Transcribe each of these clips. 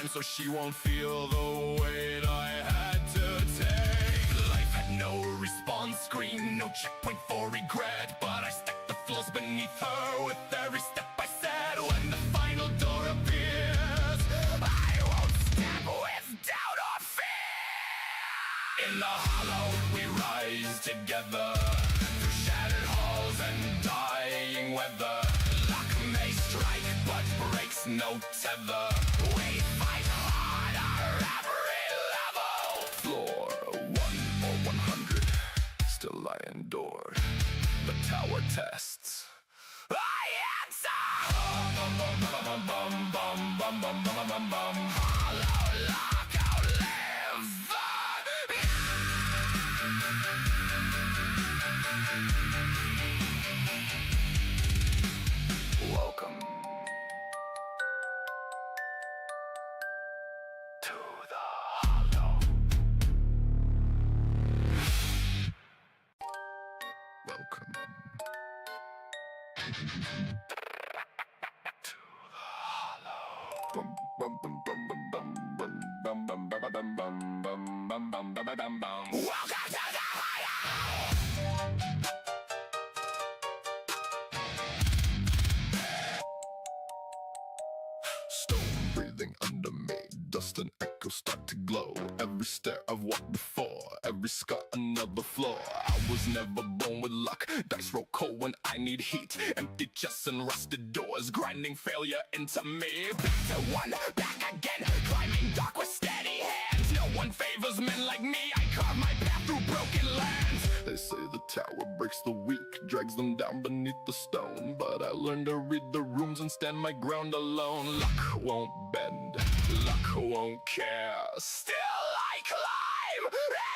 so she won't feel the weight I had to take. Life had no response screen, no checkpoint for regret, but I stacked the flaws beneath her with every step I said. When the final door appears, I won't step with doubt or fear. In the hollow we rise together, through shattered halls and dying weather. Luck may strike but breaks no tether. We fight harder every level. Floor 1 or 100, still I endured the tower tests. I answer. Hollow luck outlive. Welcome to the hollow. Welcome to the hollow. Bum bum bum bum bum bum bum bum bum bum bum bum bum bum bum bum. Welcome to the hollow. Stone breathing under me, dust and echoes start to glow. Every stair I've walked before, every scar another flaw. I was never born with luck, dice roll cold when I need heat. Empty chests and rusted doors, grinding failure into me. Back to one, back again, climbing dark with steady hands. No one favors men like me, I carve my path through broken lands. They say the tower breaks the weak, drags them down beneath the stone. But I learned to read the runes and stand my ground alone. Luck won't bend, luck won't care. Still I climb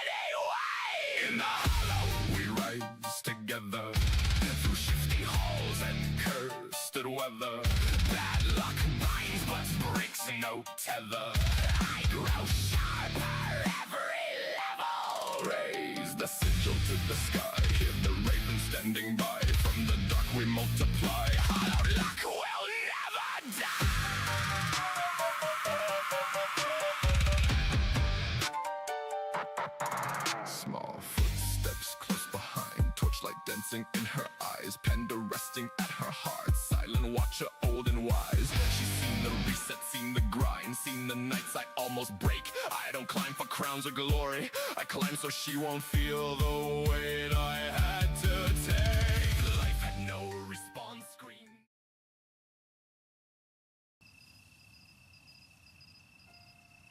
anyway. In the hollow we rise together, through shifty halls and cursed weather. Bad luck binds but breaks no tether. I grow sharper every level. Raise the sigil to the sky, hear the raven standing by. From the dark we multiply, hollow luck will never die. Small footsteps close behind, torchlight dancing in her eyes, panda resting at her heart, silent watcher old and wise. She's seen the reset, seen the grind, seen the nights I almost break. I don't climb for crowns or glory, I climb so she won't feel the weight I had to take. Life had no response screen.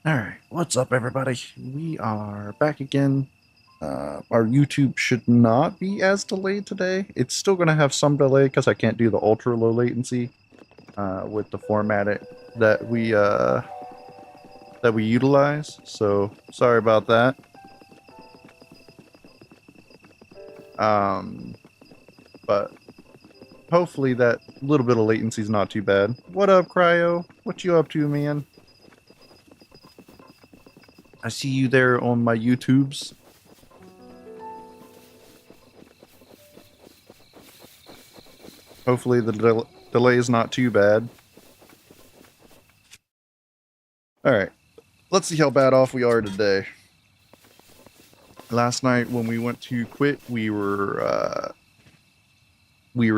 Alright, what's up everybody? We are back again. Our YouTube should not be as delayed today. It's still going to have some delay because I can't do the ultra low latency with the format that we utilize. So sorry about that. But hopefully that little bit of latency is not too bad. What up, Cryo? What you up to, man? I see you there on my YouTubes. Hopefully the delay is not too bad. Alright, let's see how bad off we are today. Last night when we went to quit, we were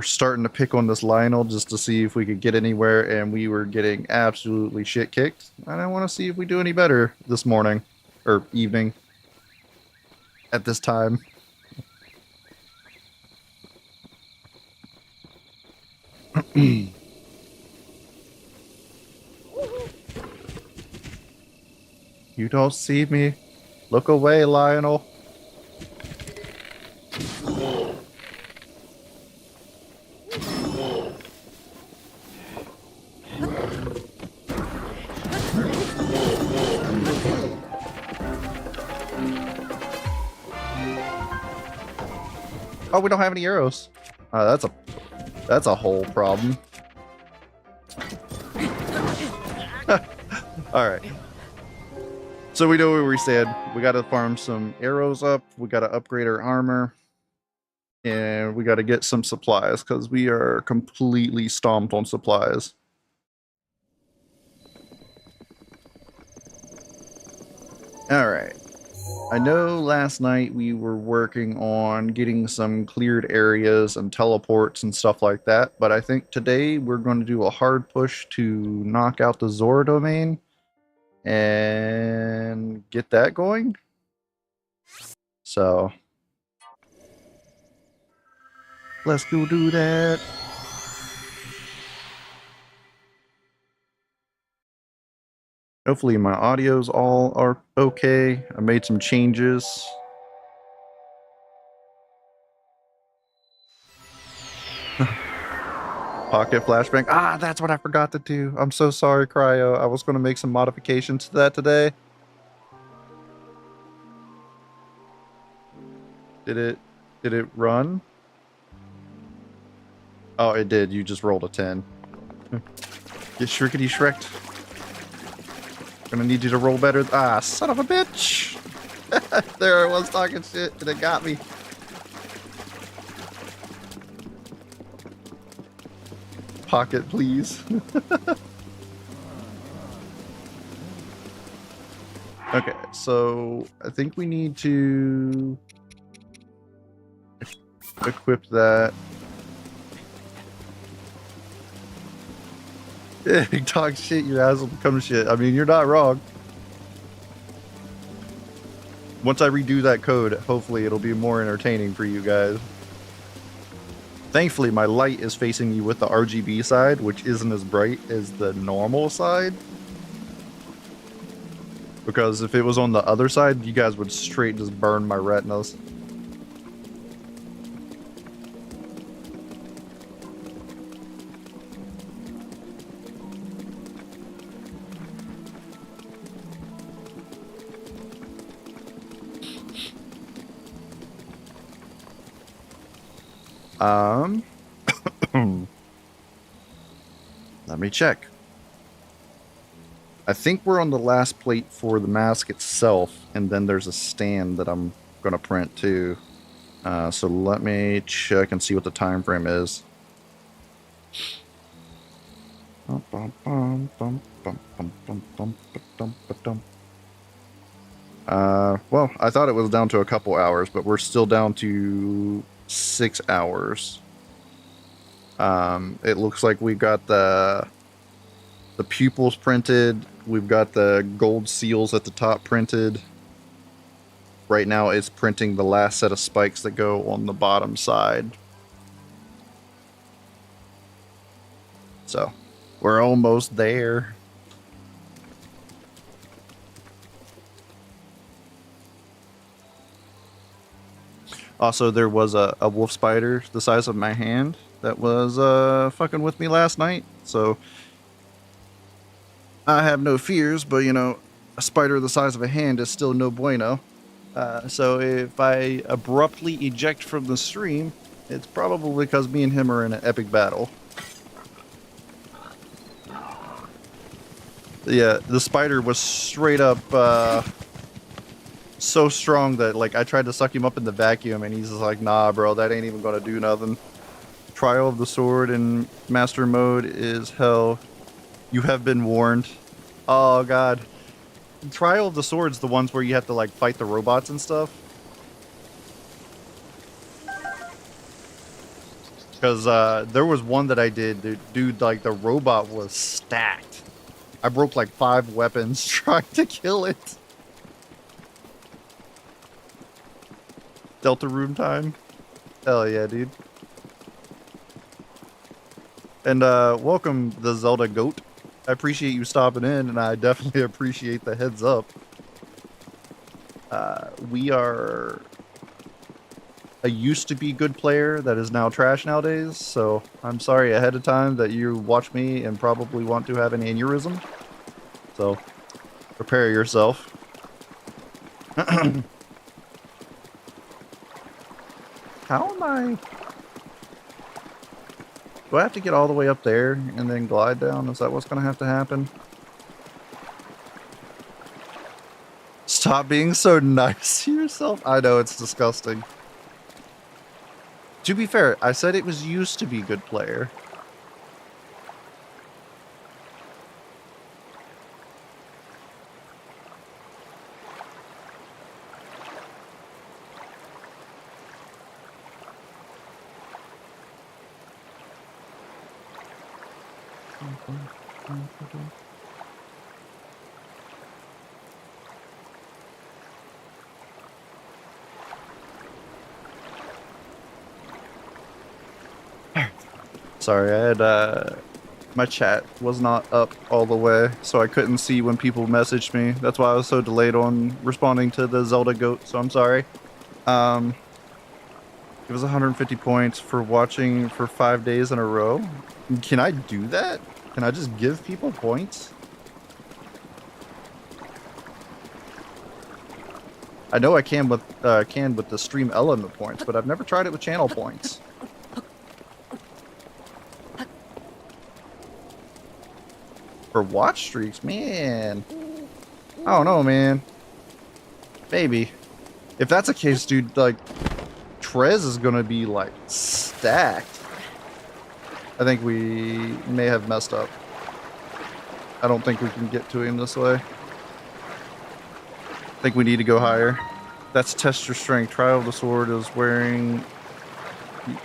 starting to pick on this Lionel just to see if we could get anywhere, and we were getting absolutely shit kicked. And I want to see if we do any better this morning. Or evening. At this time. You don't see me. Look away, Lionel. Oh, we don't have any arrows. That's a whole problem. All right. So we know where we stand. We got to farm some arrows up. We got to upgrade our armor. And we got to get some supplies because we are completely stomped on supplies. Alright. I know last night we were working on getting some cleared areas and teleports and stuff like that, but I think today we're going to do a hard push to knock out the Zora domain and get that going. So, let's go do that. Hopefully my audios all are okay. I made some changes. Pocket flashbang. Ah, that's what I forgot to do. I'm so sorry, Cryo. I was going to make some modifications to that today. Did it run? Oh, it did. You just rolled a 10. Get shrinkety shreked. Gonna need you to roll better. Ah, son of a bitch! There I was talking shit and it got me. Pocket, please. Okay, so I think we need to equip that. You talk shit, your ass will become shit. I mean, you're not wrong. Once I redo that code, hopefully it'll be more entertaining for you guys. Thankfully, my light is facing me with the RGB side, which isn't as bright as the normal side. Because if it was on the other side, you guys would straight just burn my retinas. Let me check. I think we're on the last plate for the mask itself, and then there's a stand that I'm gonna print too. So let me check and see what the time frame is. Well, I thought it was down to a couple hours, but we're still down to 6 hours. It looks like we got the pupils printed. We've got the gold seals at the top printed. Right now it's printing the last set of spikes that go on the bottom side. So, we're almost there. Also, there was a wolf spider the size of my hand that was fucking with me last night. So, I have no fears, but you know, a spider the size of a hand is still no bueno. So if I abruptly eject from the stream, it's probably because me and him are in an epic battle. Yeah, the spider was straight up so strong that like I tried to suck him up in the vacuum and he's just like, nah bro, that ain't even gonna do nothing. Trial of the sword in master mode is hell. You have been warned. Oh god. Trial of the Sword's the ones where you have to like fight the robots and stuff. Because there was one that I did, dude, like the robot was stacked. I broke like 5 weapons trying to kill it. Delta room time. Hell yeah, dude. And welcome the Zelda goat. I appreciate you stopping in, and I definitely appreciate the heads up. We are a used to be good player that is now trash nowadays, so I'm sorry ahead of time that you watch me and probably want to have an aneurysm. So, prepare yourself. How am I... Do I have to get all the way up there and then glide down? Is that what's going to have to happen? Stop being so nice to yourself. I know, it's disgusting. To be fair, I said it was used to be good player. Sorry, I had my chat was not up all the way, so I couldn't see when people messaged me. That's why I was so delayed on responding to the Zelda goat, so I'm sorry. Um, it was 150 points for watching for 5 days in a row. Can I do that? Can I just give people points? I know I can with the stream element points, but I've never tried it with channel points. For watch streaks, man. I don't know, man. Maybe. If that's the case, dude, like, Trez is gonna be, like, stacked. I think we may have messed up. I don't think we can get to him this way. I think we need to go higher. That's test your strength. Trial of the Sword is wearing,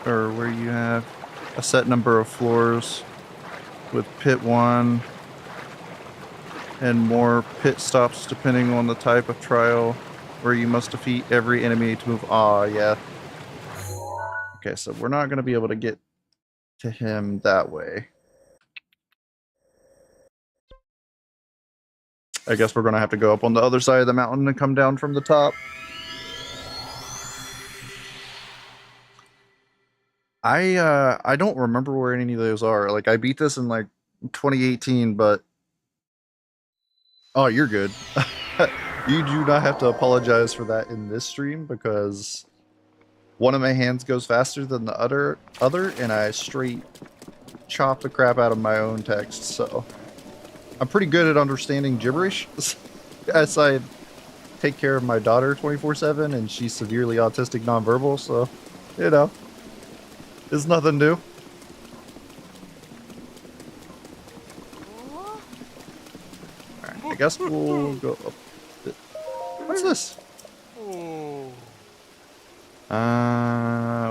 or where you have a set number of floors with pit 1 and more pit stops depending on the type of trial, where you must defeat every enemy to move. Ah, yeah. Okay, so we're not going to be able to get to him that way. I guess we're going to have to go up on the other side of the mountain and come down from the top. I don't remember where any of those are. Like, I beat this in, like, 2018, but... Oh, you're good. You do not have to apologize for that in this stream, because one of my hands goes faster than the other, and I straight chop the crap out of my own text, so... I'm pretty good at understanding gibberish, as I take care of my daughter 24/7, and she's severely autistic nonverbal, so, you know, it's nothing new. Alright, I guess we'll go up. What's this?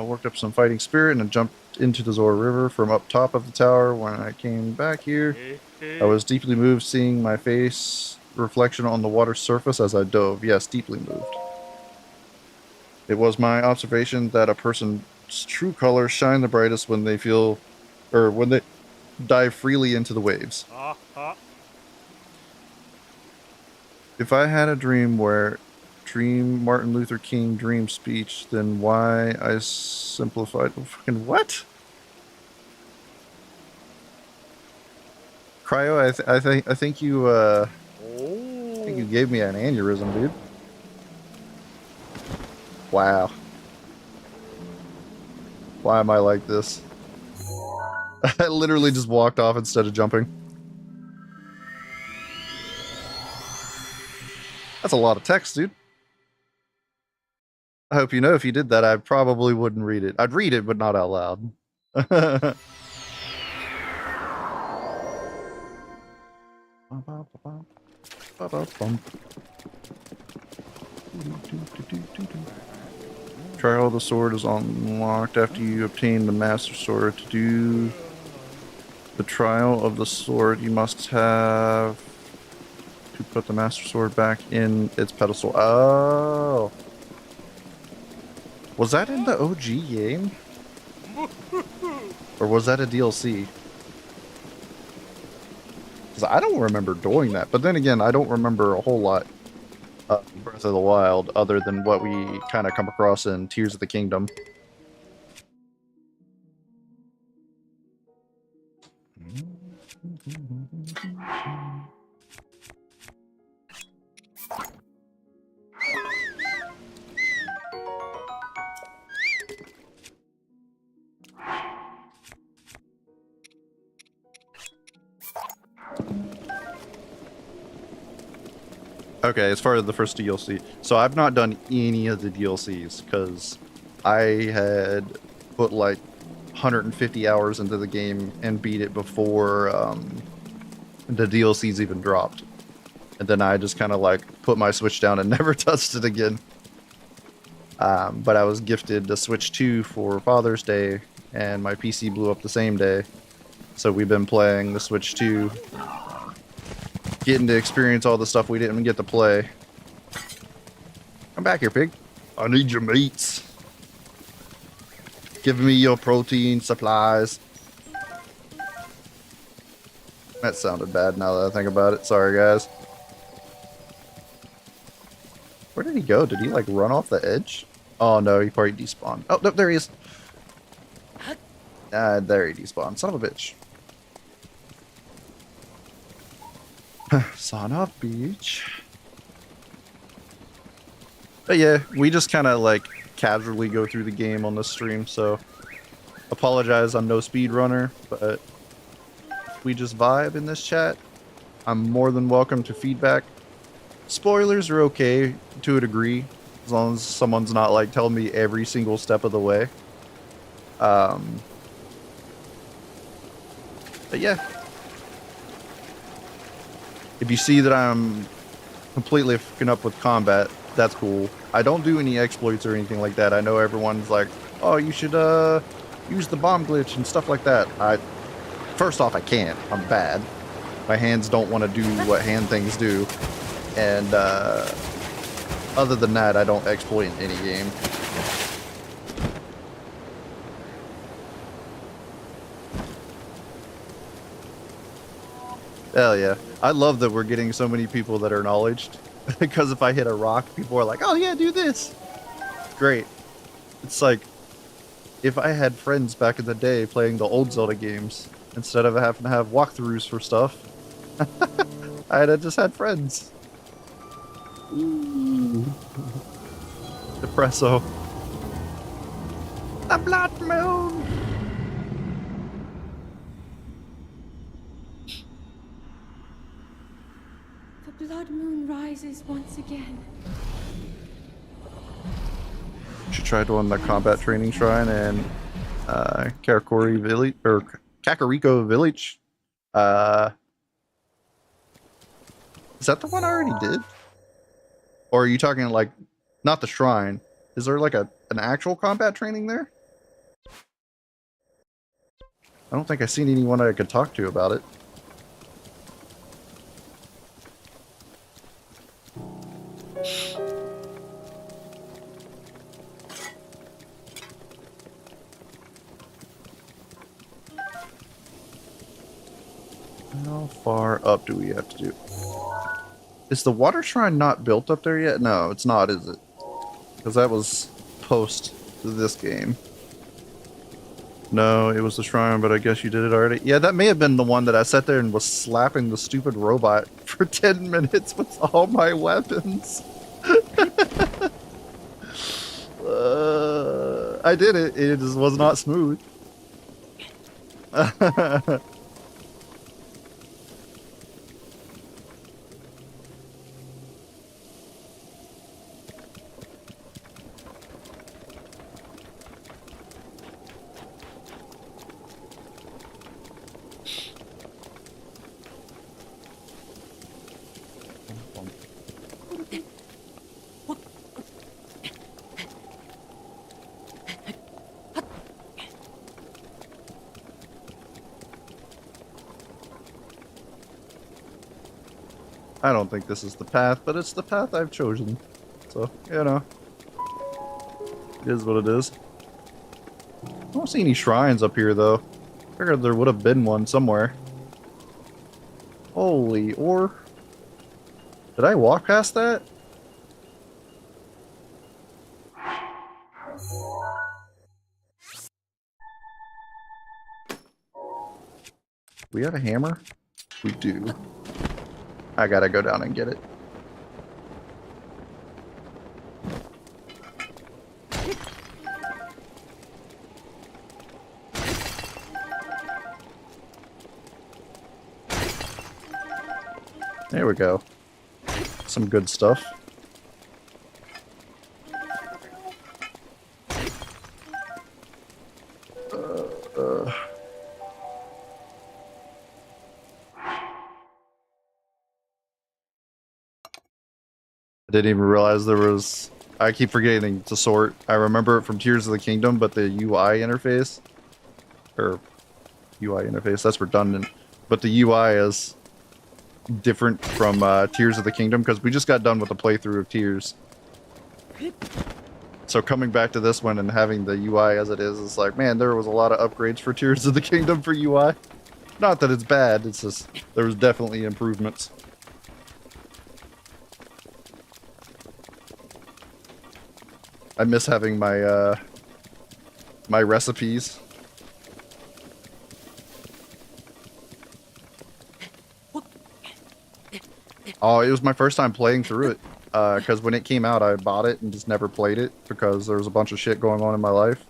Worked up some fighting spirit and jumped into the Zora River from up top of the tower. When I came back here, I was deeply moved seeing my face reflection on the water's surface as I dove. Yes, deeply moved. It was my observation that a person's true colors shine the brightest when they feel, or when they dive freely into the waves. If I had a dream Martin Luther King dream speech, then why I simplified fucking what? Cryo, I think you gave me an aneurysm, dude. Wow. Why am I like this? I literally just walked off instead of jumping. That's a lot of text, dude. I hope you know if you did that, I probably wouldn't read it. I'd read it, but not out loud. Trial of the Sword is unlocked after you obtain the Master Sword. To do the Trial of the Sword, you must have to put the Master Sword back in its pedestal. Oh. Was that in the OG game? Or was that a DLC? Because I don't remember doing that. But then again, I don't remember a whole lot of Breath of the Wild other than what we kind of come across in Tears of the Kingdom. Okay, as far as the first DLC. So I've not done any of the DLCs because I had put like 150 hours into the game and beat it before the DLCs even dropped. And then I just kind of like put my Switch down and never touched it again. But I was gifted the Switch 2 for Father's Day, and my PC blew up the same day. So we've been playing the Switch 2, getting to experience all the stuff we didn't get to play. Come back here, pig. I need your meats. Give me your protein supplies. That sounded bad now that I think about it. Sorry, guys. Where did he go? Did he, like, run off the edge? Oh, no, he probably despawned. Oh, no, there he is. There he despawned. Son of a bitch. Son of a bitch. But yeah, we just kind of, like, casually go through the game on this stream, so apologize, I'm no speedrunner, but we just vibe in this chat. I'm more than welcome to feedback. Spoilers are okay to a degree, as long as someone's not like telling me every single step of the way. But yeah, if you see that I'm completely fucking up with combat, that's cool. I don't do any exploits or anything like that. I know everyone's like, oh, you should use the bomb glitch and stuff like that. First off, I can't. I'm bad. My hands don't want to do what hand things do. And other than that, I don't exploit in any game. Hell yeah. I love that we're getting so many people that are knowledged. Because if I hit a rock, people are like, oh yeah, do this. Great. It's like, if I had friends back in the day playing the old Zelda games, instead of having to have walkthroughs for stuff, I'd have just had friends. Ooh. Depresso. The blood moon! The blood moon rises once again. Should try doing the combat training shrine and Karakuri village or Kakariko village. Is that the one I already did? Or are you talking like not the shrine? Is there like an actual combat training there? I don't think I've seen anyone I could talk to about it. How far up do we have to do? Is the water shrine not built up there yet? No, it's not, is it? Because that was post this game. No, it was the shrine, but I guess you did it already. Yeah, that may have been the one that I sat there and was slapping the stupid robot for 10 minutes with all my weapons. I did it. It just was not smooth. I don't think this is the path, but it's the path I've chosen. So, you know. It is what it is. I don't see any shrines up here, though. Figured there would have been one somewhere. Holy ore. Did I walk past that? We have a hammer? We do. I gotta go down and get it. There we go. Some good stuff. I didn't even realize there was... I keep forgetting to sort. I remember it from Tears of the Kingdom, but the UI interface, or UI interface. That's redundant. But the UI is different from Tears of the Kingdom because we just got done with the playthrough of Tears. So coming back to this one and having the UI as it is like, man, there was a lot of upgrades for Tears of the Kingdom for UI. Not that it's bad, it's just there was definitely improvements. I miss having my my recipes. Oh, it was my first time playing through it. Because when it came out, I bought it and just never played it because there was a bunch of shit going on in my life.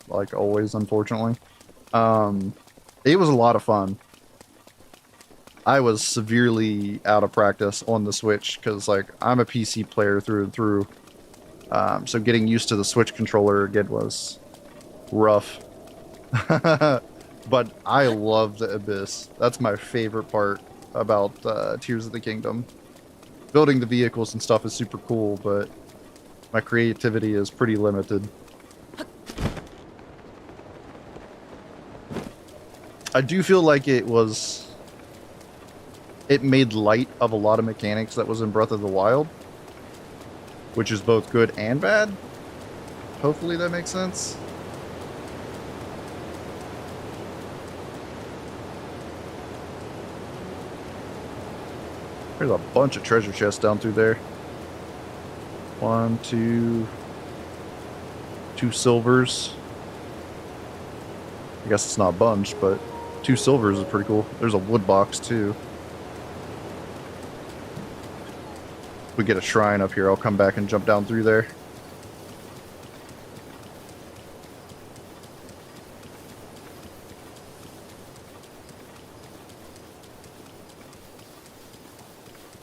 Like always, unfortunately. It was a lot of fun. I was severely out of practice on the Switch because, like, I'm a PC player through and through. So getting used to the Switch controller again was rough. But I love the Abyss. That's my favorite part about Tears of the Kingdom. Building the vehicles and stuff is super cool, but my creativity is pretty limited. I do feel like it made light of a lot of mechanics that was in Breath of the Wild, which is both good and bad. Hopefully that makes sense. There's a bunch of treasure chests down through there. 1, 2, 2 silvers. I guess it's not a bunch, but 2 silvers is pretty cool. There's a wood box too. If we get a shrine up here, I'll come back and jump down through there.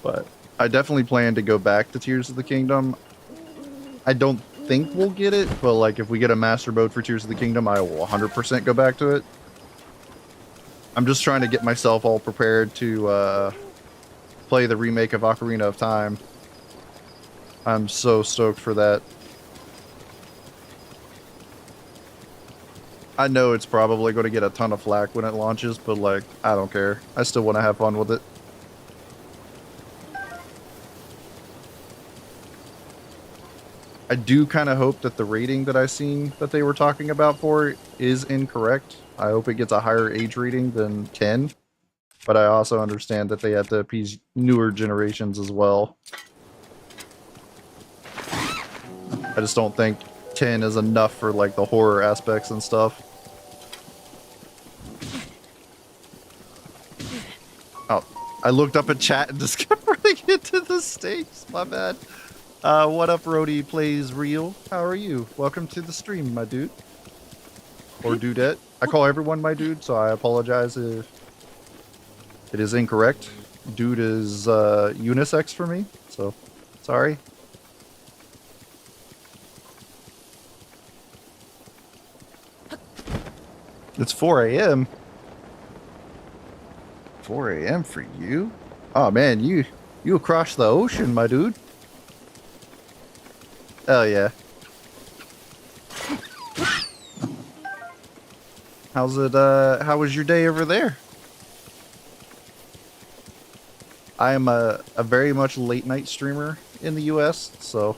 But I definitely plan to go back to Tears of the Kingdom. I don't think we'll get it, but like if we get a master mode for Tears of the Kingdom, I will 100% go back to it. I'm just trying to get myself all prepared to play the remake of Ocarina of Time. I'm so stoked for that. I know it's probably going to get a ton of flack when it launches, but like, I don't care. I still want to have fun with it. I do kind of hope that the rating that I seen that they were talking about for it is incorrect. I hope it gets a higher age rating than 10. But I also understand that they have to appease newer generations as well. I just don't think 10 is enough for like the horror aspects and stuff. Oh, I looked up at chat and just kept running into the stakes. My bad. What up, Rody Plays Real? How are you? Welcome to the stream, my dude. Or dudette. I call everyone my dude, so I apologize if it is incorrect. Dude is unisex for me, so sorry. It's 4 a.m. 4 a.m. for you? Oh man, you across the ocean, my dude. Hell yeah. How's it, how was your day over there? I am a very much late night streamer in the US, so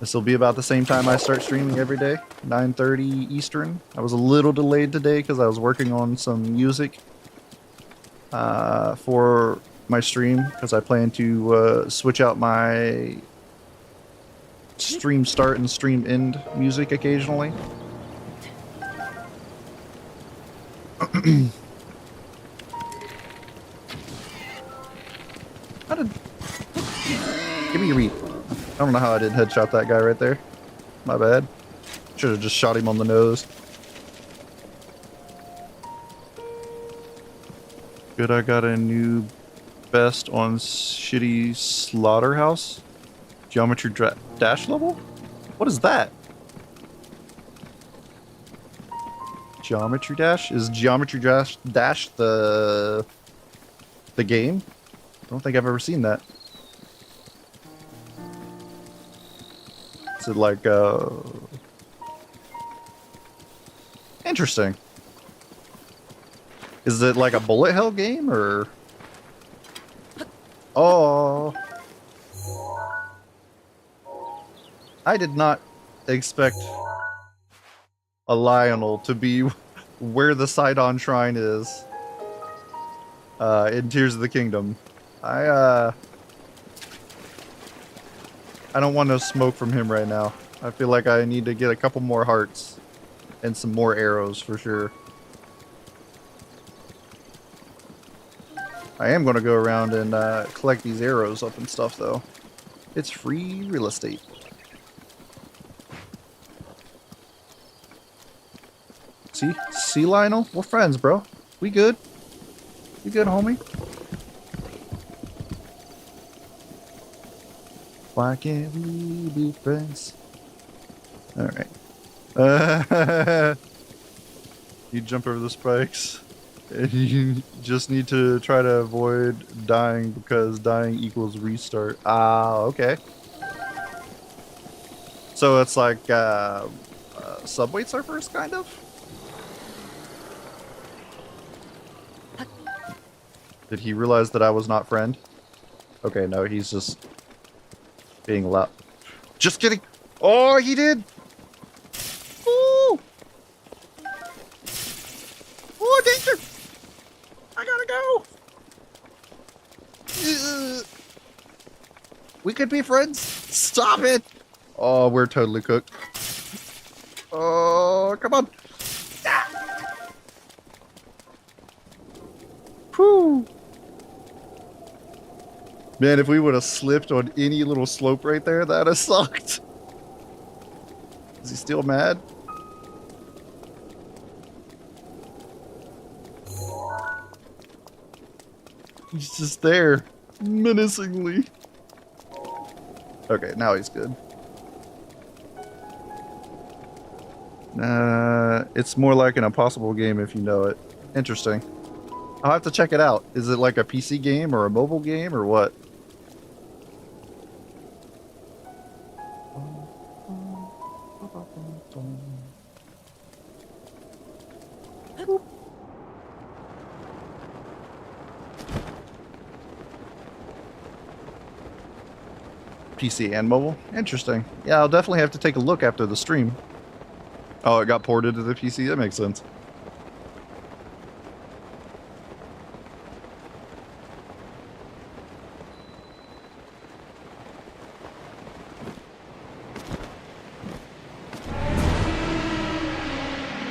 this will be about the same time I start streaming every day, 9:30 Eastern. I was a little delayed today because I was working on some music for my stream because I plan to switch out my stream start and stream end music occasionally. How did... Give me your meat. I don't know how I didn't headshot that guy right there. My bad. Should have just shot him on the nose. Good, I got a new best on shitty slaughterhouse. Geometry dash level? What is that? Geometry dash? Is Geometry dash the game? I don't think I've ever seen that. Is it like interesting. Is it like a bullet hell game or? Oh, I did not expect a Lionel to be where the Sidon Shrine is in Tears of the Kingdom. I don't want no smoke from him right now. I feel like I need to get a couple more hearts and some more arrows for sure. I am going to go around and collect these arrows up and stuff though. It's free real estate. See, Lionel? We're friends, bro. We good? We good, homie? Why can't we be friends? Alright. You jump over the spikes. And you just need to try to avoid dying because dying equals restart. Ah, okay. So it's like Subway Surfers, kind of? Did he realize that I was not friend? Okay, no, he's just being loud. Just kidding! Oh, he did! Ooh! Oh, danger! I gotta go! We could be friends! Stop it! Oh, we're totally cooked. Oh, come on! Ah! Whew! Man, if we would have slipped on any little slope right there, that'd have sucked. Is he still mad? He's just there, menacingly. Okay, now he's good. It's more like an impossible game if you know it. Interesting. I'll have to check it out. Is it like a PC game or a mobile game or what? PC and mobile? Interesting. Yeah, I'll definitely have to take a look after the stream. Oh, it got ported to the PC? That makes sense.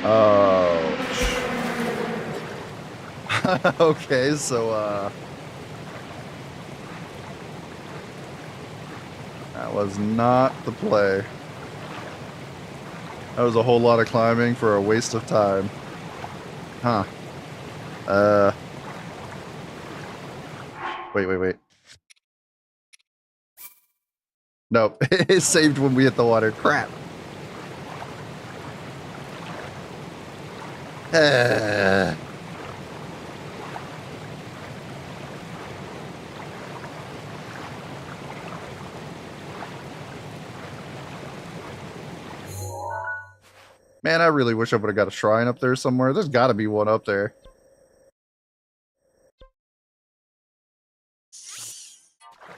Oh. Okay, so, that was not the play. That was a whole lot of climbing for a waste of time. Huh. Wait. Nope, it saved when we hit the water. Crap. Man, I really wish I would have got a shrine up there somewhere. There's got to be one up there.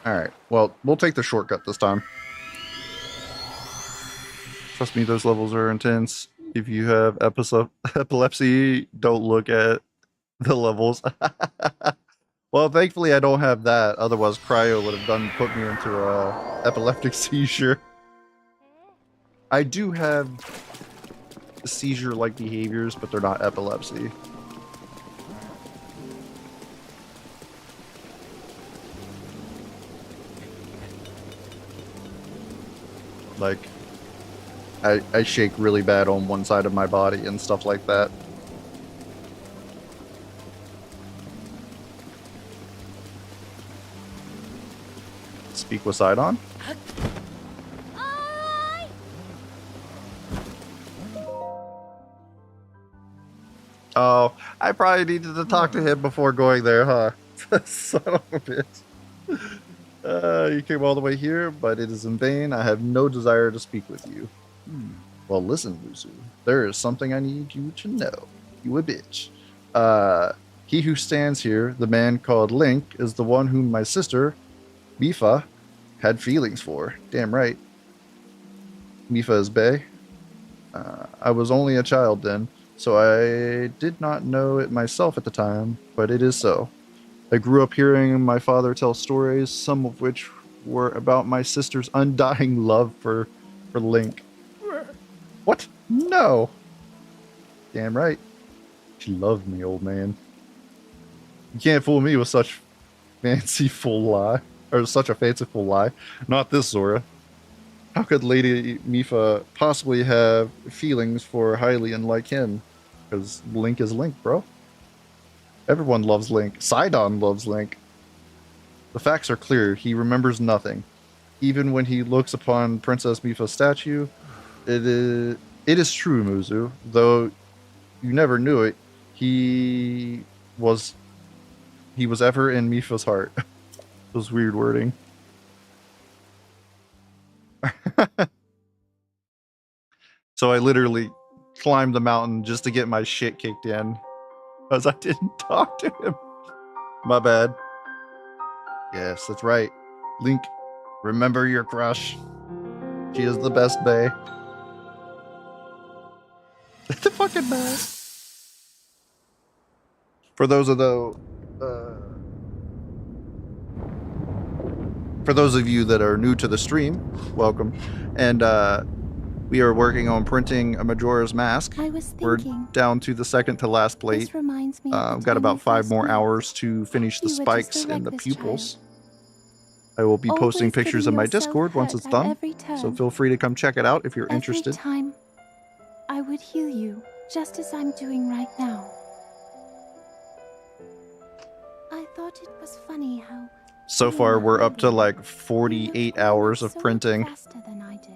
Alright, well, we'll take the shortcut this time. Trust me, those levels are intense. If you have epilepsy, don't look at the levels. Well, thankfully I don't have that. Otherwise, cryo would have put me into a epileptic seizure. I do have seizure-like behaviors, but they're not epilepsy. Like, I shake really bad on one side of my body and stuff like that. Speak with Sidon? Oh, I probably needed to talk to him before going there, huh? Son of a bitch. You came all the way here, but it is in vain. I have no desire to speak with you. Well, listen, Luzu. There is something I need you to know. You a bitch. He who stands here, the man called Link, is the one whom my sister, Mifa, had feelings for. Damn right. Mifa is bae. I was only a child then, so I did not know it myself at the time, but it is so. I grew up hearing my father tell stories, some of which were about my sister's undying love for Link. What? No! Damn right. She loved me, old man. You can't fool me with such fanciful lie, or such a fanciful lie. Not this, Zora. How could Lady Mifa possibly have feelings for Hylian like him? Because Link is Link, bro. Everyone loves Link. Sidon loves Link. The facts are clear. He remembers nothing. Even when he looks upon Princess Mifa's statue, it is true, Muzu. Though you never knew it, he was ever in Mifa's heart. It was weird wording. So I literally climbed the mountain just to get my shit kicked in. Because I didn't talk to him. My bad. Yes, that's right. Link, remember your crush. She is the best bae. The fucking best. For those of you that are new to the stream, welcome. And we are working on printing a Majora's Mask. We're down to the second to last plate. This reminds me of the Got time about we 5 first more met. hours to finish the You were spikes just a and the reckless pupils. child. I will be posting Always pictures getting in my yourself Discord once hurt it's at done. every turn. So feel free to come check it out if you're Every interested. time I would heal you, just as I'm doing right now. I thought it was funny how So you far, were we're up to hiding. like You 48 looked hours so of much printing. faster than I did.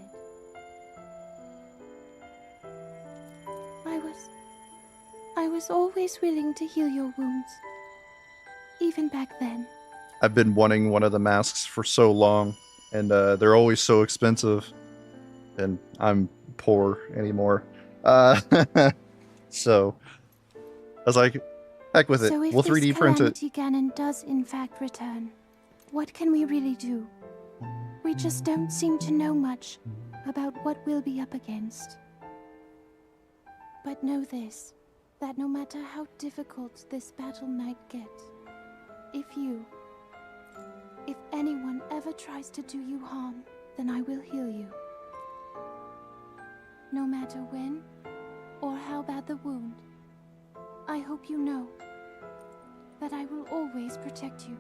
I was always willing to heal your wounds, even back then. I've been wanting one of the masks for so long, and they're always so expensive, and I'm poor anymore. So I was like, heck with it. So if We'll this 3D print it. Calamity Ganon does in fact return, what can we really do? We just don't seem to know much about what we'll be up against. But know this, that no matter how difficult this battle might get, if anyone ever tries to do you harm, then I will heal you. No matter when or how bad the wound, I hope you know that I will always protect you.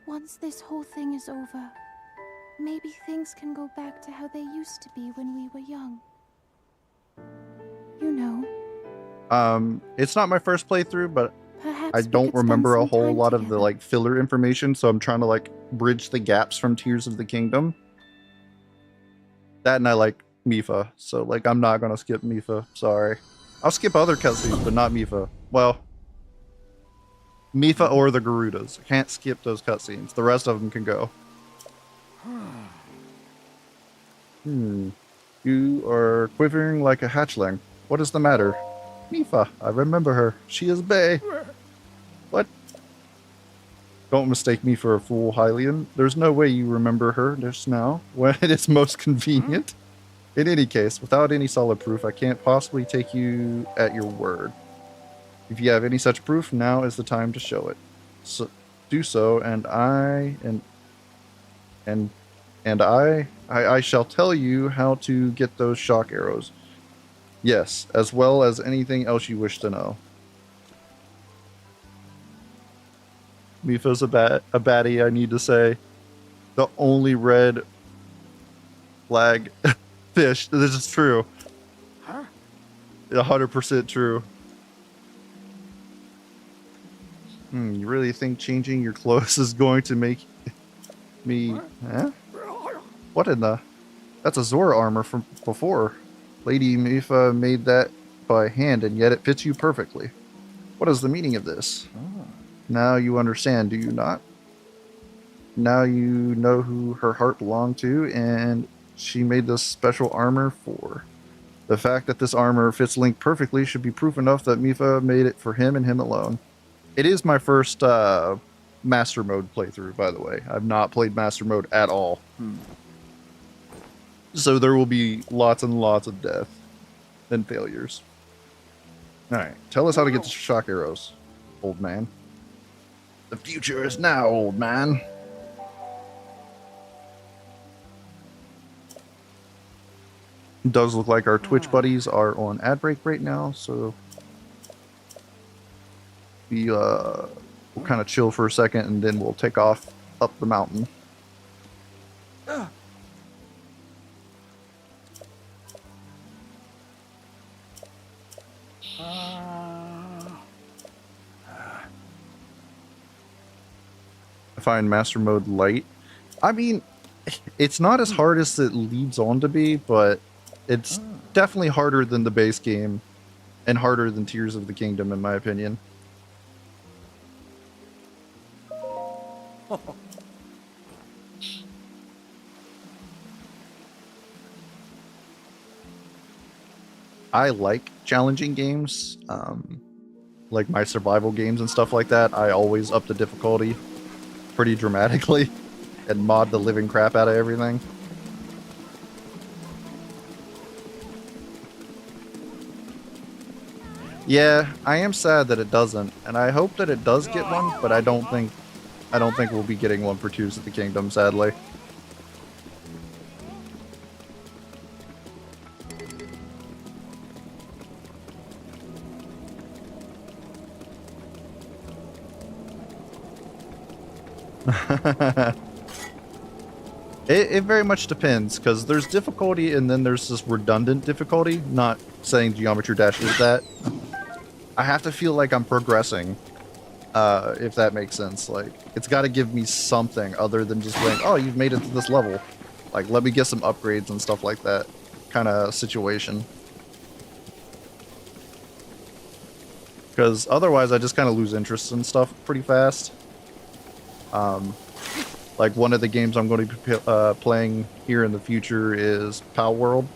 Once this whole thing is over, maybe things can go back to how they used to be when we were young. You know. It's not my first playthrough, but Perhaps I we don't could spend remember a some whole time lot of the together. like filler information, so I'm trying to like bridge the gaps from Tears of the Kingdom. That and I like Mifa, so like I'm not gonna skip Mifa. Sorry, I'll skip other cutscenes, but not Mifa. Well, Mifa or the Garudas. I can't skip those cutscenes. The rest of them can go. You are quivering like a hatchling. What is the matter? Mifa, I remember her. She is bae. What? Don't mistake me for a fool, Hylian. There's no way you remember her just now, when it is most convenient. In any case, without any solid proof, I can't possibly take you at your word. If you have any such proof, now is the time to show it. So, do so, and I shall tell you how to get those shock arrows. Yes, as well as anything else you wish to know. Mifa's a baddie, I need to say. The only red flag fish. This is true. 100% true. You really think changing your clothes is going to make me... Huh? What in the... That's a Zora armor from before. Lady Mifa made that by hand, and yet it fits you perfectly. What is the meaning of this? Now you understand, do you not? Now you know who her heart belonged to, and she made this special armor for. The fact that this armor fits Link perfectly should be proof enough that Mifa made it for him and him alone. It is my first Master Mode playthrough, by the way. I've not played Master Mode at all. So there will be lots and lots of death and failures. Alright, tell us how to get the shock arrows, old man. The future is now, old man. It does look like our Twitch buddies are on ad break right now, so we'll kind of chill for a second and then we'll take off up the mountain. I find Master Mode light. I mean, it's not as hard as it leads on to be, but it's definitely harder than the base game and harder than Tears of the Kingdom, in my opinion. I like challenging games, like my survival games and stuff like that. I always up the difficulty pretty dramatically and mod the living crap out of everything. Yeah, I am sad that it doesn't, and I hope that it does get one, but I don't think we'll be getting one for Tears of the Kingdom, sadly. It very much depends, because there's difficulty and then there's this redundant difficulty. Not saying Geometry Dash is that. I have to feel like I'm progressing, if that makes sense. Like, it's got to give me something other than just going, oh, you've made it to this level. Like, let me get some upgrades and stuff like that kind of situation. Because otherwise I just kind of lose interest in stuff pretty fast. Like one of the games I'm going to be playing here in the future is Pal World.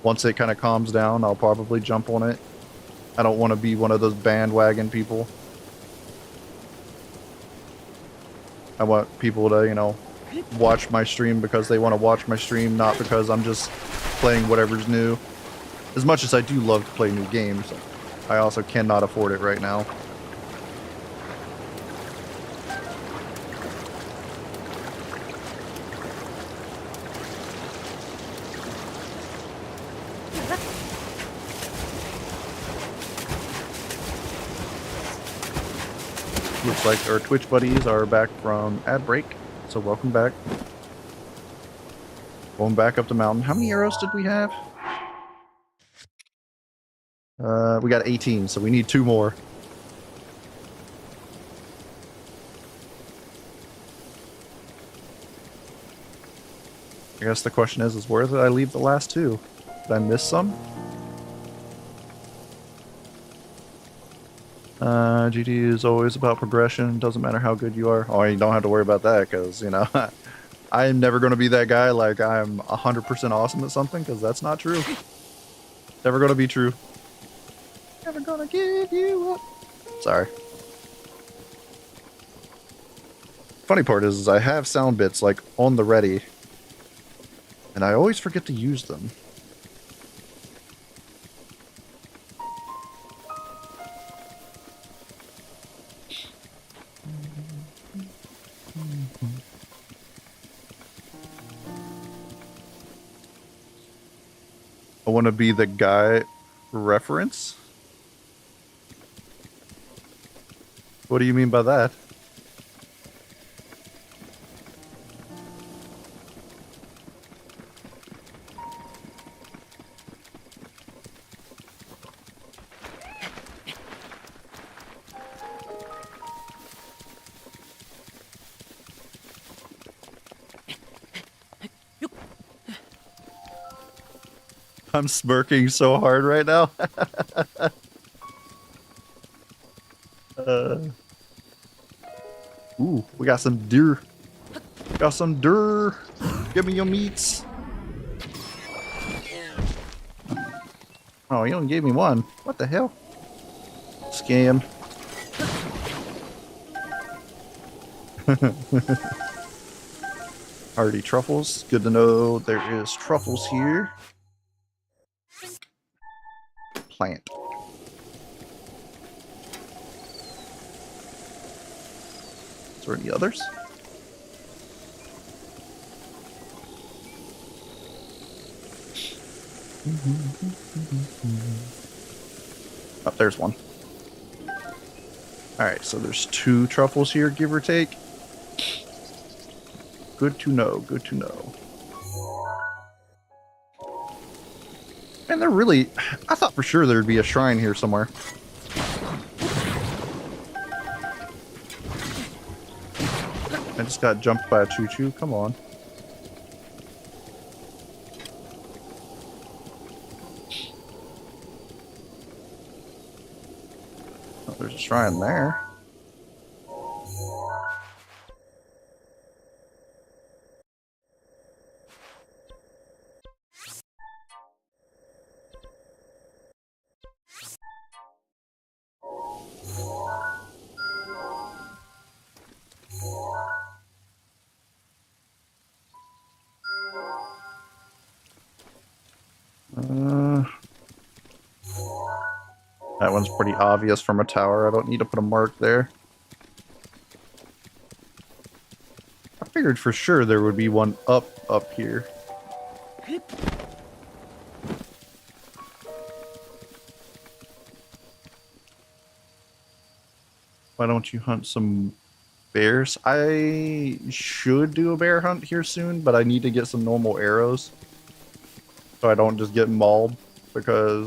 Once it kind of calms down, I'll probably jump on it. I don't want to be one of those bandwagon people. I want people to, you know, watch my stream because they want to watch my stream, not because I'm just playing whatever's new. As much as I do love to play new games, I also cannot afford it right now. Looks like our Twitch buddies are back from ad break, so welcome back. Going back up the mountain. How many arrows did we have? We got 18, so we need 2 more. I guess the question is where did I leave the last 2? Did I miss some? GD is always about progression. Doesn't matter how good you are. Oh, you don't have to worry about that because, you know, I am never going to be that guy like I'm 100% awesome at something because that's not true. Never going to be true. Never going to give you up. Sorry. Funny part is I have sound bits like on the ready and I always forget to use them. I want to be the guy reference? What do you mean by that? I'm smirking so hard right now. Ooh, we got some deer. Got some deer. Give me your meats. Oh, you only gave me one. What the hell? Scam. Already truffles. Good to know there is truffles here. Plant. Is there any others? Oh, there's one. Alright, so there's 2 truffles here, give or take. Good to know, good to know. And they're really... I thought for sure there'd be a shrine here somewhere. I just got jumped by a choo-choo, come on. Oh, there's a shrine there. That one's pretty obvious from a tower. I don't need to put a mark there. I figured for sure there would be one up here. Why don't you hunt some bears? I should do a bear hunt here soon, but I need to get some normal arrows so I don't just get mauled, because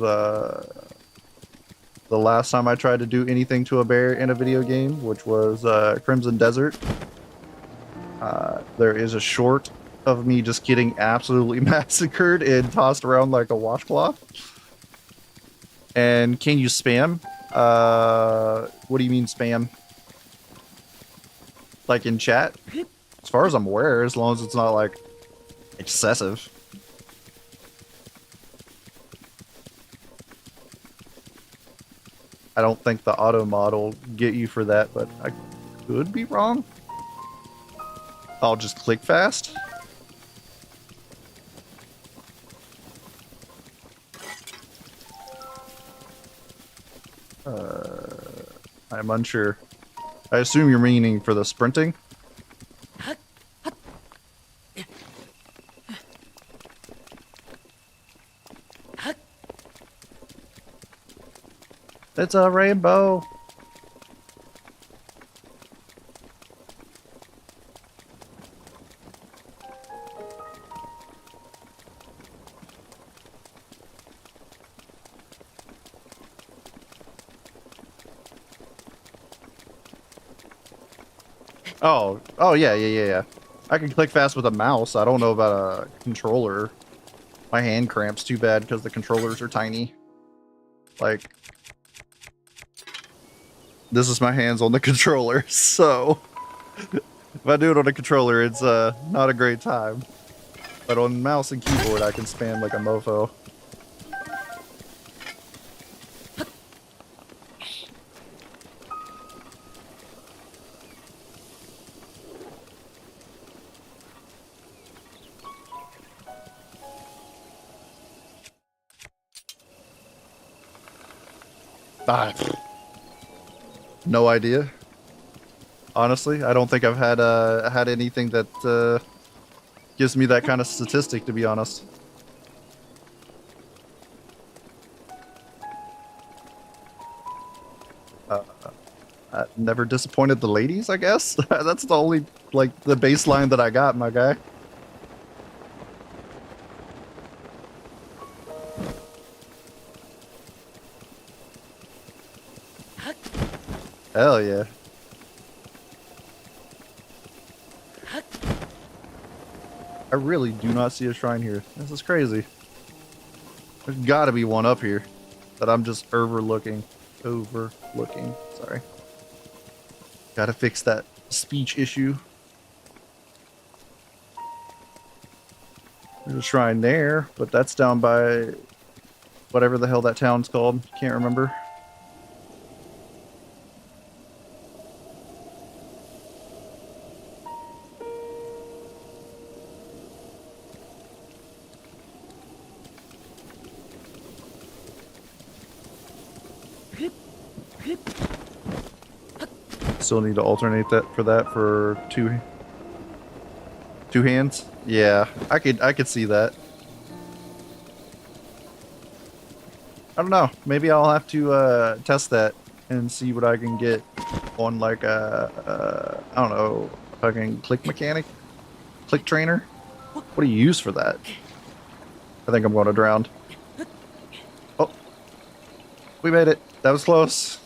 the last time I tried to do anything to a bear in a video game, which was Crimson Desert, there is a short of me just getting absolutely massacred and tossed around like a washcloth. And can you spam? What do you mean spam? Like in chat? As far as I'm aware, as long as it's not like excessive. I don't think the auto mod will get you for that, but I could be wrong. I'll just click fast. I'm unsure. I assume you're meaning for the sprinting? It's a rainbow. Oh yeah. I can click fast with a mouse. I don't know about a controller. My hand cramps too bad because the controllers are tiny. Like, this is my hands on the controller, so if I do it on a controller, it's not a great time. But on mouse and keyboard, I can spam like a mofo. No idea. Honestly, I don't think I've had anything that gives me that kind of statistic, to be honest. Never disappointed the ladies, I guess. That's the only, like, the baseline that I got, my guy. Hell yeah. I really do not see a shrine here. This is crazy. There's gotta be one up here that I'm just overlooking. Sorry. Gotta fix that speech issue. There's a shrine there, but that's down by whatever the hell that town's called. Can't remember. Still need to alternate that for two hands. Yeah, I could see that. I don't know. Maybe I'll have to test that and see what I can get on like a I don't know, fucking click mechanic, click trainer. What do you use for that? I think I'm going to drown. Oh, we made it. That was close.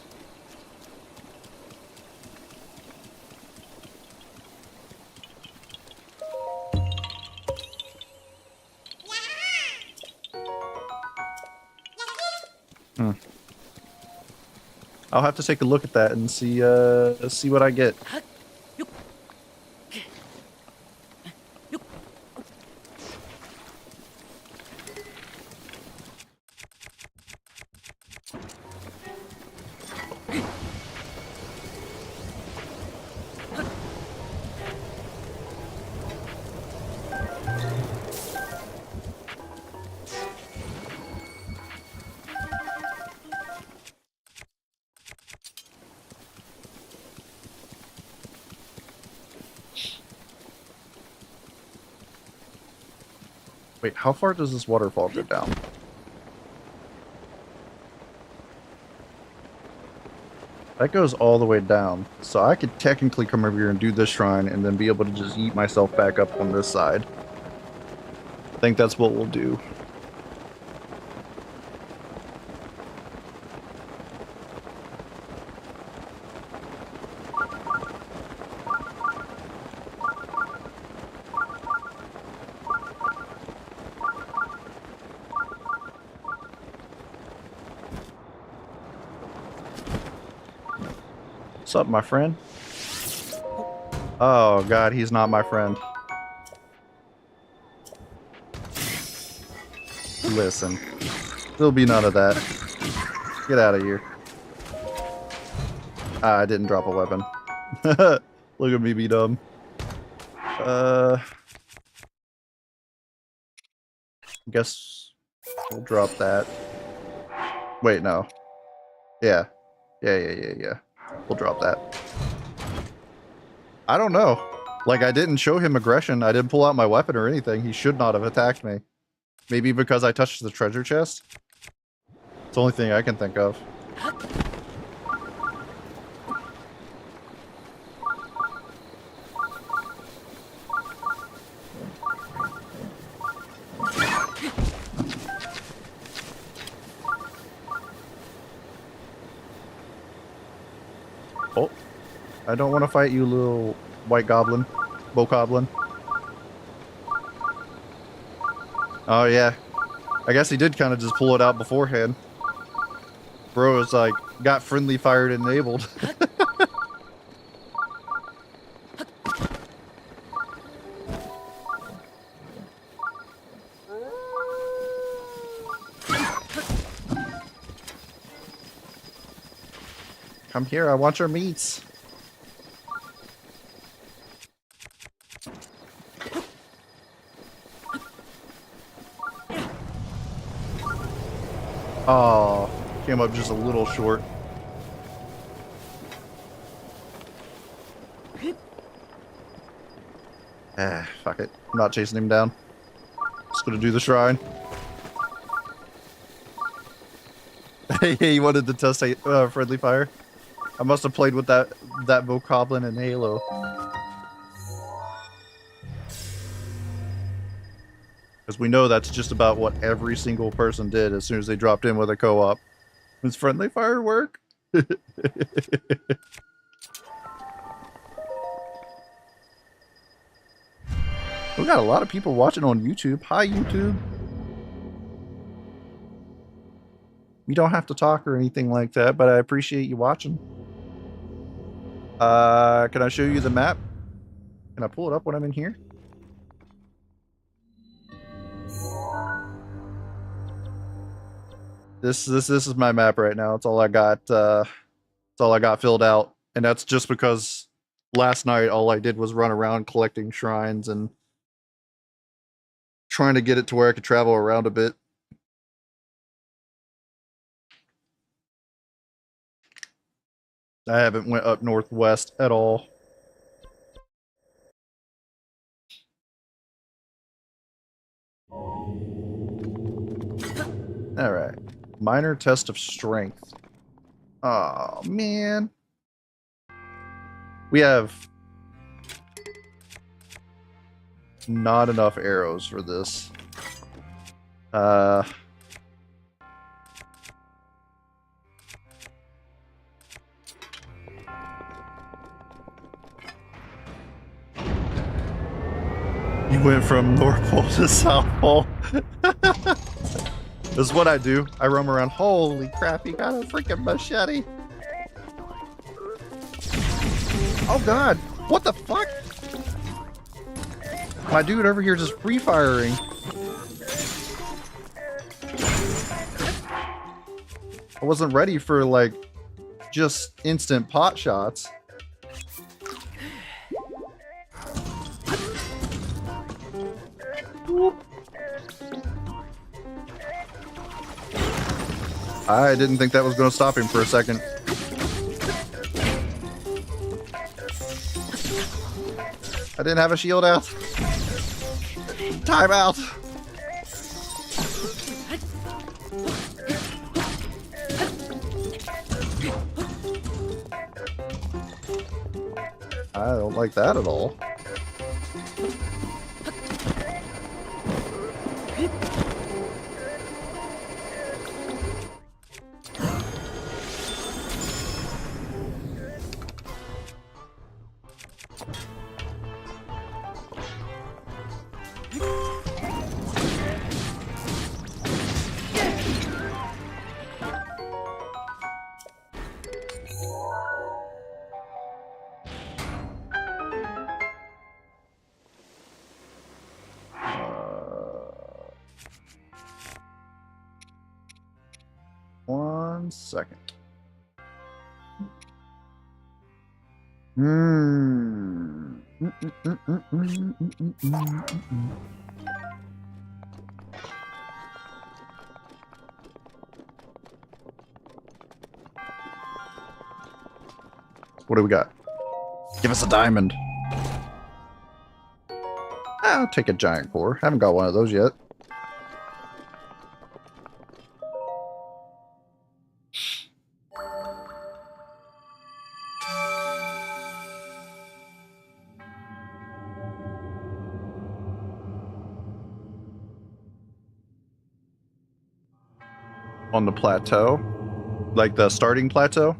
I'll have to take a look at that and see what I get. Wait, how far does this waterfall go down? That goes all the way down. So I could technically come over here and do this shrine and then be able to just eat myself back up on this side. I think that's what we'll do. What's up, my friend? Oh god, he's not my friend. Listen, there'll be none of that. Get out of here. Ah, I didn't drop a weapon. Look at me be dumb. Guess we'll drop that. Wait, no. Yeah. Yeah. We'll drop that. I don't know. Like, I didn't show him aggression. I didn't pull out my weapon or anything. He should not have attacked me. Maybe because I touched the treasure chest? It's the only thing I can think of. Oh, I don't want to fight you, little white goblin, bokoblin. Oh yeah, I guess he did kind of just pull it out beforehand. Bro is like, got friendly fire enabled. Come here, I want your meats. Oh, came up just a little short. Ah, fuck it. I'm not chasing him down. Just gonna do the shrine. He wanted to test friendly fire. I must have played with that bokoblin in Halo. Because we know that's just about what every single person did as soon as they dropped in with a co-op. Does friendly fire work? We got a lot of people watching on YouTube. Hi, YouTube. You don't have to talk or anything like that, but I appreciate you watching. Can I show you the map? Can I pull it up when I'm in here? This is my map right now. It's all I got. It's all I got filled out, and that's just because last night all I did was run around collecting shrines and trying to get it to where I could travel around a bit. I haven't went up northwest at all. All right, minor test of strength. Oh man, we have not enough arrows for this. You went from North Pole to South Pole. This is what I do. I roam around. Holy crap, he got a freaking machete. Oh god, what the fuck? My dude over here just free firing. I wasn't ready for like just instant pot shots. I didn't think that was going to stop him for a second. I didn't have a shield out. Time out. I don't like that at all. One second. What do we got? Give us a diamond. I'll take a giant core. Haven't got one of those yet. On the plateau, like the starting plateau.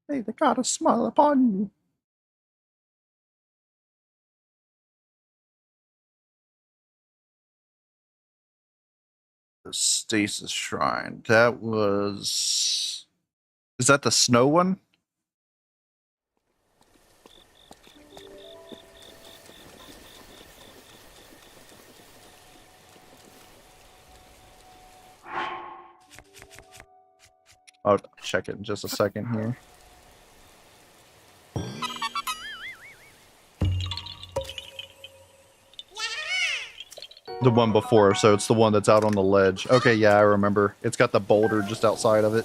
Hey, they got a smile upon you. The Stasis Shrine. That was... Is that the snow one? I'll check it in just a second here. The one before, so it's the one that's out on the ledge. Okay, yeah, I remember. It's got the boulder just outside of it.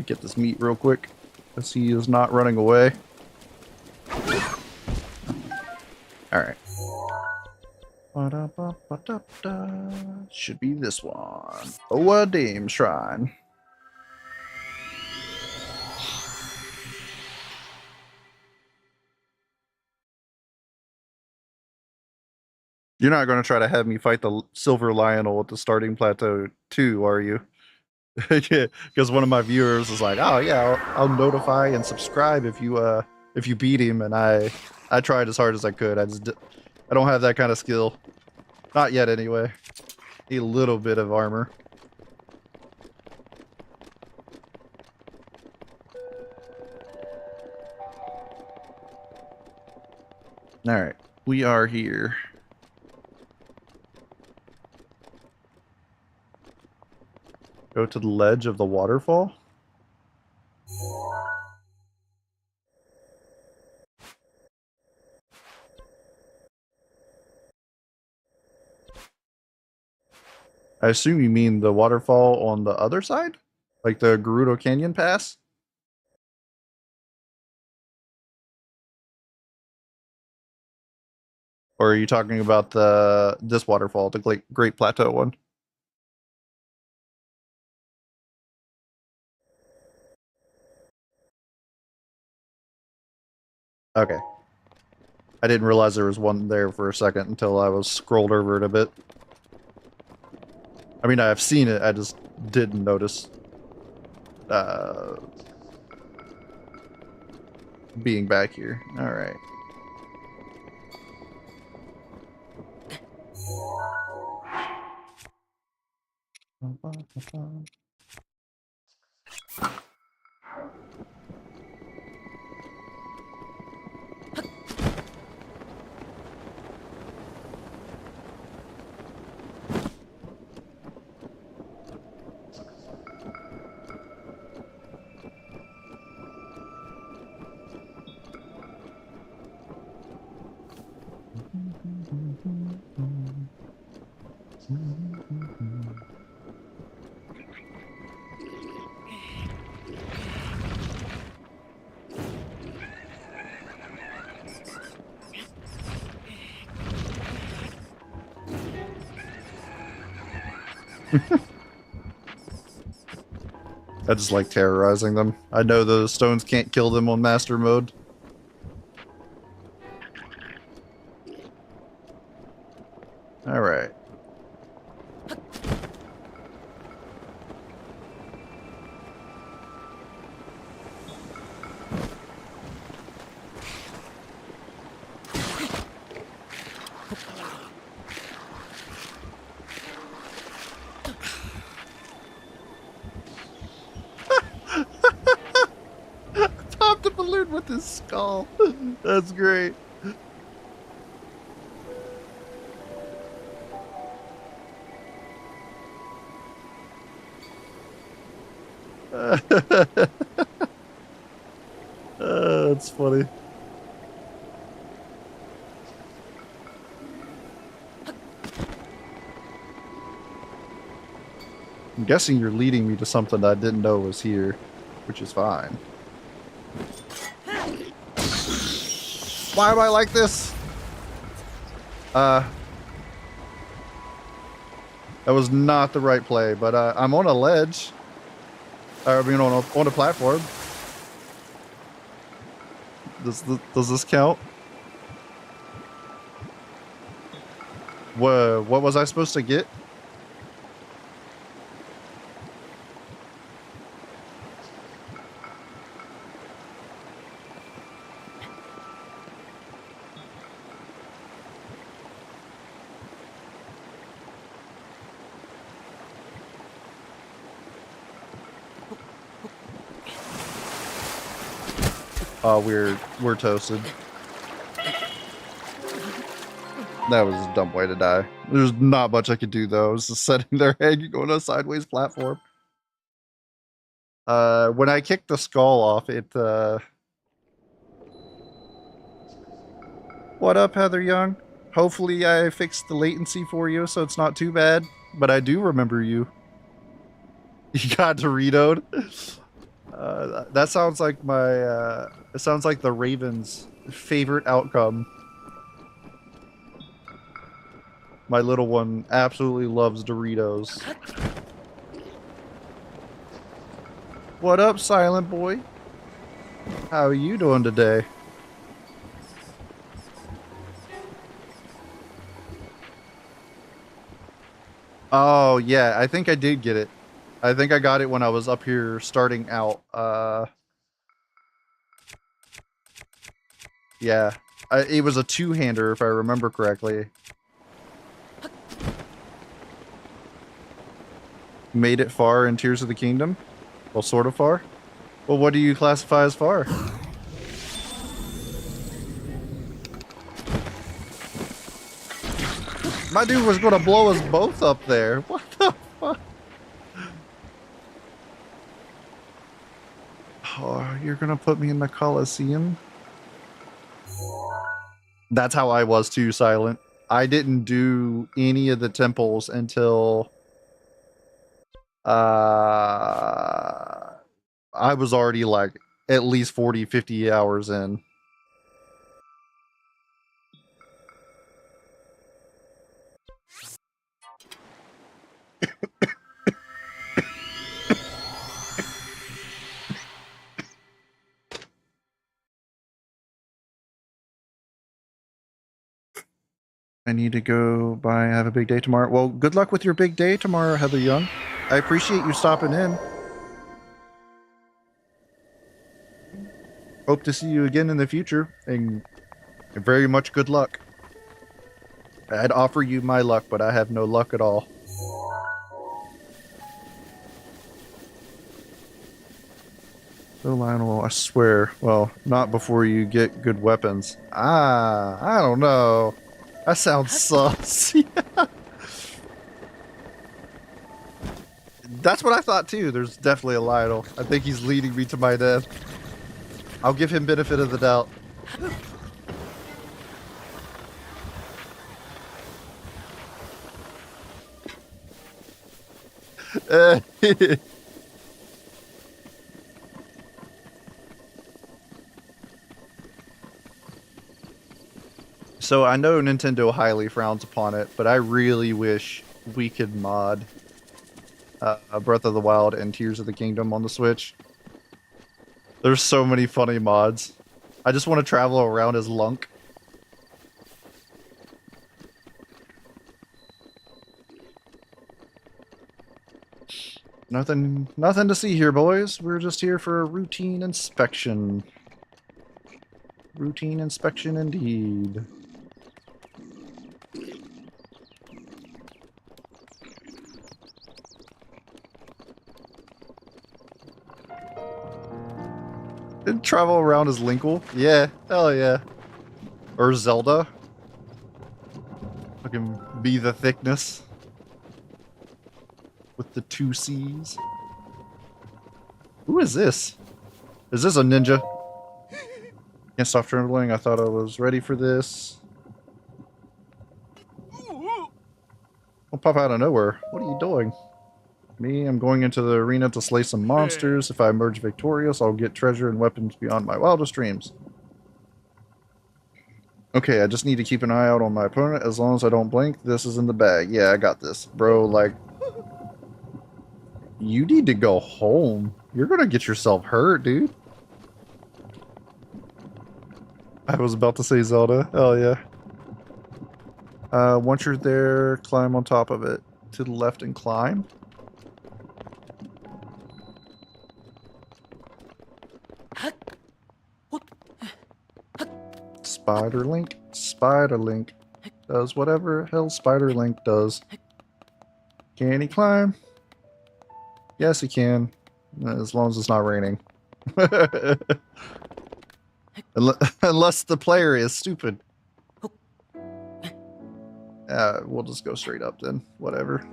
Get this meat real quick. As he is not running away. Alright. Should be this one. BotW Shrine. You're not going to try to have me fight the Silver Lionel at the starting plateau too, are you? Because one of my viewers was like, "Oh yeah, I'll notify and subscribe if you beat him." And I tried as hard as I could. I don't have that kind of skill, not yet anyway. A little bit of armor. All right, we are here. Go to the ledge of the waterfall. I assume you mean the waterfall on the other side? Like the Gerudo Canyon Pass? Or are you talking about this waterfall, the Great Plateau one? Okay. I didn't realize there was one there for a second until I was scrolled over it a bit. I mean, I've seen it, I just didn't notice being back here. Alright. I just like terrorizing them. I know those stones can't kill them on master mode. Alright. Pop the balloon with his skull. That's great. That's funny. I'm guessing you're leading me to something I didn't know was here, which is fine. Why am I like this? That was not the right play, but I'm on a ledge. I mean, on a platform. Does this count? What was I supposed to get? Oh, we're toasted. That was a dumb way to die. There's not much I could do though. I was just sitting there hanging on a sideways platform. When I kicked the skull off, it What up, Heather Young? Hopefully I fixed the latency for you so it's not too bad. But I do remember you. You got Doritoed. That sounds like my it sounds like the Ravens' favorite outcome. My little one absolutely loves Doritos. What up, Silent Boy? How are you doing today? Oh, yeah, I think I did get it. I think I got it when I was up here starting out. Yeah. It was a two-hander, if I remember correctly. Made it far in Tears of the Kingdom? Well, sort of far. Well, what do you classify as far? My dude was gonna blow us both up there. What the fuck? Oh, you're gonna put me in the Coliseum? That's how I was too, Silent. I didn't do any of the temples until I was already like at least 40, 50 hours in. I need to go by have a big day tomorrow. Well, good luck with your big day tomorrow, Heather Young. I appreciate you stopping in. Hope to see you again in the future, and very much good luck. I'd offer you my luck, but I have no luck at all. So Lionel, I swear, well, not before you get good weapons. I don't know. That sounds sus. That's what I thought too. There's definitely a Lionel. I think he's leading me to my death. I'll give him benefit of the doubt. So I know Nintendo highly frowns upon it, but I really wish we could mod Breath of the Wild and Tears of the Kingdom on the Switch. There's so many funny mods. I just want to travel around as Lunk. Nothing to see here, boys. We're just here for a routine inspection. Routine inspection indeed. Did travel around as Linkle? Yeah, hell yeah. Or Zelda. I can be the thickness. With the 2 C's. Who is this? Is this a ninja? Can't stop trembling. I thought I was ready for this. Don't pop out of nowhere. What are you doing? Me, I'm going into the arena to slay some monsters. If I emerge victorious, I'll get treasure and weapons beyond my wildest dreams. Okay, I just need to keep an eye out on my opponent. As long as I don't blink, this is in the bag. Yeah, I got this. Bro, like... You need to go home. You're gonna get yourself hurt, dude. I was about to say Zelda. Hell yeah. Once you're there, climb on top of it. To the left and climb. Spider Link. Spider Link. Does whatever hell Spider Link does. Can he climb? Yes, he can. As long as it's not raining. Unless the player is stupid. We'll just go straight up then. Whatever.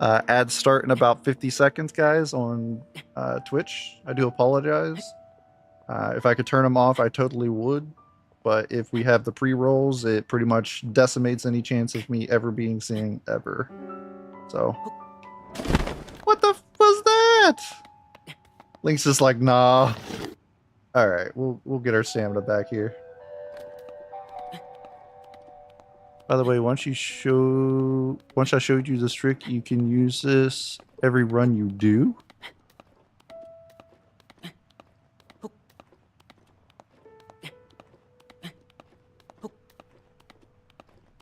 Ads start in about 50 seconds, guys, on Twitch. I do apologize. If I could turn them off, I totally would. But if we have the pre-rolls, it pretty much decimates any chance of me ever being seen ever. So. What the f was that? Link's just like, nah. Alright, we'll get our stamina back here. By the way, once I showed you this trick, you can use this every run you do.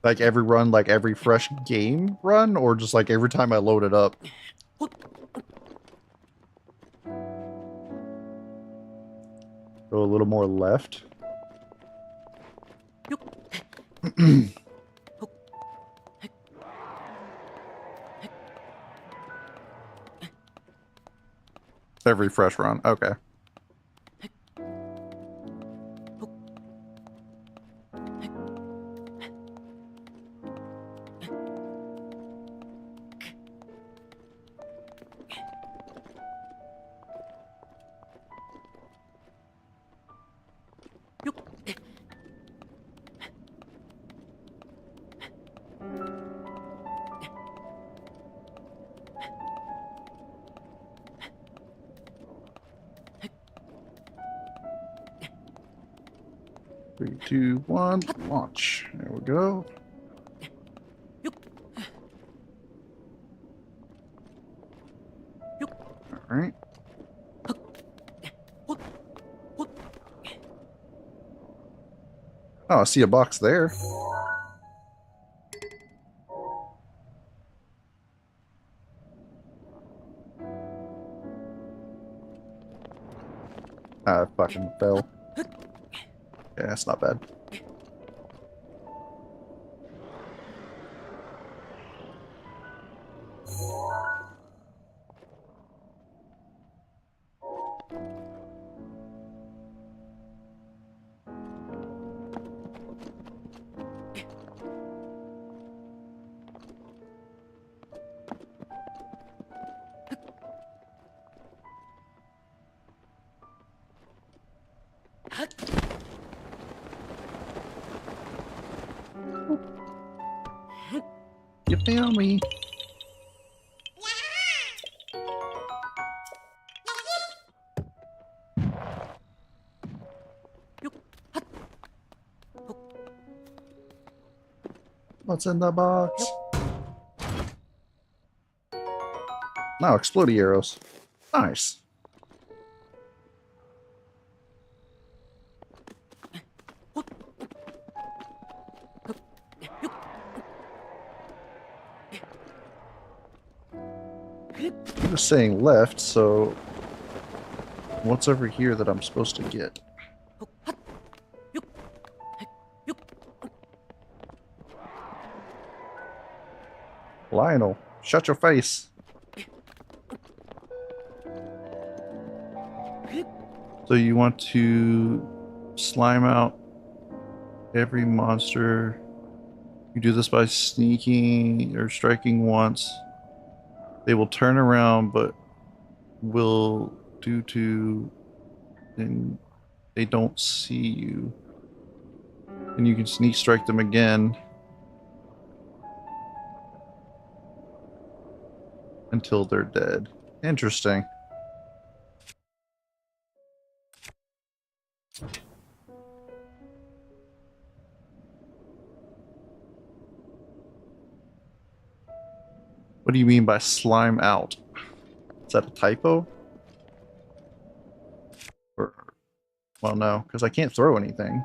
Like every run, like every fresh game run, or just like every time I load it up? Go a little more left. Every fresh run. Okay. Three, two, one, launch. There we go. All right. Oh, I see a box there. I fucking fell. Yeah, that's not bad. You found me. What's in the box? No, explodey arrows. Nice. I'm just saying left, so what's over here that I'm supposed to get? Lionel, shut your face. So you want to slime out every monster. You do this by sneaking or striking once. They will turn around, but will due to and they don't see you. And you can sneak strike them again until they're dead. Interesting. What do you mean by slime out? Is that a typo? Or, well, no, because I can't throw anything.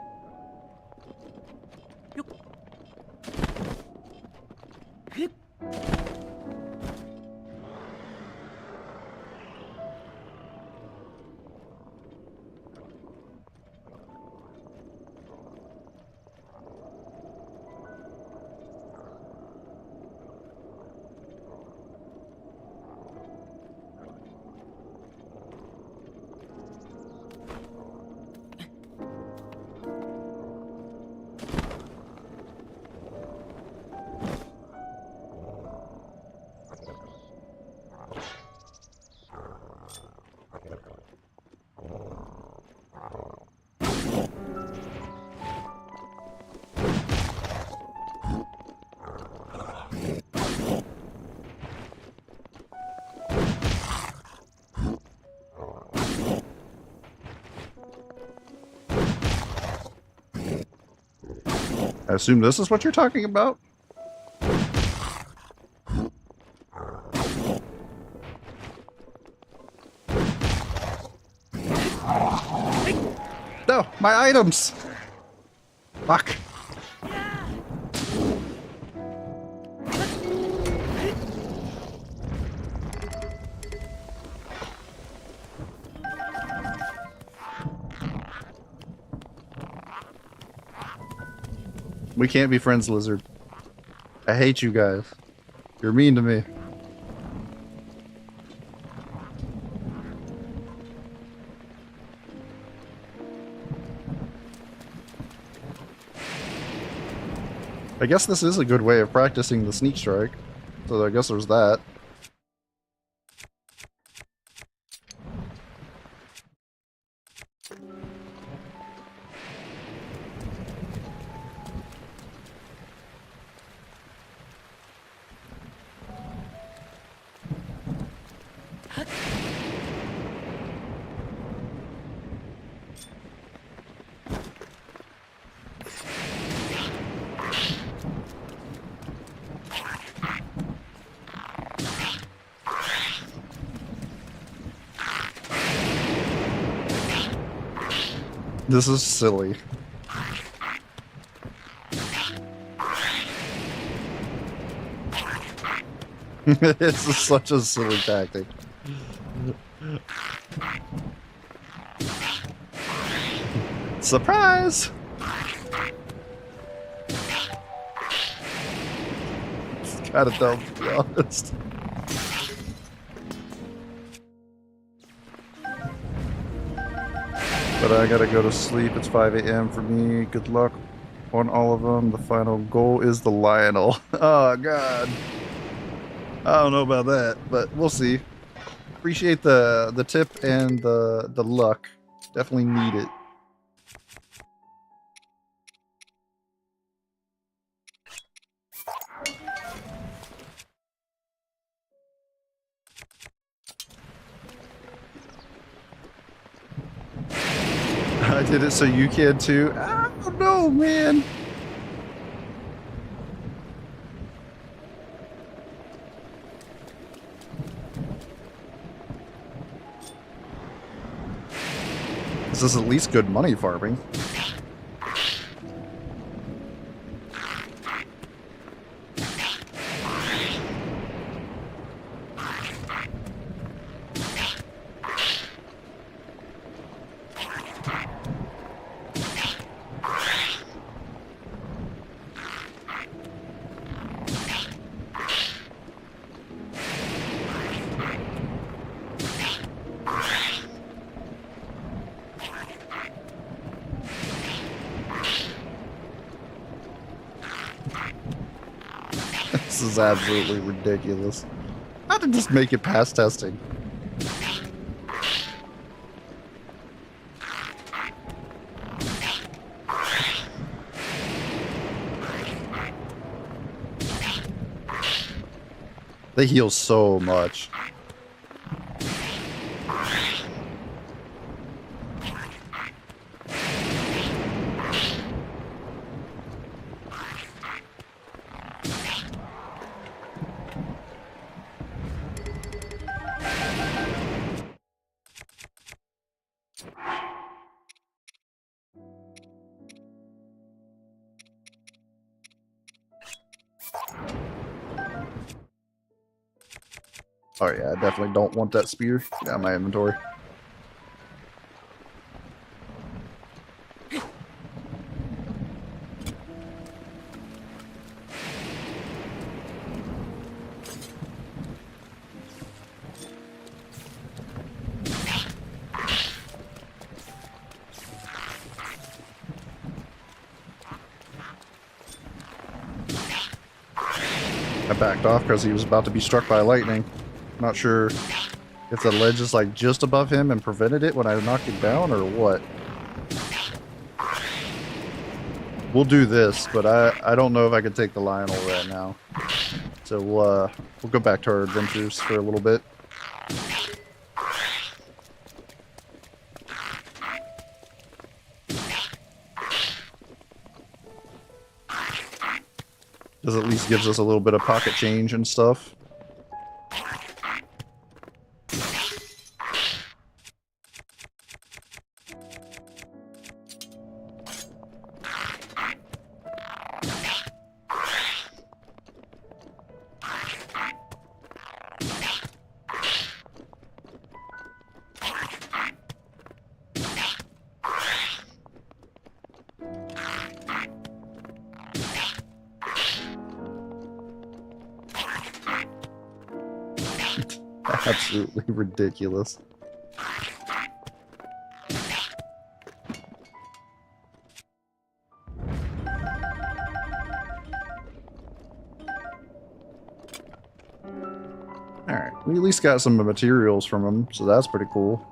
I assume this is what you're talking about? No, my items! Fuck. We can't be friends, Lizard. I hate you guys. You're mean to me. I guess this is a good way of practicing the sneak strike. So I guess there's that. This is silly. It's just such a silly tactic. Surprise! It's kind of dumb, to be honest. But I gotta go to sleep. It's 5 a.m. for me. Good luck on all of them. The final goal is the Lionel. Oh, God. I don't know about that, but we'll see. Appreciate the tip and the luck. Definitely need it. I did it so you can too. I don't know, man. This is at least good money farming. This is absolutely ridiculous. How did this make it past testing? They heal so much. Oh yeah, I definitely don't want that spear. Get out of my inventory. I backed off because he was about to be struck by lightning. Not sure if the ledge is like just above him and prevented it when I knocked it down or what. We'll do this, but I don't know if I can take the Lionel right now. So we'll go back to our adventures for a little bit. This at least gives us a little bit of pocket change and stuff. Absolutely ridiculous. Alright, we at least got some materials from them, so that's pretty cool.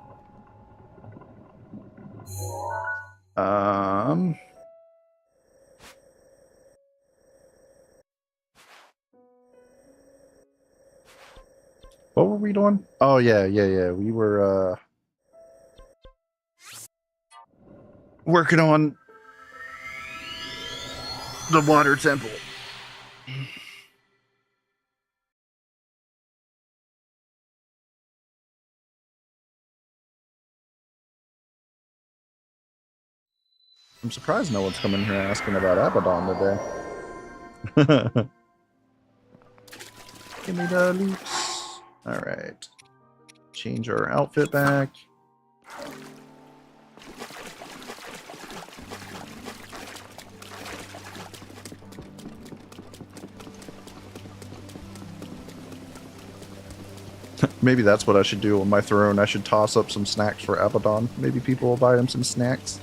What were we doing? Oh yeah. We were working on the water temple. I'm surprised no one's coming here asking about Abaddon today. Give me the loops. Alright. Change our outfit back. Maybe that's what I should do on my throne. I should toss up some snacks for Abaddon. Maybe people will buy him some snacks.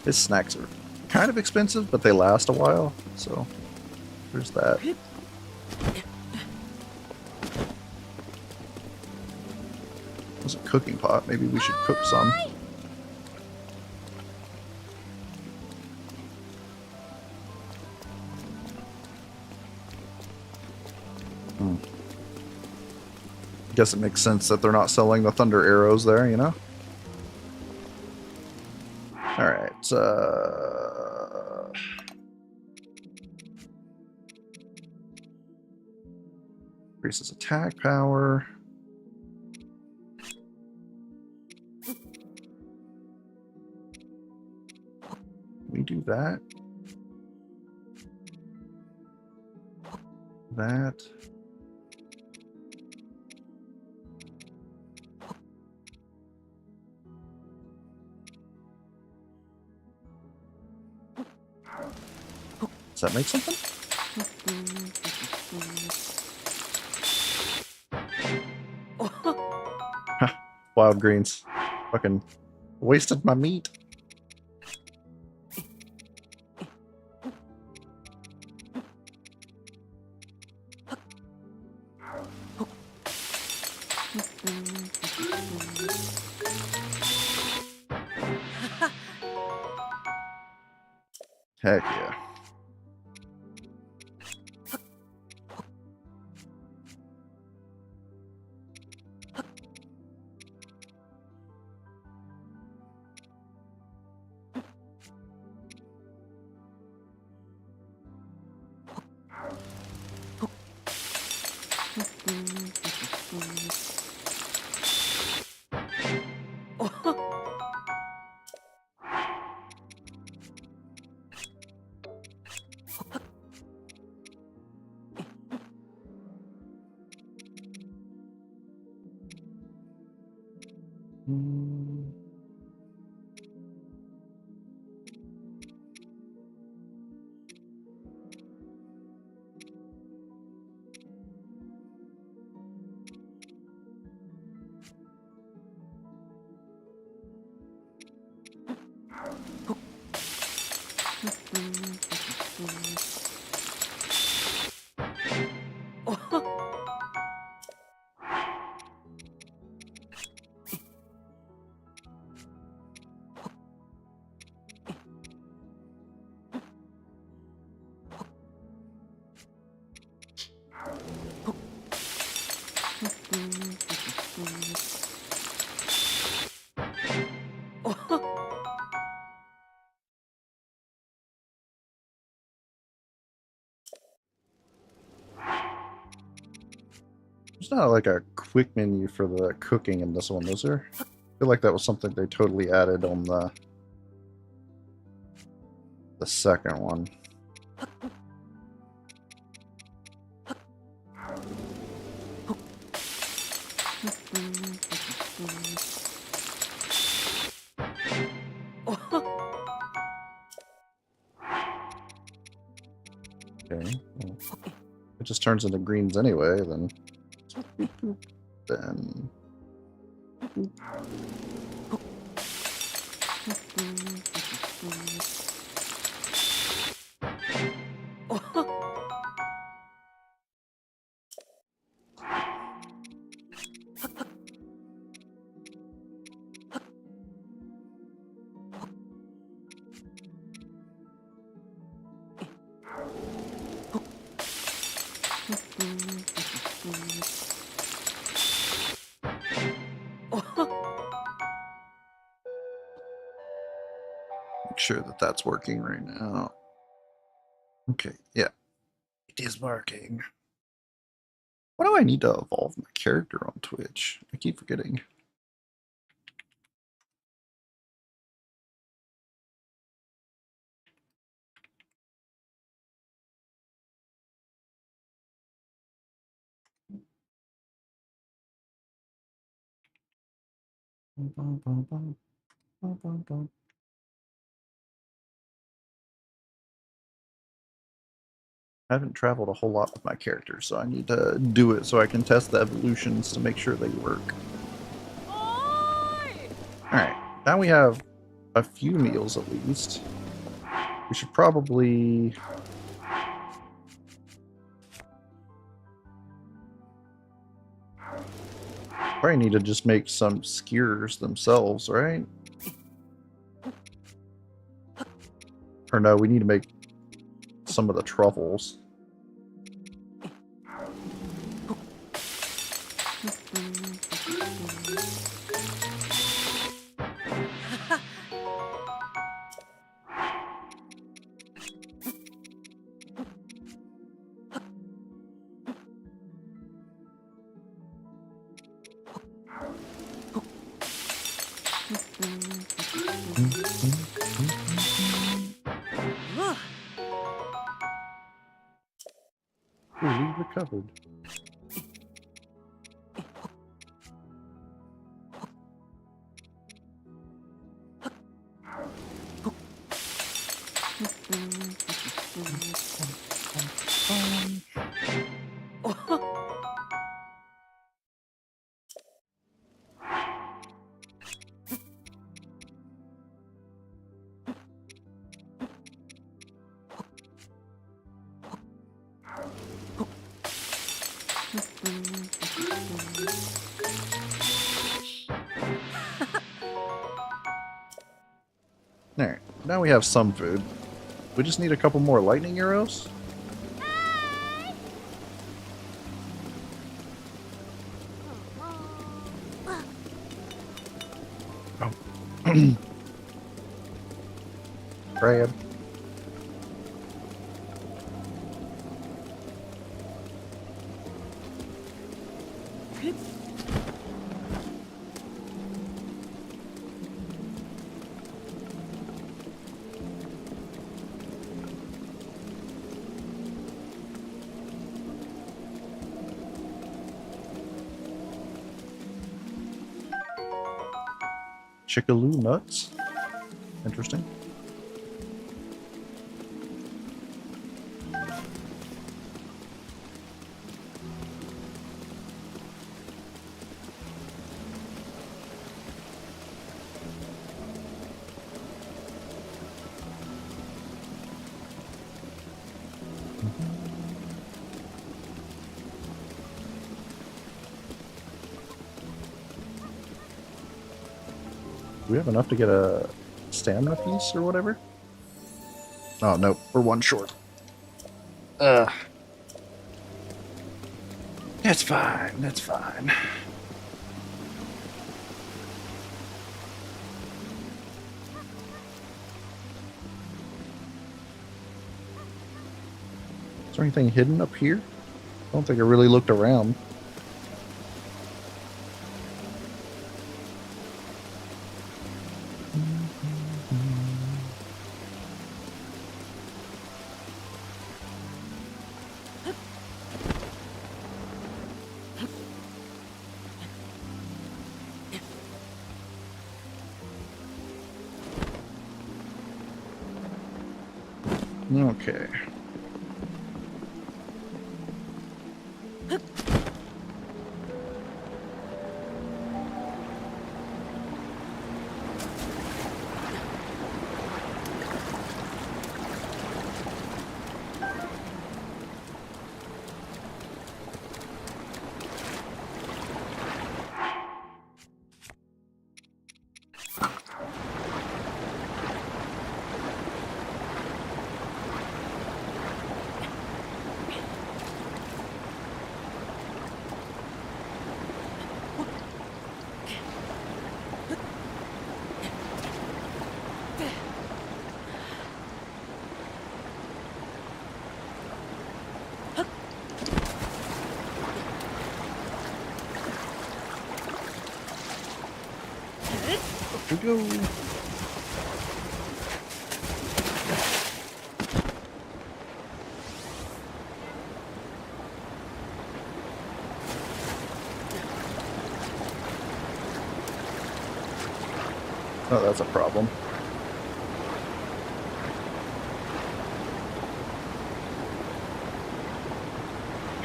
His snacks are kind of expensive, but they last a while. So, there's that. There's a cooking pot. Maybe we should cook some. Guess it makes sense that they're not selling the thunder arrows there, you know? Alright, increases attack power. We do that. That. Does that make something? Wild greens. Fucking wasted my meat. Heck yeah. There's not like a quick menu for the cooking in this one, is there? I feel like that was something they totally added on the second one. Okay. Well, I just turns into greens anyway, then... Make sure that that's working right now. Okay, yeah. It is working. Why do I need to evolve my character on Twitch? I keep forgetting. I haven't traveled a whole lot with my characters, so I need to do it so I can test the evolutions to make sure they work. Alright, now we have a few meals at least. We should probably... Probably need to just make some skewers themselves, right? Or no, we need to make some of the truffles. Ooh, we recovered. Alright, now we have some food. We just need a couple more lightning arrows. Oh. Crab. Chickaloo nuts. Interesting. Do we have enough to get a stamina piece or whatever? Oh, no. We're one short. That's fine. That's fine. Is there anything hidden up here? I don't think I really looked around. Okay. we go. Oh, that's a problem.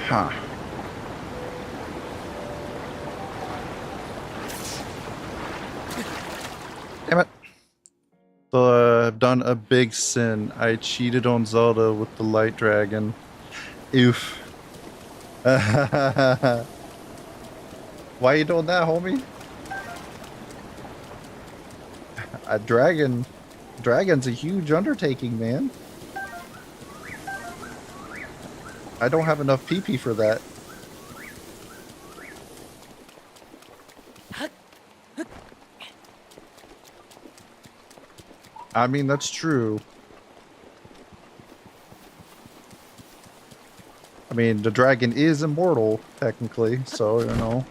Huh. Damn it. So I've done a big sin. I cheated on Zelda with the light dragon. Oof. Why you doing that, homie? A dragon's a huge undertaking, man. I don't have enough PP for that. I mean, that's true. I mean, the dragon is immortal, technically, so, you know.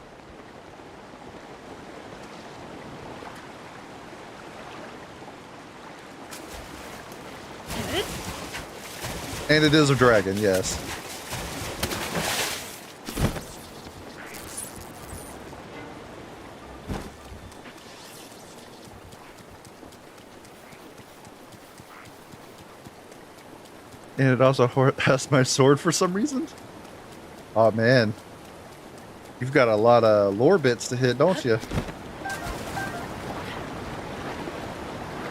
And it is a dragon, yes. And it also has my sword for some reason. Oh man. You've got a lot of lore bits to hit, don't you?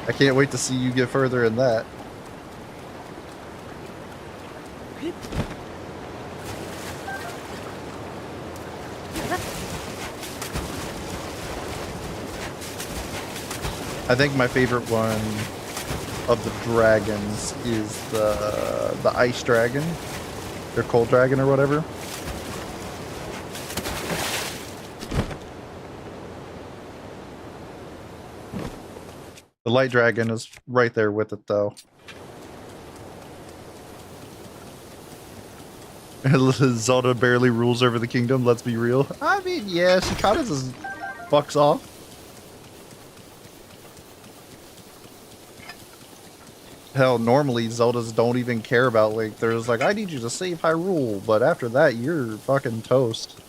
I can't wait to see you get further in that. I think my favorite one of the dragons is the ice dragon, or cold dragon, or whatever. The light dragon is right there with it, though. Zelda barely rules over the kingdom. Let's be real. I mean, yeah, she kind of just fucks off. Hell, normally Zeldas don't even care about Link. They're just like, I need you to save Hyrule, but after that, you're fucking toast.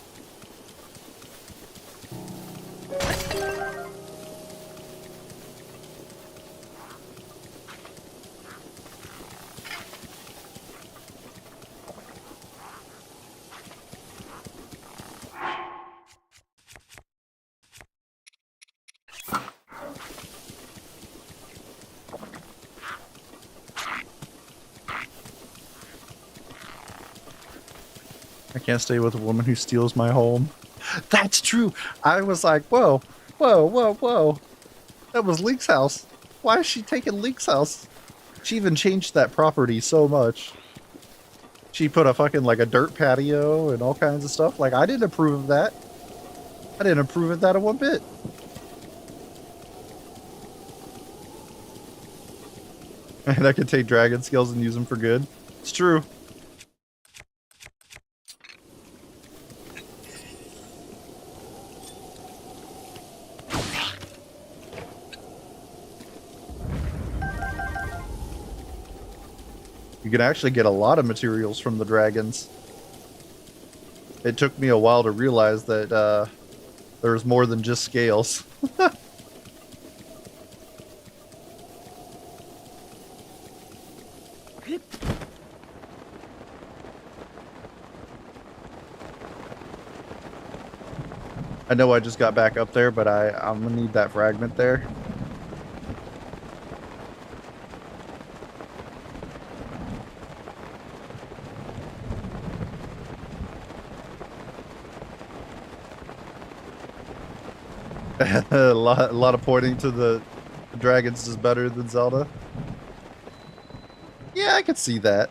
I can't stay with a woman who steals my home. That's true. I was like, whoa, whoa, whoa, whoa. That was Link's house. Why is she taking Link's house? She even changed that property so much. She put a fucking, like, a dirt patio and all kinds of stuff. Like, I didn't approve of that. I didn't approve of that one bit. And I could take dragon scales and use them for good. It's true. You can actually get a lot of materials from the dragons. It took me a while to realize that there's more than just scales. I know I just got back up there, but I'm gonna need that fragment there. a lot of pointing to the dragons is better than Zelda. Yeah, I could see that.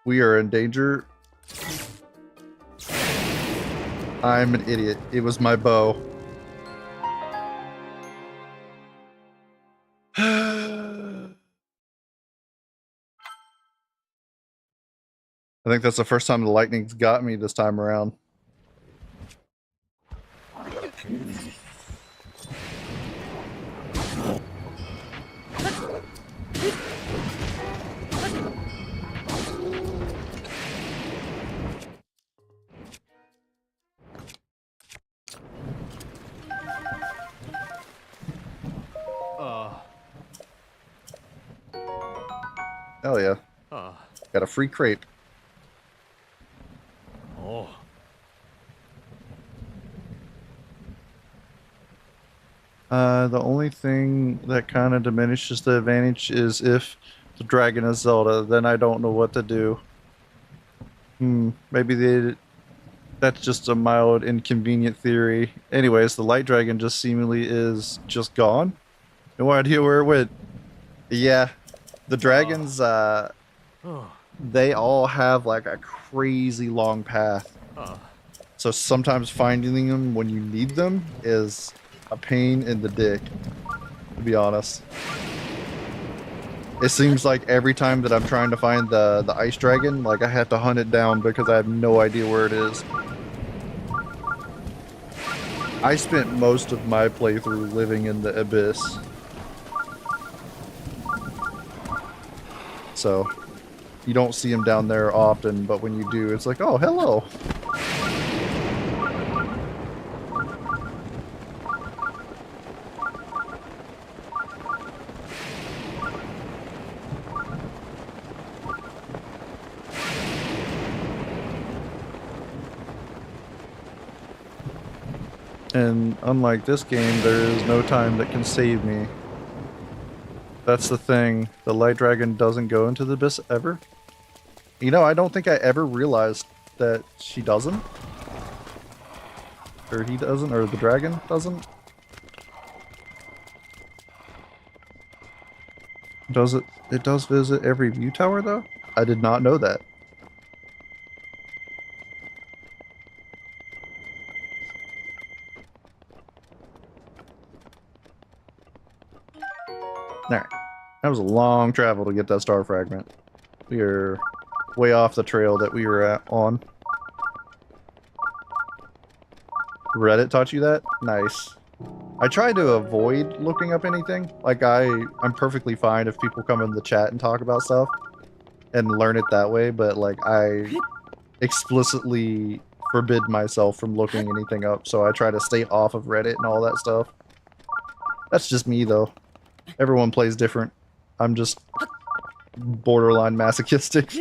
We are in danger. I'm an idiot. It was my bow. I think that's the first time the lightning's got me this time around. Hell yeah. Got a free crate. Oh. The only thing that kind of diminishes the advantage is if the dragon is Zelda, then I don't know what to do. Maybe that's just a mild inconvenient theory. Anyways, the light dragon just seemingly is just gone. No idea where it went. Yeah, the dragons, they all have like a crazy long path. So sometimes finding them when you need them is a pain in the dick, to be honest. It seems like every time that I'm trying to find the ice dragon, like I have to hunt it down because I have no idea where it is. I spent most of my playthrough living in the abyss. So, you don't see him down there often, but when you do, it's like, oh, hello. And unlike this game, there is no time that can save me. That's the thing. The light dragon doesn't go into the abyss ever. You know, I don't think I ever realized that she doesn't. Or he doesn't, or the dragon doesn't. Does it? It does visit every view tower, though? I did not know that. Alright. That was a long travel to get that star fragment. We are way off the trail that we were on. Reddit taught you that? Nice. I try to avoid looking up anything. Like, I'm perfectly fine if people come in the chat and talk about stuff and learn it that way, but, like, I explicitly forbid myself from looking anything up, so I try to stay off of Reddit and all that stuff. That's just me, though. Everyone plays different. I'm just borderline masochistic.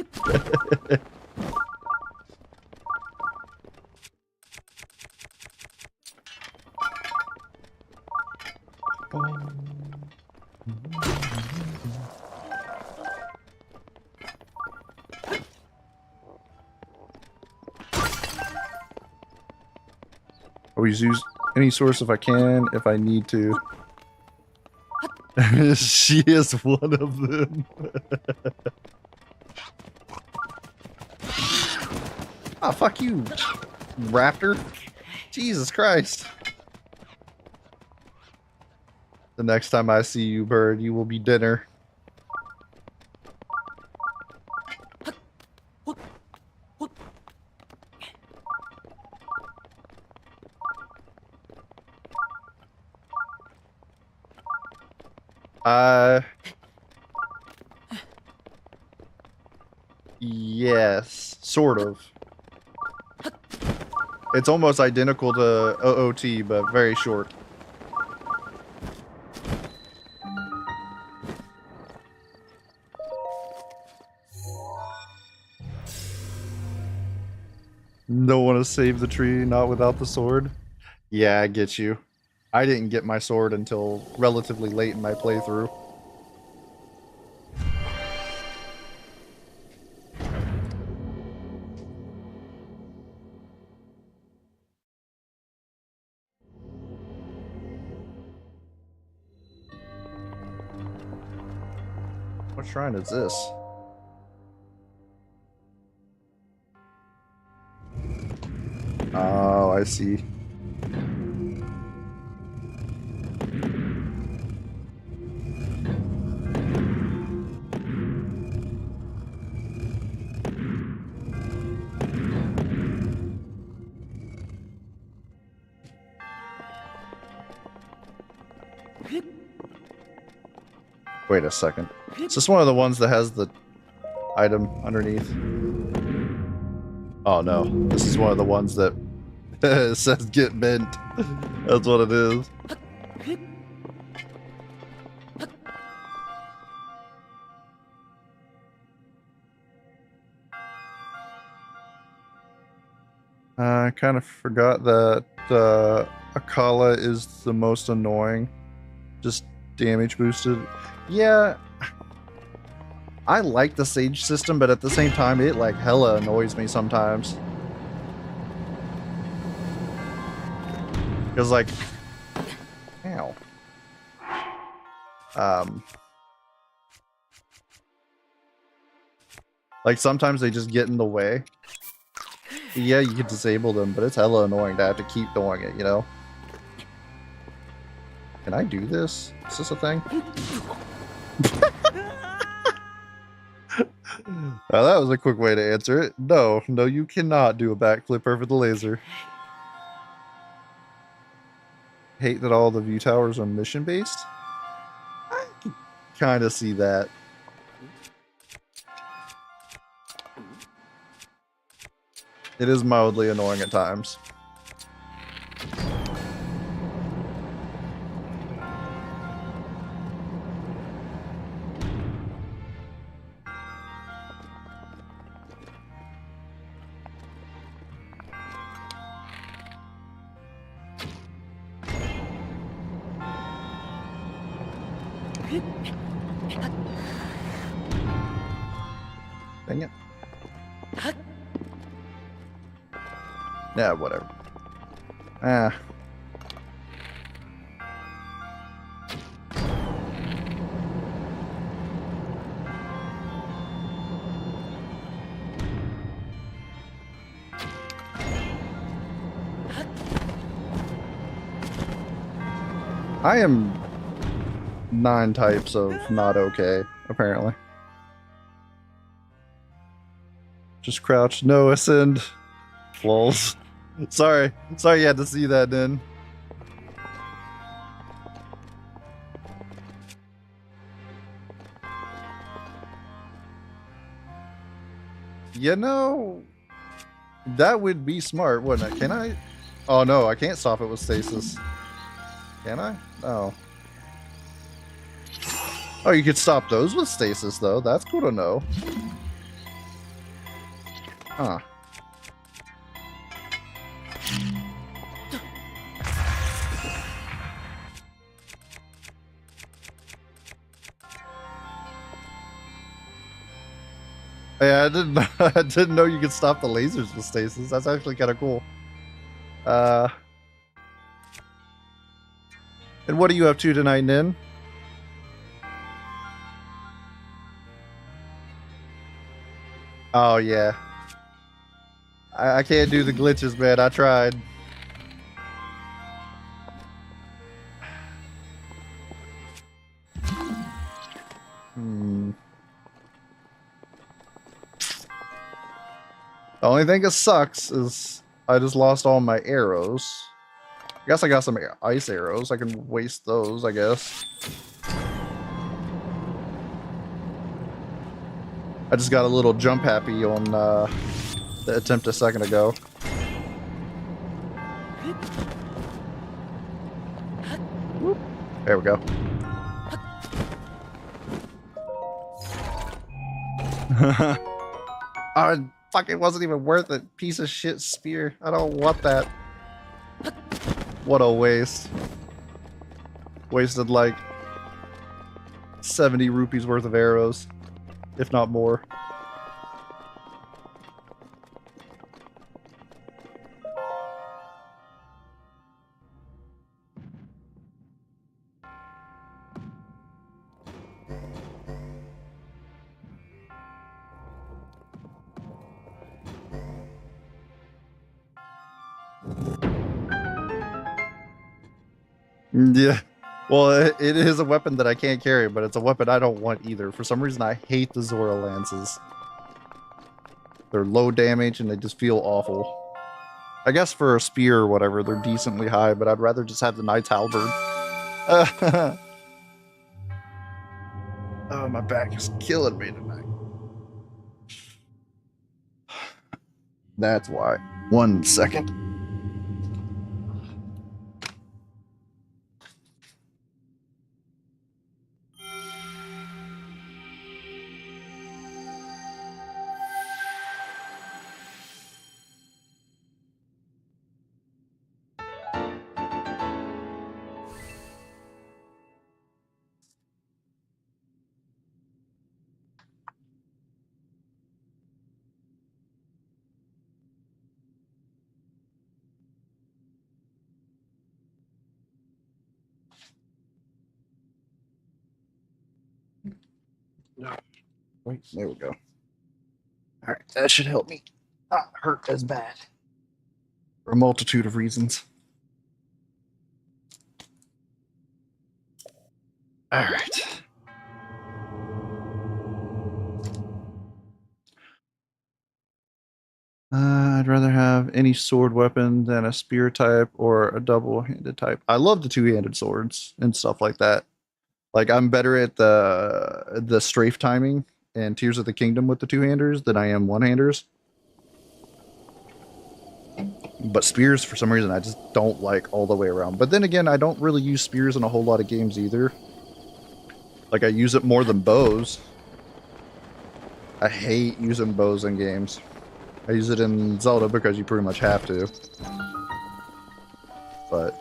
Always use any source if I can, if I need to. She is one of them. Ah, fuck you, raptor. Jesus Christ. The next time I see you, bird, you will be dinner. Yes, sort of. It's almost identical to OOT, but very short. Don't want to save the tree, not without the sword. Yeah, I get you. I didn't get my sword until relatively late in my playthrough. What shrine is this? Oh, I see. Wait a second. Is this one of the ones that has the item underneath? Oh no, this is one of the ones that says get bent. That's what it is. I kind of forgot that Akala is the most annoying. Just damage boosted. Yeah, I like the Sage system, but at the same time, it like hella annoys me sometimes. Because like, ow. Like sometimes they just get in the way. Yeah, you can disable them, but it's hella annoying to have to keep doing it, you know? Can I do this? Is this a thing? Well, that was a quick way to answer it. No, you cannot do a backflip over the laser. Hate that all the view towers are mission-based? I can kind of see that. It is mildly annoying at times. Dang it. Yeah, whatever. Ah. I am 9 types of not okay, apparently. Just crouch, no ascend. Lols. Sorry you had to see that then. You know, that would be smart, wouldn't it? Can I? Oh no, I can't stop it with stasis. Can I? No. Oh, you could stop those with stasis though. That's cool to know. Huh. Yeah, I didn't know you could stop the lasers with stasis. That's actually kind of cool. And what are you up to tonight, Nin? Oh yeah. I can't do the glitches, man. I tried. The only thing that sucks is I just lost all my arrows. I guess I got some ice arrows. I can waste those, I guess. I just got a little jump happy on the attempt a second ago. Whoop. There we go. Oh, fuck, it wasn't even worth it. Piece of shit spear. I don't want that. What a waste. Wasted like 70 rupees worth of arrows, if not more. Yeah. Well, it is a weapon that I can't carry, but it's a weapon I don't want either. For some reason, I hate the Zora lances. They're low damage and they just feel awful. I guess for a spear or whatever, they're decently high, but I'd rather just have the Knight's Halberd. Oh, my back is killing me tonight. That's why. 1 second. Wait, there we go. All right, that should help me not hurt as bad for a multitude of reasons. All right. I'd rather have any sword weapon than a spear type or a double-handed type. I love the two-handed swords and stuff like that. Like I'm better at the strafe timing and Tears of the Kingdom with the two-handers than I am one-handers. But spears, for some reason, I just don't like all the way around. But then again, I don't really use spears in a whole lot of games either. Like I use it more than bows. I hate using bows in games. I use it in Zelda because you pretty much have to. But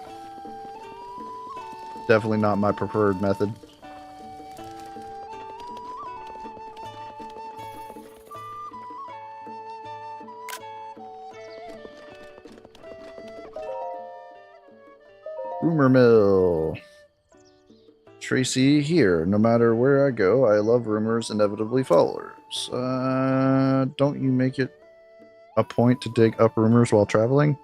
definitely not my preferred method. Rumor mill. Tracy here. No matter where I go, I love rumors inevitably followers. Don't you make it a point to dig up rumors while traveling?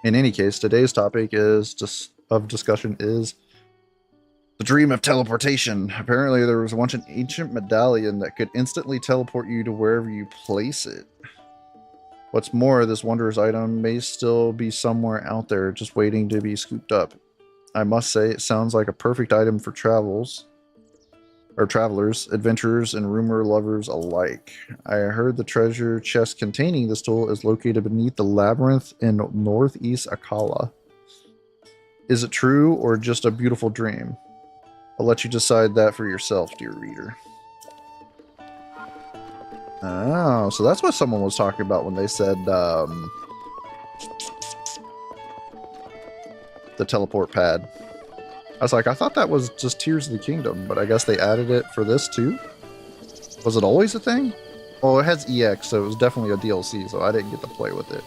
In any case, today's topic is discussion is the dream of teleportation. Apparently, there was once an ancient medallion that could instantly teleport you to wherever you place it. What's more, this wondrous item may still be somewhere out there, just waiting to be scooped up. I must say, it sounds like a perfect item for travelers, adventurers, and rumor lovers alike. I heard the treasure chest containing this tool is located beneath the labyrinth in northeast Akala. Is it true or just a beautiful dream? I'll let you decide that for yourself, dear reader. Oh, so that's what someone was talking about when they said the teleport pad. I was like, I thought that was just Tears of the Kingdom, but I guess they added it for this too? Was it always a thing? Oh, it has EX, so it was definitely a DLC, so I didn't get to play with it.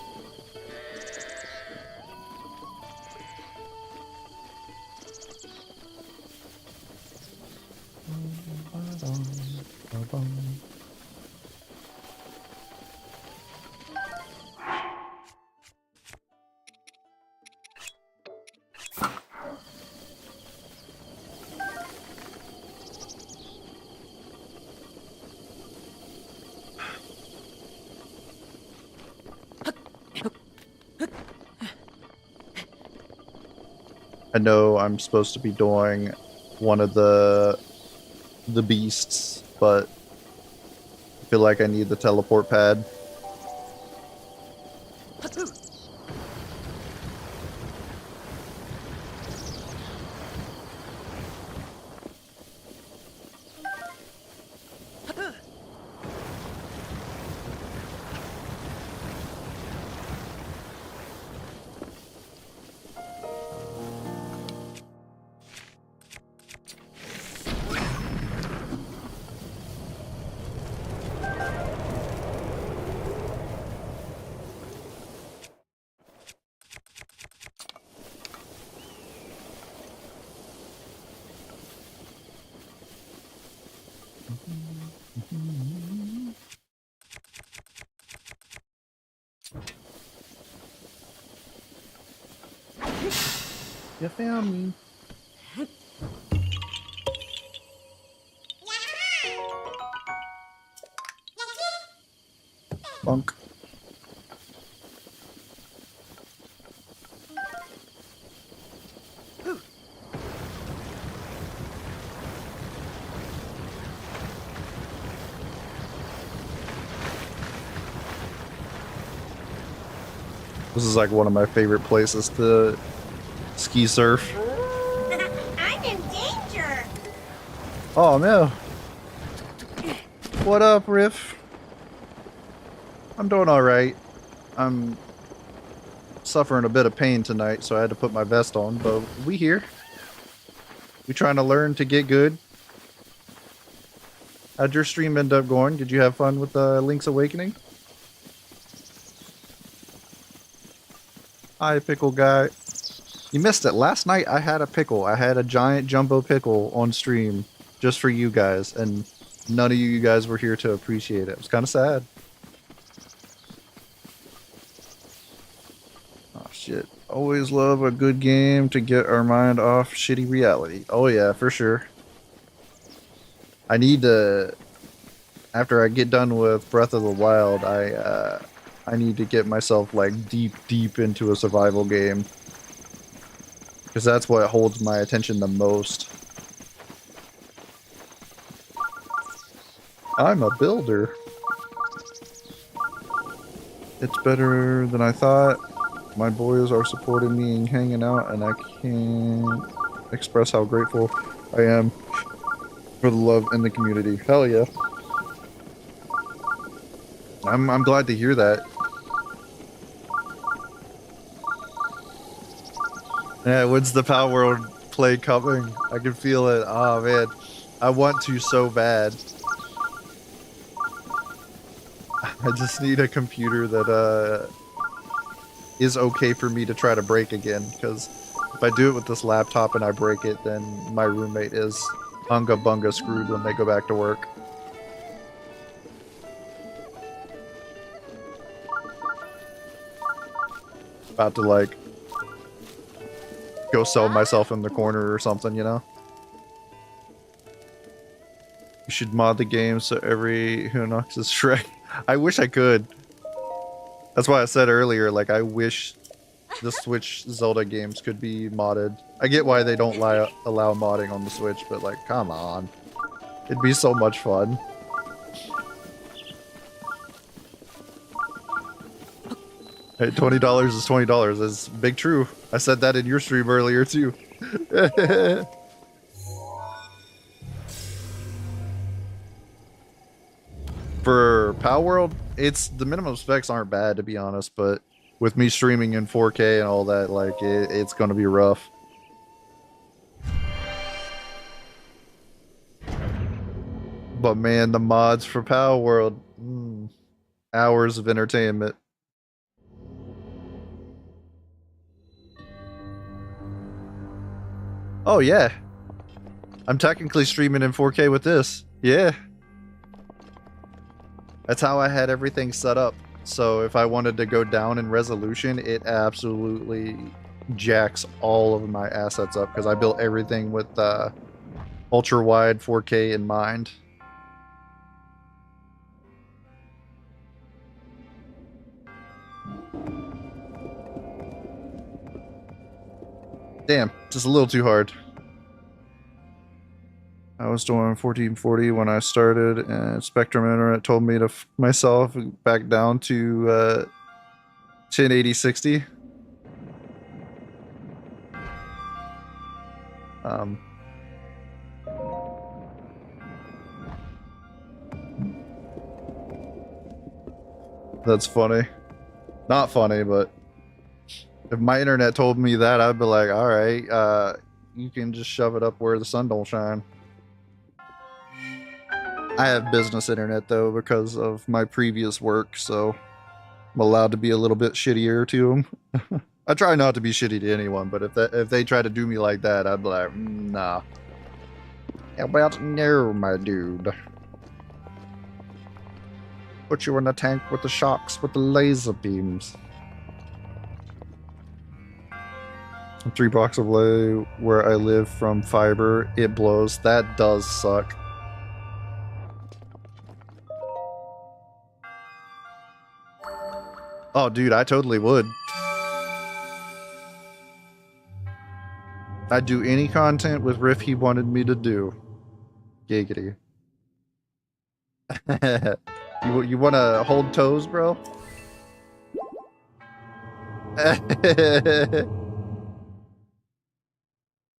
I know I'm supposed to be doing one of the beasts, but I feel like I need the teleport pad. You found me. Bunk. This is like one of my favorite places to ski surf. I'm in danger! Oh no. What up, Riff? I'm doing alright. I'm suffering a bit of pain tonight, so I had to put my vest on, but we here. We trying to learn to get good. How'd your stream end up going? Did you have fun with Link's Awakening? Hi, pickle guy. You missed it. Last night I had a pickle. I had a giant jumbo pickle on stream just for you guys, and none of you guys were here to appreciate it. It was kind of sad. Oh shit. Always love a good game to get our mind off shitty reality. Oh yeah, for sure. I need to, after I get done with Breath of the Wild, I need to get myself like deep into a survival game. Because that's what holds my attention the most. I'm a builder. It's better than I thought. My boys are supporting me and hanging out, and I can't express how grateful I am for the love in the community. Hell yeah. I'm glad to hear that. Yeah, when's the Power World play coming? I can feel it. Oh man, I want to so bad. I just need a computer that is okay for me to try to break again, because if I do it with this laptop and I break it, then my roommate is unga bunga screwed when they go back to work. About to like go sell myself in the corner or something, you know? You should mod the game so every Hunox is Shrek. I wish I could. That's why I said earlier, like, I wish the Switch Zelda games could be modded. I get why they don't allow modding on the Switch, but like, come on. It'd be so much fun. Hey, $20 is $20. That's big true. I said that in your stream earlier too. For Power World, the minimum specs aren't bad to be honest, but with me streaming in 4K and all that, like it's gonna be rough. But man, the mods for Power World, hours of entertainment. Oh yeah, I'm technically streaming in 4K with this. Yeah. That's how I had everything set up. So if I wanted to go down in resolution, it absolutely jacks all of my assets up because I built everything with ultra wide 4K in mind. Damn, just a little too hard. I was doing 1440 when I started, and Spectrum Internet told me to myself back down to 1080-60. That's funny. Not funny, but if my internet told me that, I'd be like, all right, you can just shove it up where the sun don't shine. I have business internet though because of my previous work, so I'm allowed to be a little bit shittier to them. I try not to be shitty to anyone, but if they try to do me like that, I'd be like, nah. How about no, my dude? Put you in the tank with the shocks with the laser beams. 3 blocks away where I live from fiber, it blows. That does suck. Oh, dude, I totally would. I'd do any content with Riff he wanted me to do. Giggity. You want to hold toes, bro?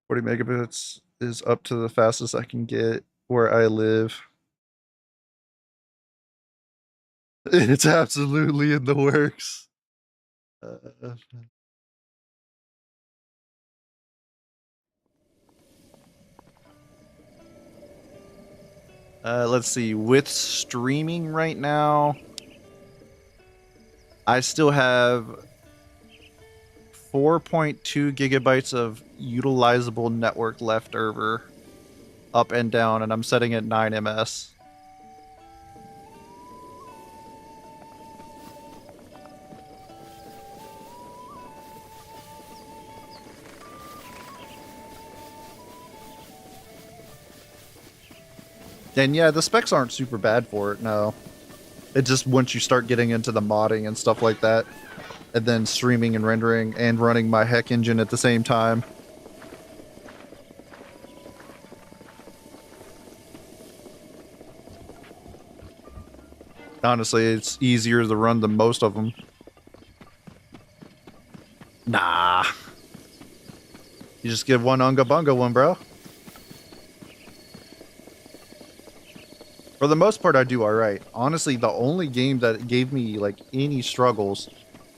40 megabits is up to the fastest I can get where I live. It's absolutely in the works. Let's see. With streaming right now, I still have 4.2 gigabytes of utilizable network left over, up and down, and I'm setting at 9 ms. And yeah, the specs aren't super bad for it, no. It just, once you start getting into the modding and stuff like that, and then streaming and rendering and running my HEC engine at the same time. Honestly, it's easier to run than most of them. Nah. You just give one Unga Bunga one, bro. For the most part, I do alright. Honestly, the only game that gave me, like, any struggles,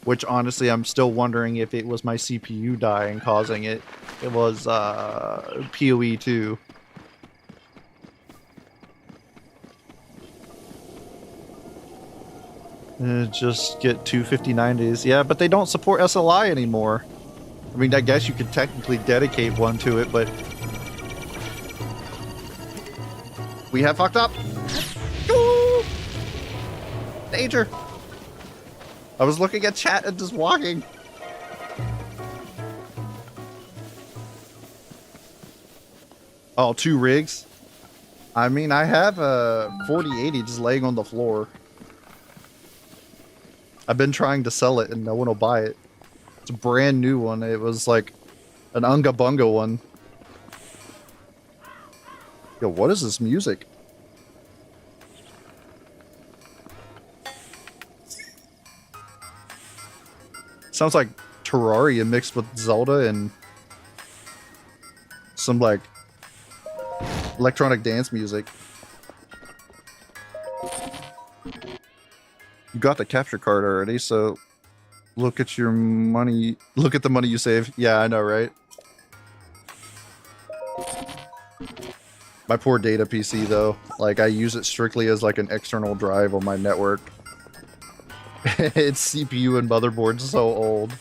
which honestly I'm still wondering if it was my CPU dying causing it, it was PoE 2. Just get 259 days. Yeah, but they don't support SLI anymore. I mean, I guess you could technically dedicate one to it, but we have fucked up. Ooh! Danger. I was looking at chat and just walking. Oh, 2 rigs? I mean, I have a 4080 just laying on the floor. I've been trying to sell it and no one will buy it. It's a brand new one. It was like an Unga Bunga one. Yo, what is this music? Sounds like Terraria mixed with Zelda and some like electronic dance music. You got the capture card already, so look at your money. Look at the money you save. Yeah, I know, right? My poor data PC though. Like, I use it strictly as like an external drive on my network. Its CPU and motherboard's so old.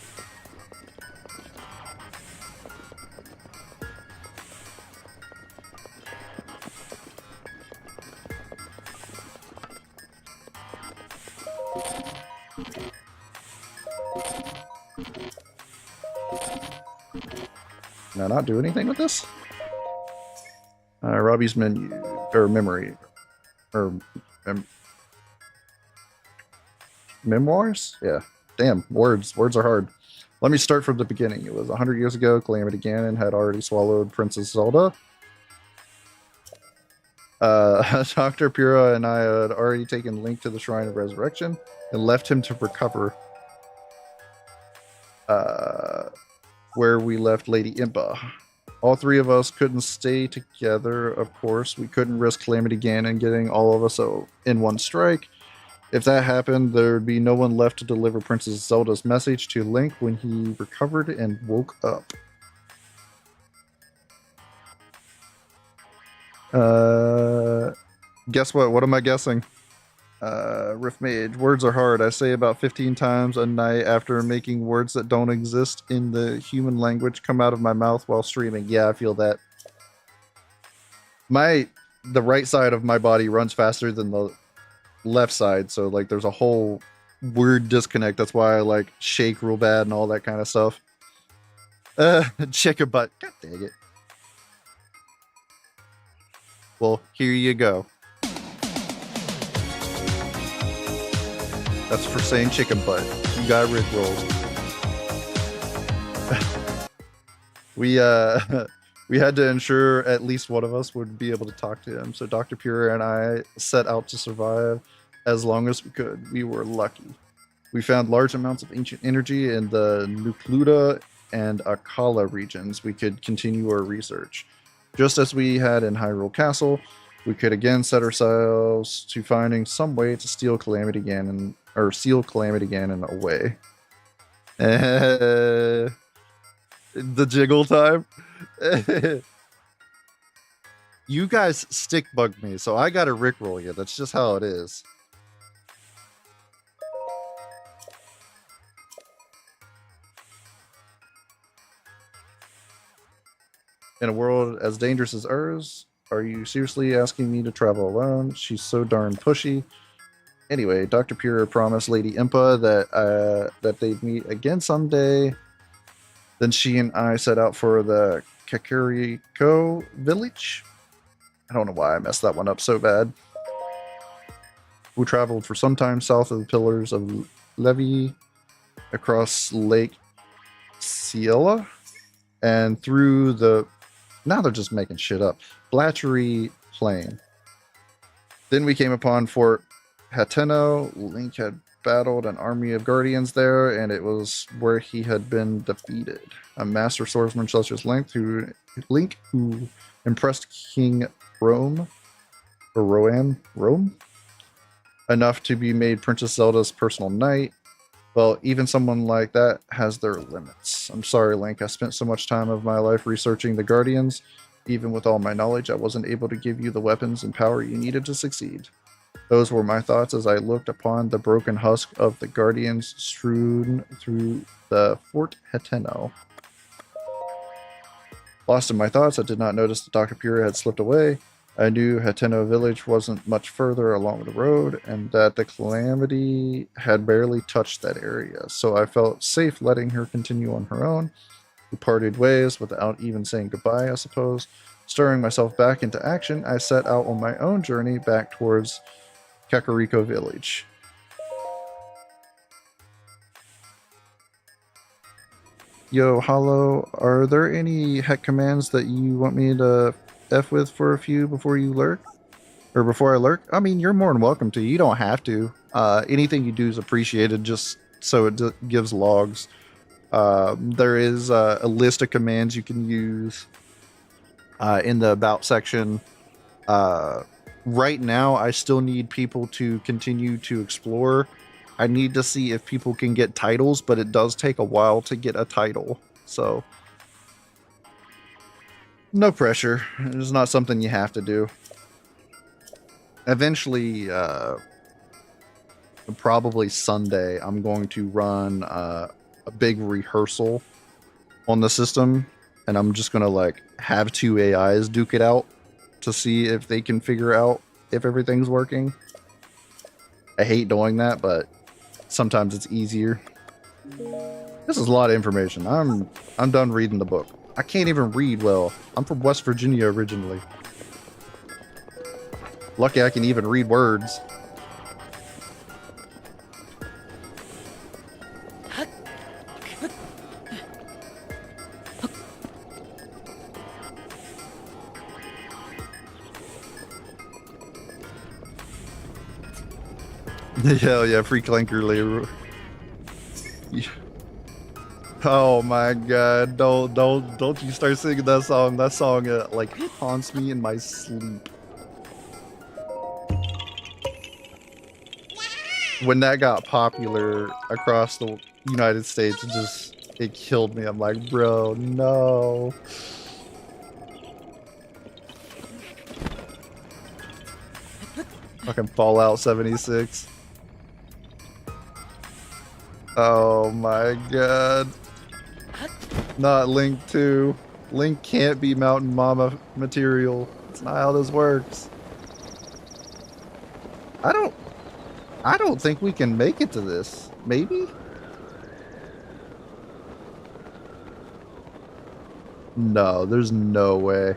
Can I not do anything with this? Robbie's menu, or memory, or memoirs? Yeah. Damn, words are hard. Let me start from the beginning. It was 100 years ago, Calamity Ganon had already swallowed Princess Zelda. Dr. Pura and I had already taken Link to the Shrine of Resurrection and left him to recover where we left Lady Impa. All 3 of us couldn't stay together, of course. We couldn't risk Calamity Ganon getting all of us in one strike. If that happened, there'd be no one left to deliver Princess Zelda's message to Link when he recovered and woke up. Guess what? What am I guessing? Riff Mage. Words are hard. I say about 15 times a night after making words that don't exist in the human language come out of my mouth while streaming. Yeah, I feel that. The right side of my body runs faster than the left side, so like there's a whole weird disconnect. That's why I like shake real bad and all that kind of stuff. Chicken butt. God dang it. Well, here you go. That's for saying chicken butt. You got rickrolled. we we had to ensure at least one of us would be able to talk to him. So Dr. Pure and I set out to survive as long as we could. We were lucky. We found large amounts of ancient energy in the Nucluda and Akala regions. We could continue our research. Just as we had in Hyrule Castle, we could again set ourselves to finding some way to steal Calamity Ganon, or seal Calamity Ganon away. The jiggle time. You guys stick bug me, so I gotta rickroll you. That's just how it is. In a world as dangerous as ours, are you seriously asking me to travel alone? She's so darn pushy. Anyway, Dr. Pure promised Lady Impa that they'd meet again someday. Then she and I set out for the Kakariko village. I don't know why I messed that one up so bad. We traveled for some time south of the Pillars of Levi, across Lake Ciela, and through the... Now they're just making shit up. Blatchery Plain. Then we came upon Fort Hateno. Link had battled an army of guardians there, and it was where he had been defeated. A master swordsman such as Link, who impressed King Rome enough to be made Princess Zelda's personal knight. Well, even someone like that has their limits. I'm sorry, Link. I spent so much time of my life researching the Guardians. Even with all my knowledge, I wasn't able to give you the weapons and power you needed to succeed. Those were my thoughts as I looked upon the broken husk of the Guardians strewn through the Fort Hateno. Lost in my thoughts, I did not notice that Dr. Pure had slipped away. I knew Hateno village wasn't much further along the road, and that the Calamity had barely touched that area, so I felt safe letting her continue on her own. We parted ways without even saying goodbye, I suppose. Stirring myself back into action, I set out on my own journey back towards Kakariko village. Yo, Hollow, are there any HEC commands that you want me to F with for a few before you lurk? Or before I lurk? I mean, you're more than welcome to. You don't have to. Anything you do is appreciated, just so it gives logs. There is a list of commands you can use in the About section. Right now, I still need people to continue to explore. I need to see if people can get titles, but it does take a while to get a title. So... no pressure. It's not something you have to do. Eventually, probably Sunday, I'm going to run a big rehearsal on the system, and I'm just going to like have two AIs duke it out to see if they can figure out if everything's working. I hate doing that, but sometimes it's easier. This is a lot of information. I'm done reading the book. I can't even read well. I'm from West Virginia originally. Lucky I can even read words. Hell yeah, free clanker Leroy. Yeah. Oh my god, don't you start singing that song. That song like haunts me in my sleep. When that got popular across the United States, it killed me. I'm like, bro, no. Fucking Fallout 76. Oh my god. Not Link 2. Link can't be Mountain Mama material. That's not how this works. I don't think we can make it to this. Maybe? No, there's no way.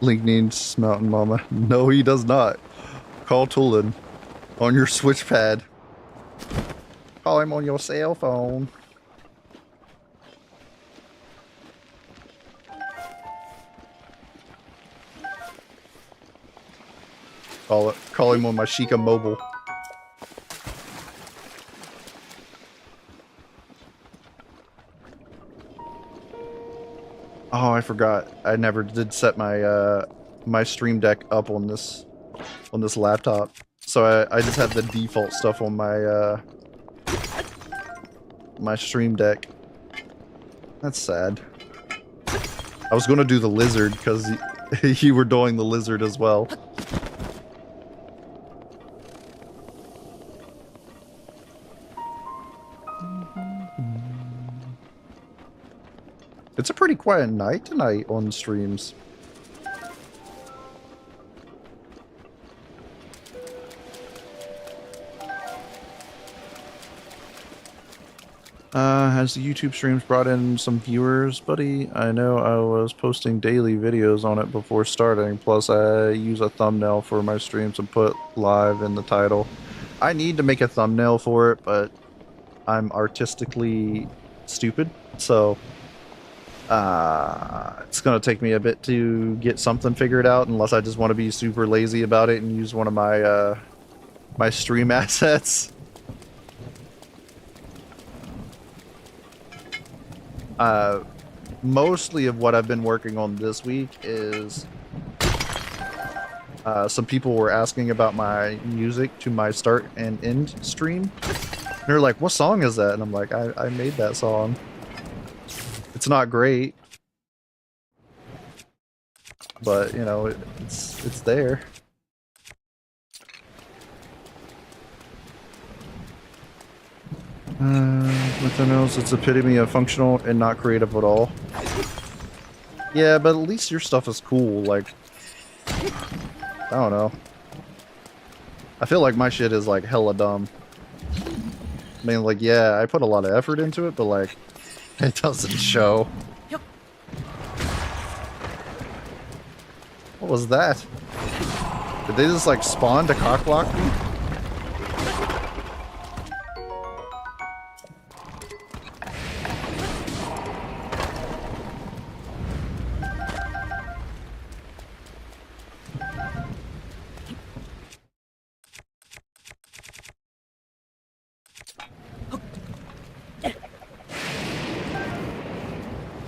Link needs Mountain Mama. No, he does not. Call Tulin on your switch pad. Call him on your cell phone. Call him on my Sheikah mobile. Oh, I forgot. I never did set my my Stream Deck up on this laptop. So I just had the default stuff on my my Stream Deck. That's sad. I was gonna do the lizard because you were doing the lizard as well. It's a pretty quiet night tonight on streams. Has the YouTube streams brought in some viewers, buddy? I know I was posting daily videos on it before starting, plus I use a thumbnail for my streams and put live in the title. I need to make a thumbnail for it, but I'm artistically stupid, so it's gonna take me a bit to get something figured out, unless I just want to be super lazy about it and use one of my my stream assets. Mostly of what I've been working on this week is some people were asking about my music to my start and end stream. And they're like, what song is that? And I'm like, I made that song. It's not great, but you know, it's there. Nothing else. It's epitome of functional and not creative at all. Yeah, but at least your stuff is cool. Like, I don't know. I feel like my shit is like hella dumb. I mean, like, yeah, I put a lot of effort into it, but like, it doesn't show. What was that? Did they just like spawn to cockblock me?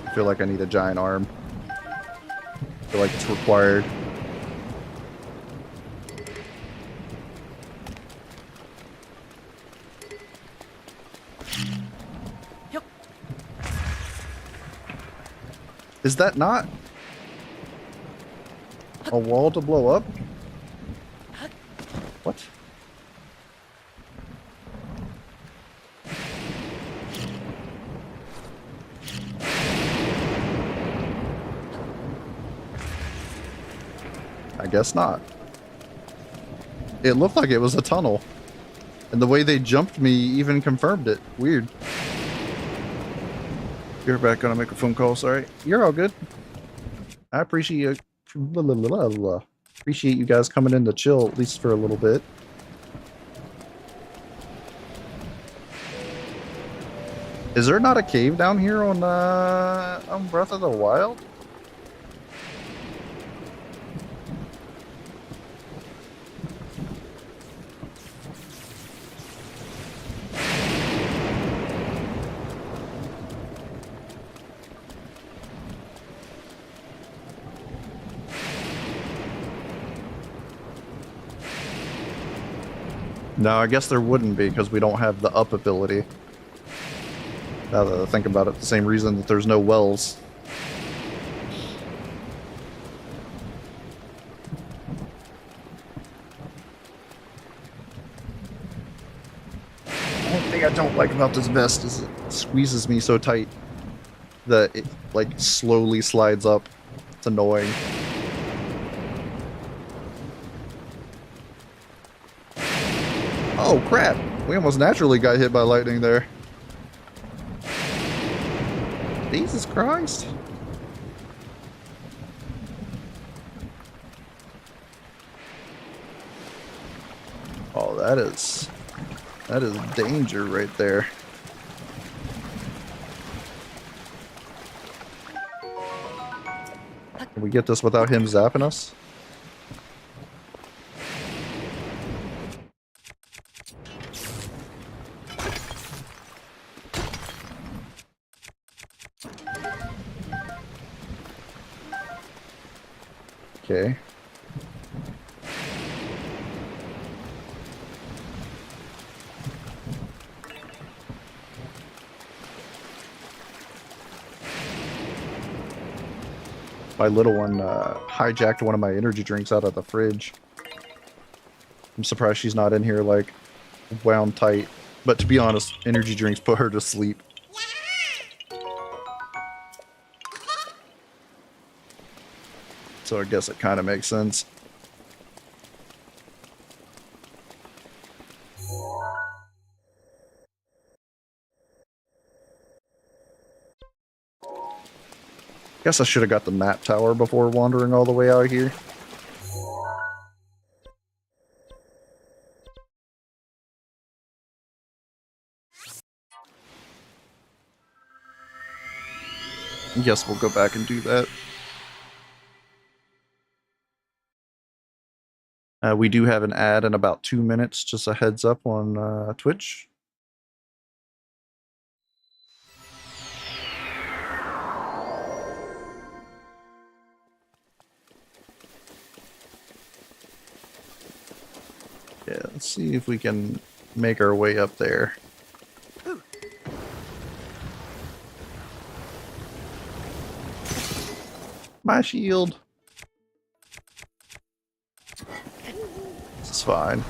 I feel like I need a giant arm. I feel like it's required. Is that not a wall to blow up? What? I guess not. It looked like it was a tunnel. And the way they jumped me even confirmed it. Weird. You're back, gonna make a phone call, sorry. You're all good. I appreciate appreciate you guys coming in to chill, at least for a little bit. Is there not a cave down here on Breath of the Wild? No, I guess there wouldn't be, because we don't have the up ability. Now that I think about it, the same reason that there's no wells. The only thing I don't like about this vest is it squeezes me so tight that it, like, slowly slides up It's annoying. Oh crap! We almost naturally got hit by lightning there. Jesus Christ! Oh, that is danger right there. Can we get this without him zapping us? Okay. My little one hijacked one of my energy drinks out of the fridge. I'm surprised she's not in here, like, wound tight. But to be honest, energy drinks put her to sleep. So I guess it kind of makes sense. Guess I should have got the map tower before wandering all the way out here. Guess we'll go back and do that. We do have an ad in about 2 minutes, just a heads up on Twitch. Yeah, let's see if we can make our way up there. My shield. This is fine.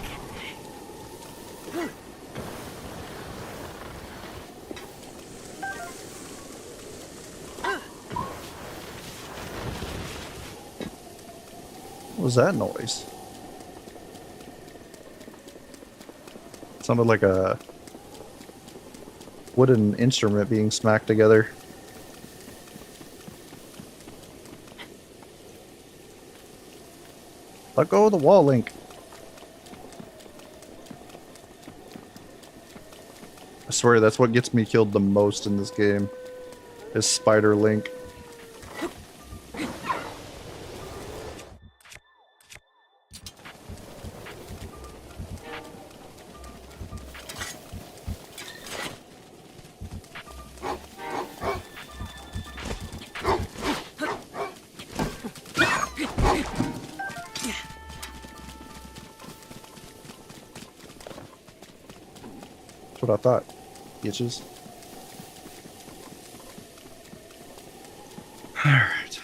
What was that noise? Sounded like a wooden instrument being smacked together. Let go of the wall, Link. I swear that's what gets me killed the most in this game, is Spider Link. That's what I thought, bitches. Alright.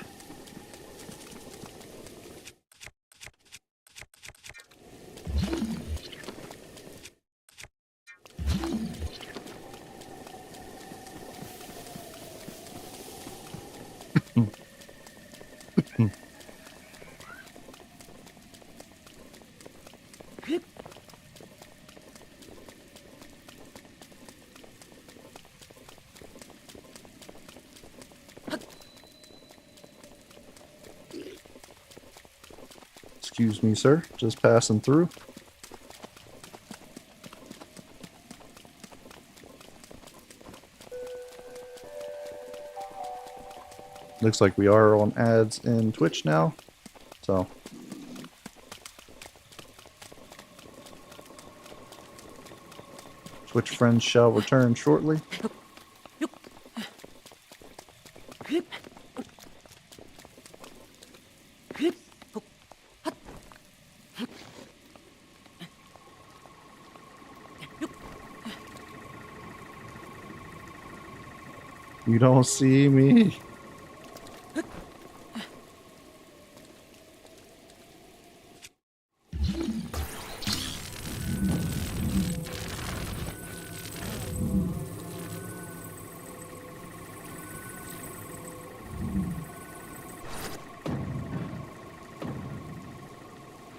Excuse me, sir. Just passing through. Looks like we are on ads in Twitch now. So. Twitch friends shall return shortly. You don't see me.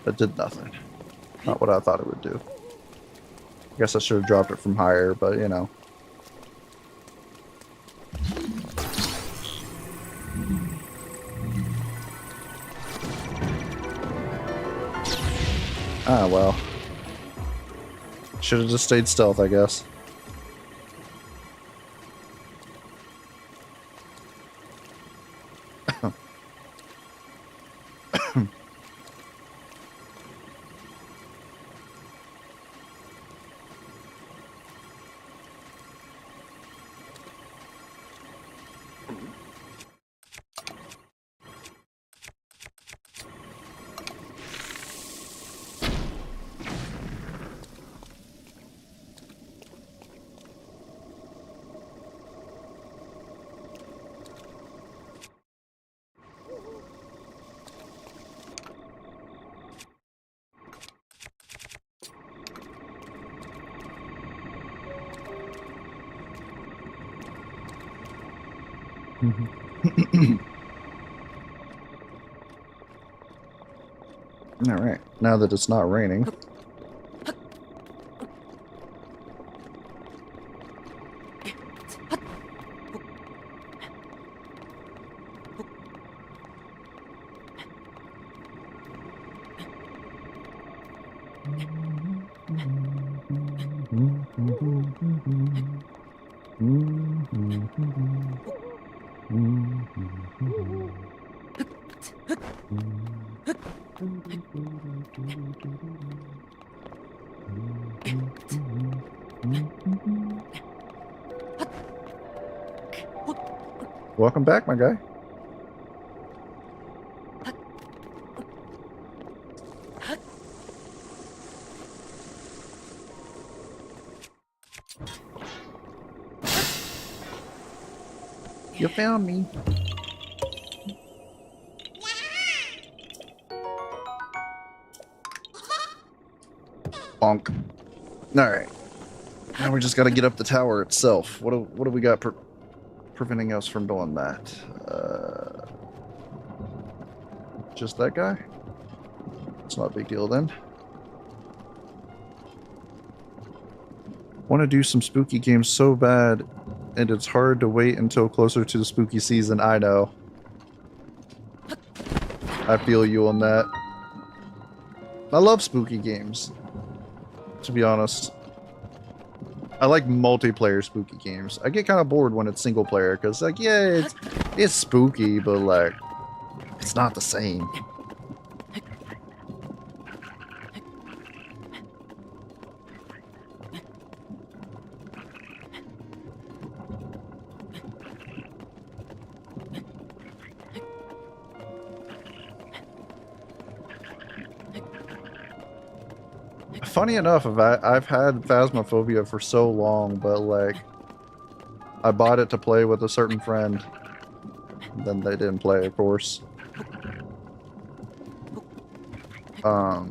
That did nothing. Not what I thought it would do. I guess I should have dropped it from higher, but you know. Ah, well. Should have just stayed stealth, I guess. Alright, now that it's not raining. Welcome back, my guy. You found me. Bonk. Alright. Now we just gotta get up the tower itself. What do we got preventing us from doing that? Just that guy? It's not a big deal then. Want to do some spooky games so bad, and it's hard to wait until closer to the spooky season. I know. I feel you on that. I love spooky games, to be honest. I like multiplayer spooky games. I get kind of bored when it's single player, because, like, yeah, it's spooky, but, like, it's not the same. Funny enough, I've had Phasmophobia for so long, but like, I bought it to play with a certain friend. Then they didn't play, of course. So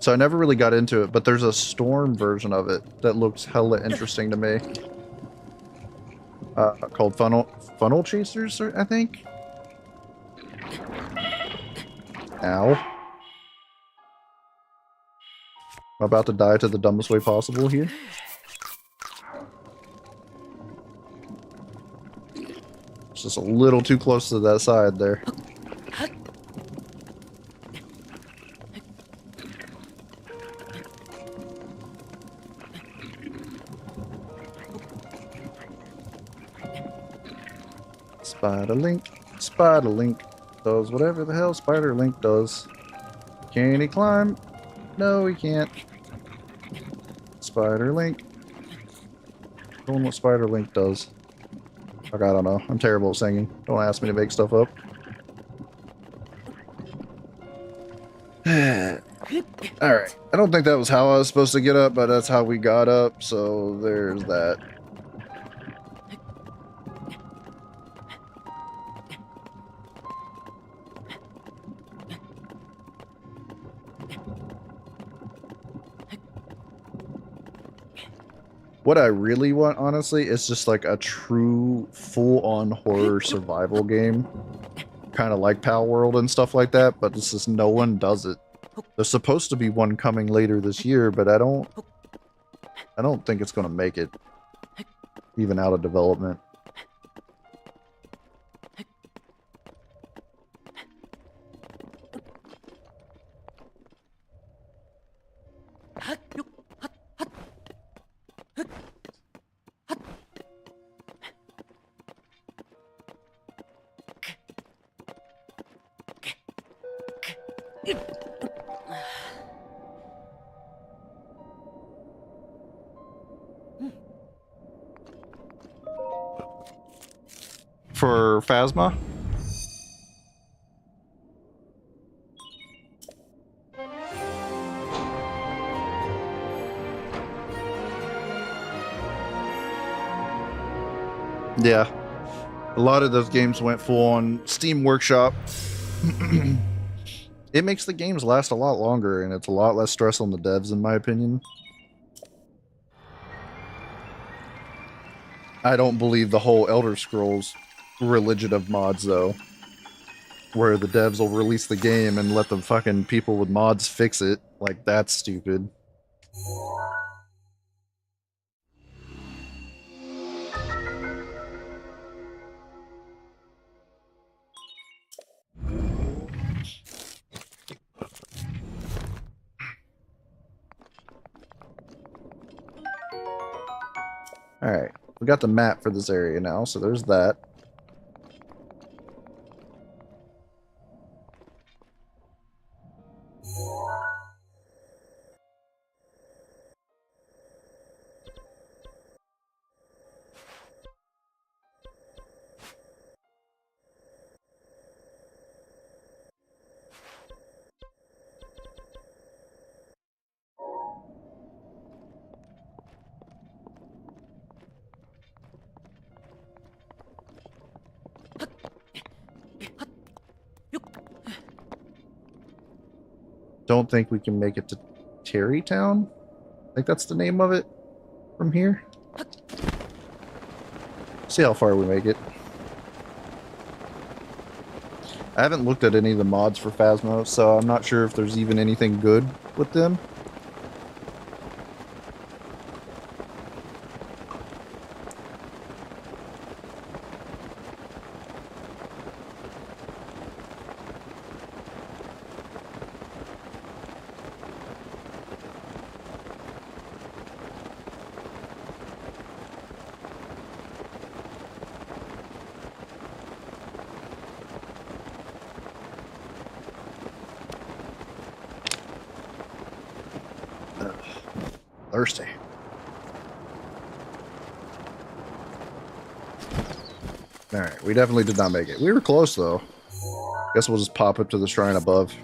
I never really got into it, but there's a Storm version of it that looks hella interesting to me. Called Funnel Chasers, I think? Ow. I'm about to die to the dumbest way possible here. It's just a little too close to that side there. Spider Link does whatever the hell Spider Link does. Can he climb? No, he can't. Spider Link. Doing what Spider Link does. Like, I don't know. I'm terrible at singing. Don't ask me to make stuff up. Alright. I don't think that was how I was supposed to get up, but that's how we got up, so there's that. What I really want, honestly, is just like a true full-on horror survival game. kind of like Pal World and stuff like that, but it's just no one does it. There's supposed to be one coming later this year, but I don't think it's gonna make it even out of development. For Phasma? Yeah. A lot of those games went full on Steam Workshop. It makes the games last a lot longer, and it's a lot less stress on the devs, in my opinion. I don't believe the whole Elder Scrolls religion of mods, though. Where the devs will release the game and let the fucking people with mods fix it. Like, that's stupid. Alright, we got the map for this area now, so there's that. Don't think we can make it to Terrytown? I think that's the name of it from here. See how far we make it. I haven't looked at any of the mods for Phasma, so I'm not sure if there's even anything good with them. Thirsty. Alright, we definitely did not make it. We were close, though. Guess we'll just pop up to the shrine above.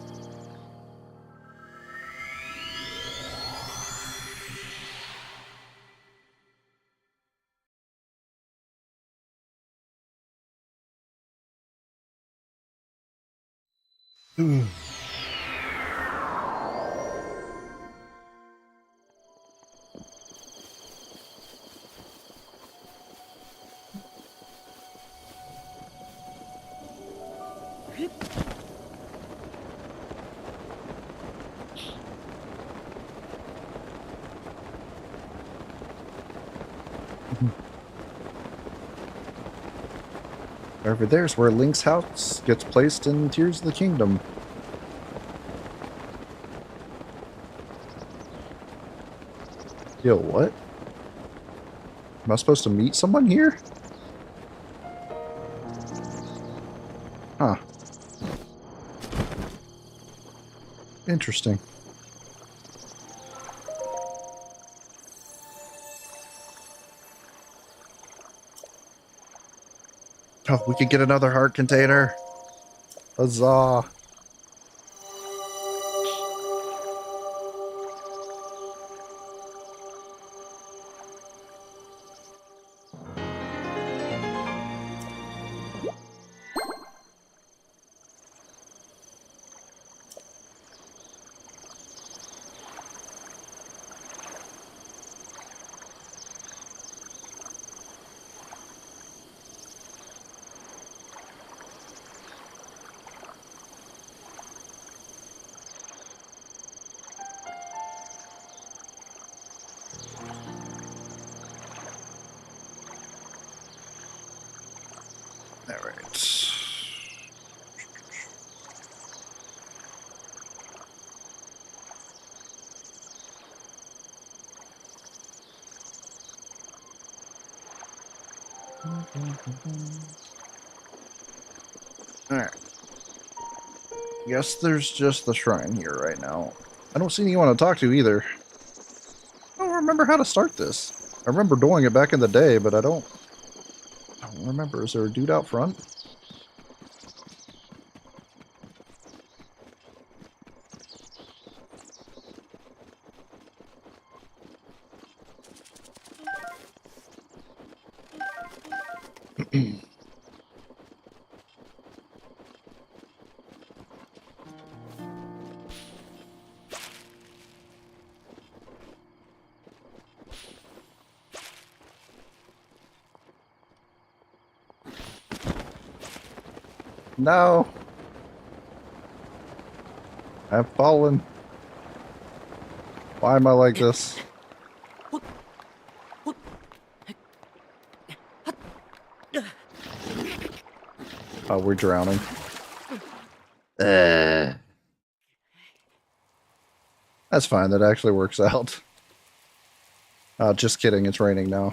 Over there's where Link's house gets placed in Tears of the Kingdom. Yo, what? Am I supposed to meet someone here? Huh. Interesting. Oh, we could get another heart container. Huzzah. Alright. Alright. Guess there's just the shrine here right now. I don't see anyone to talk to either. I don't remember how to start this. I remember doing it back in the day, but I don't remember. Is there a dude out front? No. I've fallen. Why am I like this? Oh, we're drowning. That's fine. That actually works out. Just kidding. It's raining now.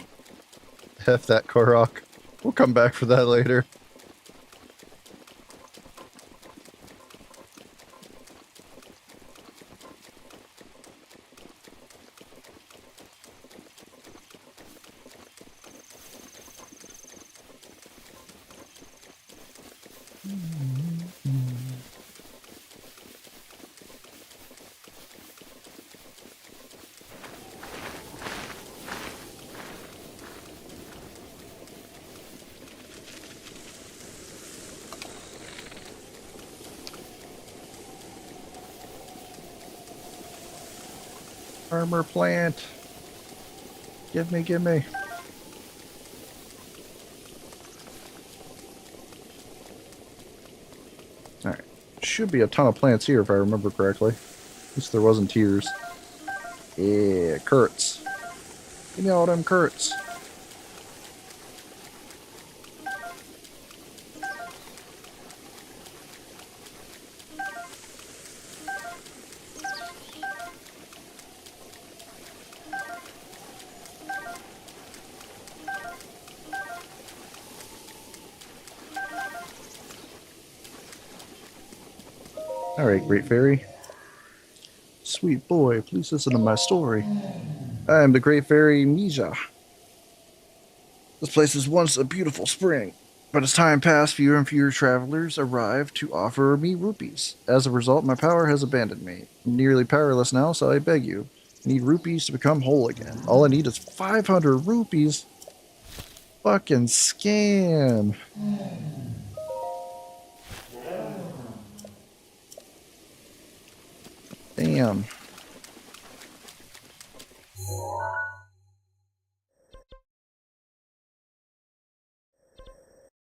F that Korok. We'll come back for that later. Armor plant. Give me, give me. Alright. Should be a ton of plants here if I remember correctly. At least there wasn't tears. Yeah, curts. Give me all them curts. Alright, Great Fairy. Sweet boy, please listen to my story. I am the Great Fairy Mija. This place was once a beautiful spring, but as time passed, fewer and fewer travelers arrived to offer me rupees. As a result, my power has abandoned me. I'm nearly powerless now, so I beg you. I need rupees to become whole again. All I need is 500 rupees. Fucking scam. Damn.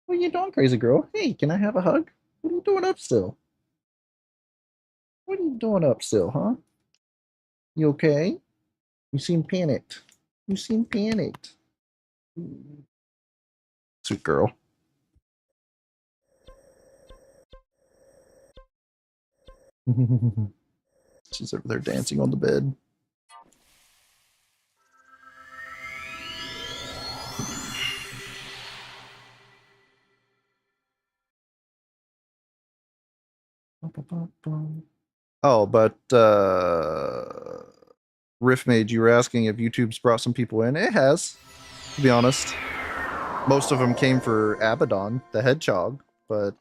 What are you doing, crazy girl? Hey, can I have a hug? What are you doing up still? What are you doing up still, huh? You okay? You seem panicked. You seem panicked. Sweet girl. She's over there dancing on the bed. Oh, but Riffmage, you were asking if YouTube's brought some people in. It has, to be honest. Most of them came for Abaddon, the hedgehog, but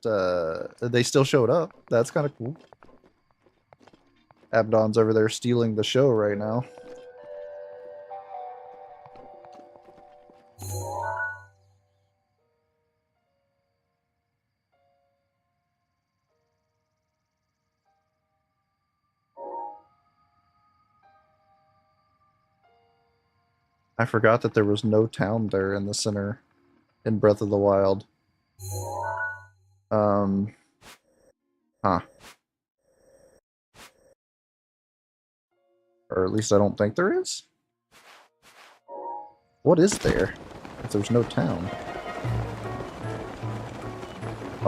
they still showed up. That's kind of cool. Abaddon's over there stealing the show right now. I forgot that there was no town there in the center in Breath of the Wild. Huh. Or at least I don't think there is. What is there if there's no town?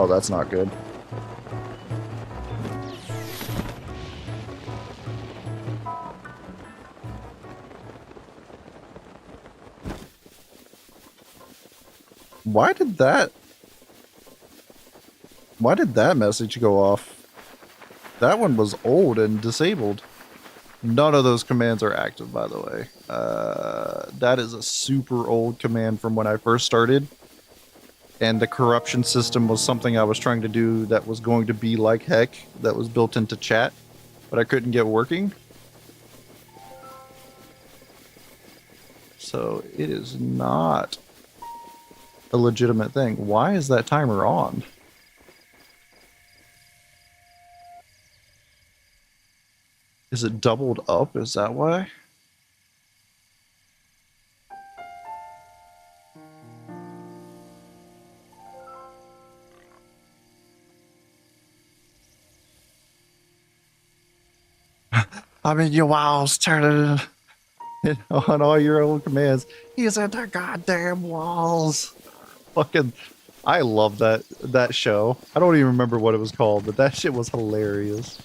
Oh, that's not good. Why did that message go off? That one was old and disabled. None of those commands are active, by the way. That is a super old command from when I first started. And the corruption system was something I was trying to do that was going to be like HEC, that was built into chat, but I couldn't get working. So it is not a legitimate thing. Why is that timer on? Is it doubled up? Is that why? I mean, your walls turning on all your old commands. He's in the goddamn walls. Fucking, I love that show. I don't even remember what it was called, but that shit was hilarious.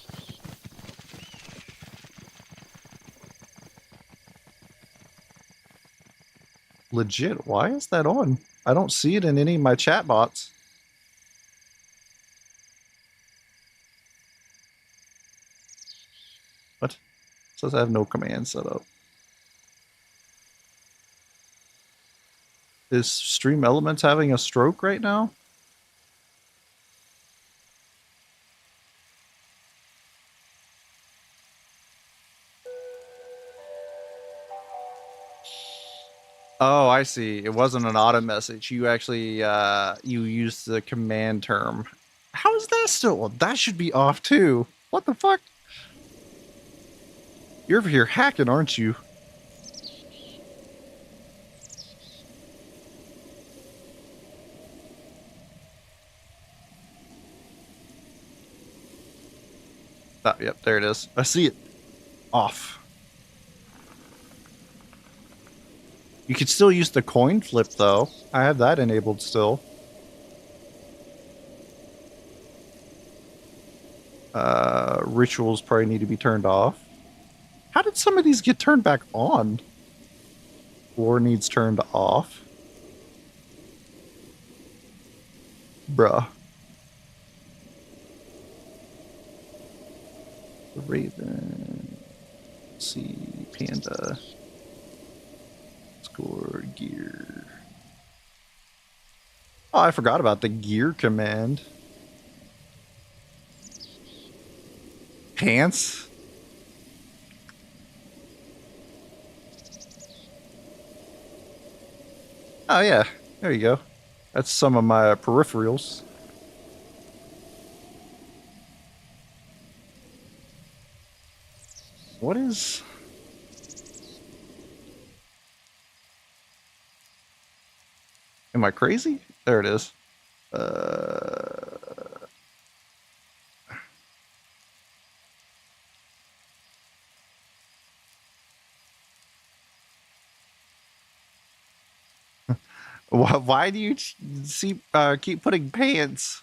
Legit, why is that on? I don't see it in any of my chat bots. What? It says I have no command set up. Is Stream Elements having a stroke right now? Oh, I see. It wasn't an auto message. You actually you used the command term. How is that still? That should be off too. What the fuck? You're over here hacking, aren't you? Oh, yep, there it is. I see it. Off. You could still use the coin flip, though. I have that enabled still. Rituals probably need to be turned off. How did some of these get turned back on? War needs turned off. Bruh. The Raven. Let's see. Panda. Score gear. Oh, I forgot about the gear command. Pants? Oh yeah, there you go. That's some of my peripherals. What is... Am I crazy? There it is. Why do you see keep putting pants?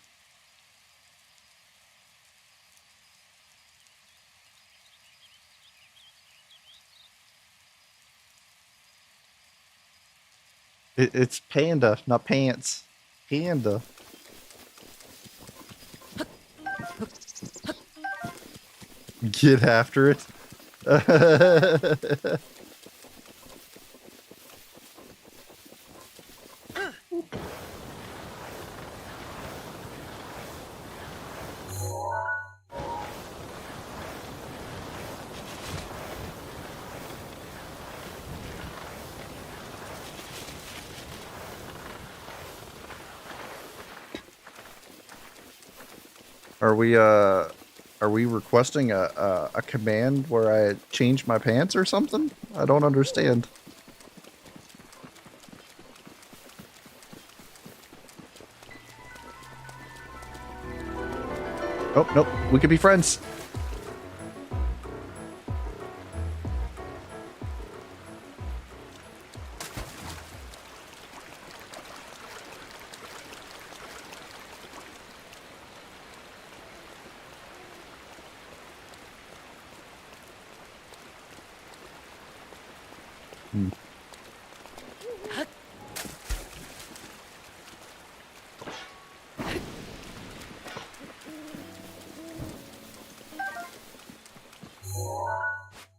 It's panda, not pants. Panda. Get after it. Are we requesting a command where I change my pants or something? I don't understand. Oh, nope. We could be friends. Hmm. I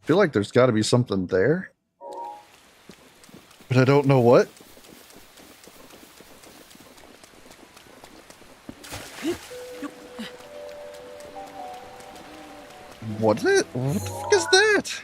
feel like there's got to be something there, but I don't know what. What is it? What the fuck is that?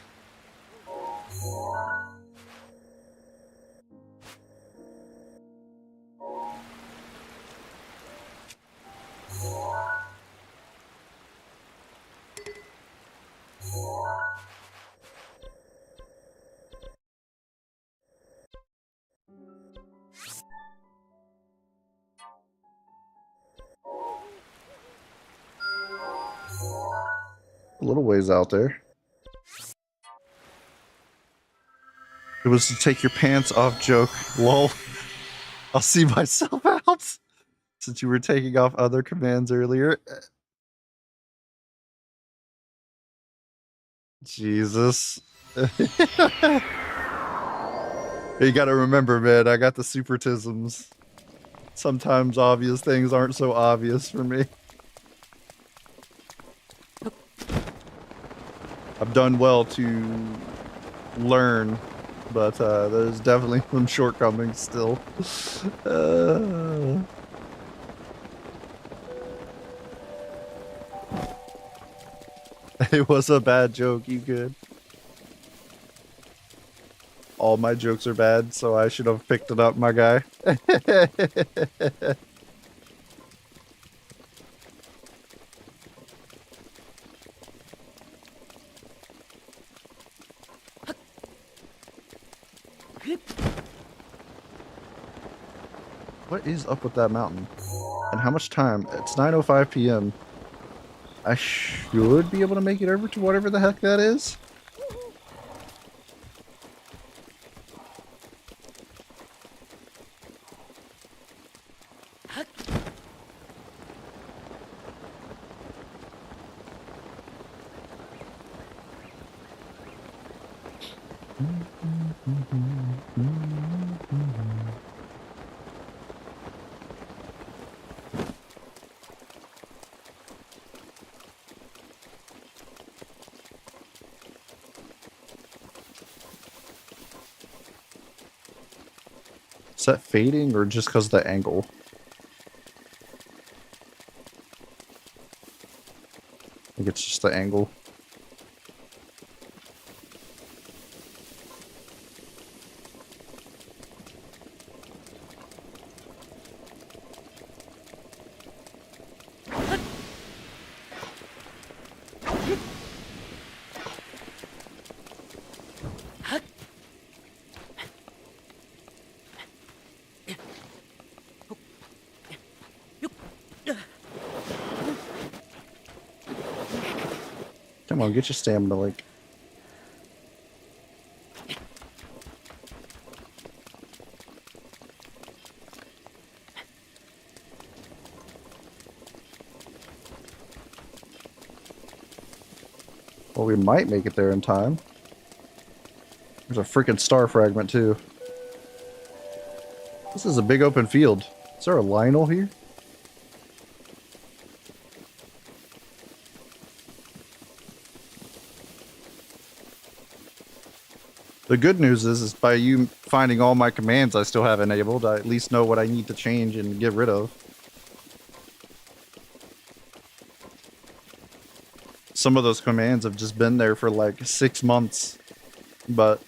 A little ways out there. It was to take your pants off joke. Lol. I'll see myself out. Since you were taking off other commands earlier. Jesus. You gotta remember, man, I got the supertisms. Sometimes obvious things aren't so obvious for me. I've done well to learn, but there's definitely some shortcomings still. It was a bad joke, you good. All my jokes are bad, so I should have picked it up, my guy. What is up with that mountain? And how much time? It's 9:05 p.m. I should be able to make it over to whatever the heck that is. Is that fading or just because of the angle? I think it's just the angle. Come on, get your stamina, like. Well, we might make it there in time. There's a freaking star fragment, too. This is a big open field. Is there a Lionel here? The good news is by you finding all my commands I still have enabled, I at least know what I need to change and get rid of. Some of those commands have just been there for like 6 months, but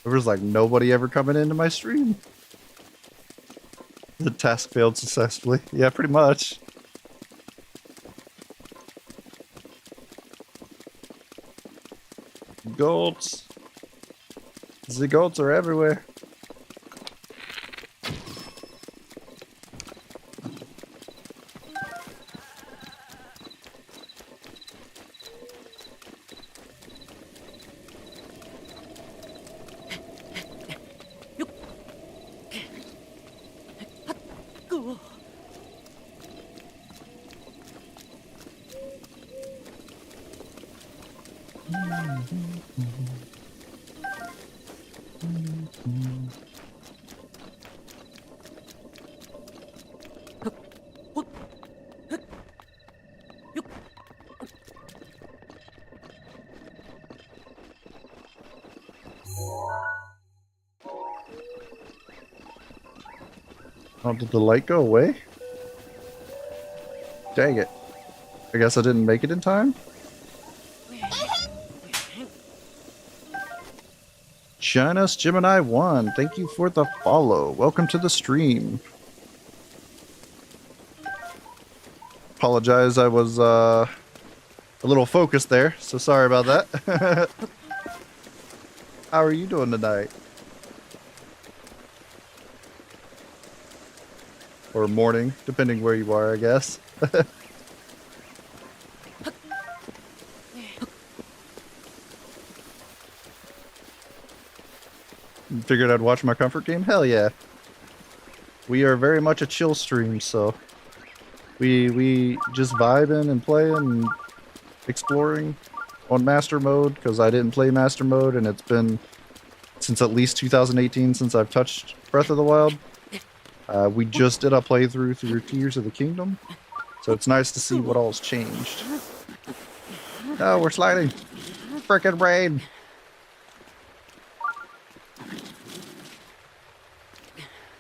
there was like nobody ever coming into my stream. The task failed successfully. Yeah, pretty much. Goats. The goats are everywhere. Oh, did the light go away? Dang it. I guess I didn't make it in time? Janus Gemini 1, thank you for the follow. Welcome to the stream. Apologize, I was a little focused there, so sorry about that. How are you doing tonight? Or morning, depending where you are, I guess. Figured I'd watch my comfort game? Hell yeah. We are very much a chill stream, so we just vibing and playing and exploring on Master Mode, because I didn't play Master Mode, and it's been since at least 2018 since I've touched Breath of the Wild. We just did a playthrough through Tears of the Kingdom, so it's nice to see what all's changed. Oh, we're sliding. Frickin' rain.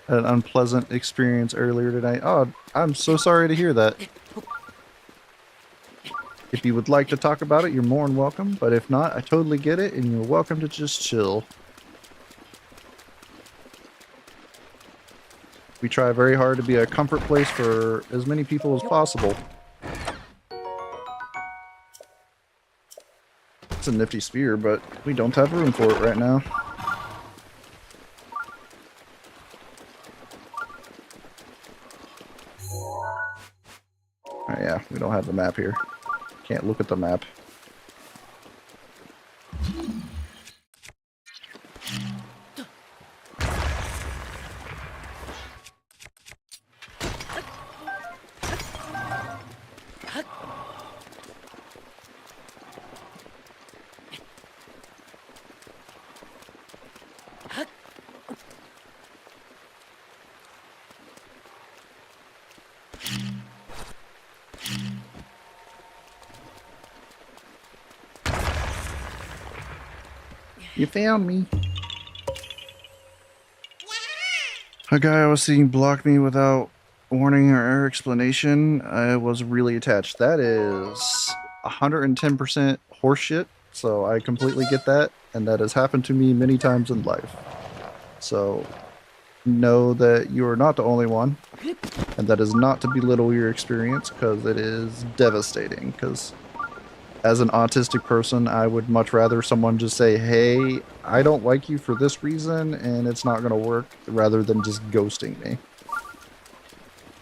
Had an unpleasant experience earlier tonight. Oh, I'm so sorry to hear that. If you would like to talk about it, you're more than welcome, but if not, I totally get it, and you're welcome to just chill. We try very hard to be a comfort place for as many people as possible. It's a nifty spear, but we don't have room for it right now. Oh yeah, we don't have the map here. Can't look at the map. You found me. A guy I was seeing blocked me without warning or explanation. I was really attached. That is 110% horseshit, so I completely get that, and that has happened to me many times in life. So know that you are not the only one, and that is not to belittle your experience, because it is devastating, because as an autistic person, I would much rather someone just say, hey, I don't like you for this reason, and it's not going to work, rather than just ghosting me.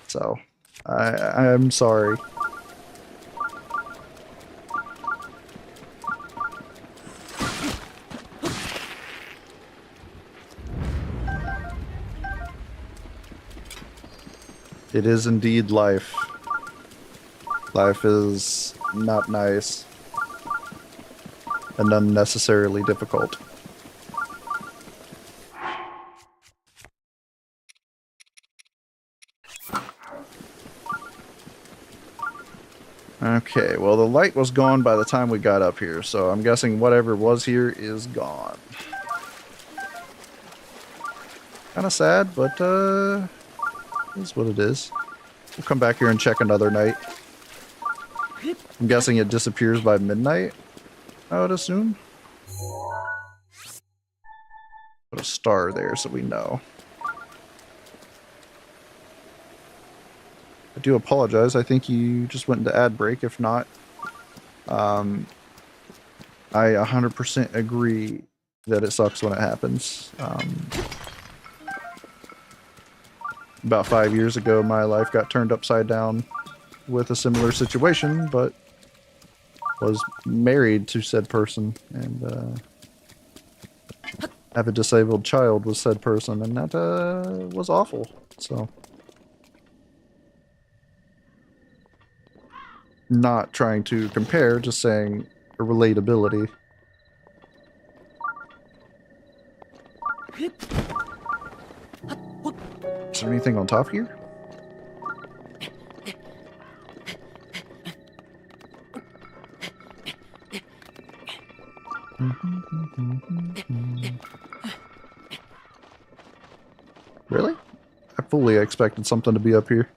So, I'm sorry. It is indeed life. Life is not nice and unnecessarily difficult. Okay, well the light was gone by the time we got up here, so I'm guessing whatever was here is gone. Kinda sad, but is what it is. We'll come back here and check another night. I'm guessing it disappears by midnight, I would assume. Put a star there so we know. I do apologize. I think you just went into ad break. If not, I 100% agree that it sucks when it happens. About 5 years ago, my life got turned upside down with a similar situation, but was married to said person and have a disabled child with said person, and that was awful. So, not trying to compare, just saying a relatability. Is there anything on top here? Really? I fully fully expected something to be up here.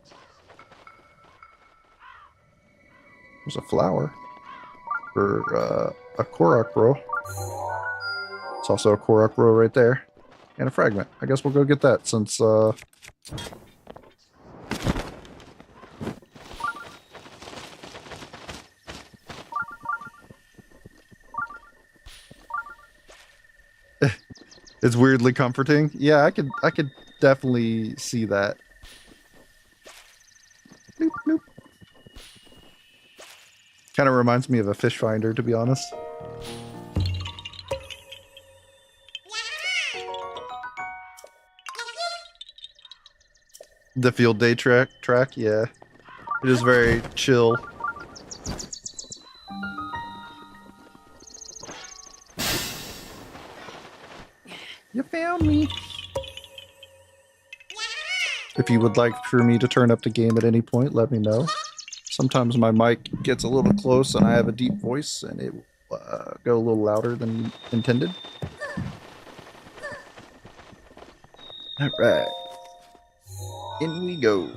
There's a flower for a Korok roll. It's also a Korok roll right there. And a fragment. I guess we'll go get that since it's weirdly comforting. Yeah, I could definitely see that. Bloop, bloop. Kind of reminds me of a fish finder, to be honest. The field day track, yeah. It is very chill. You found me. If you would like for me to turn up the game at any point, let me know. Sometimes my mic gets a little close and I have a deep voice and it will go a little louder than intended. Alright. In we go.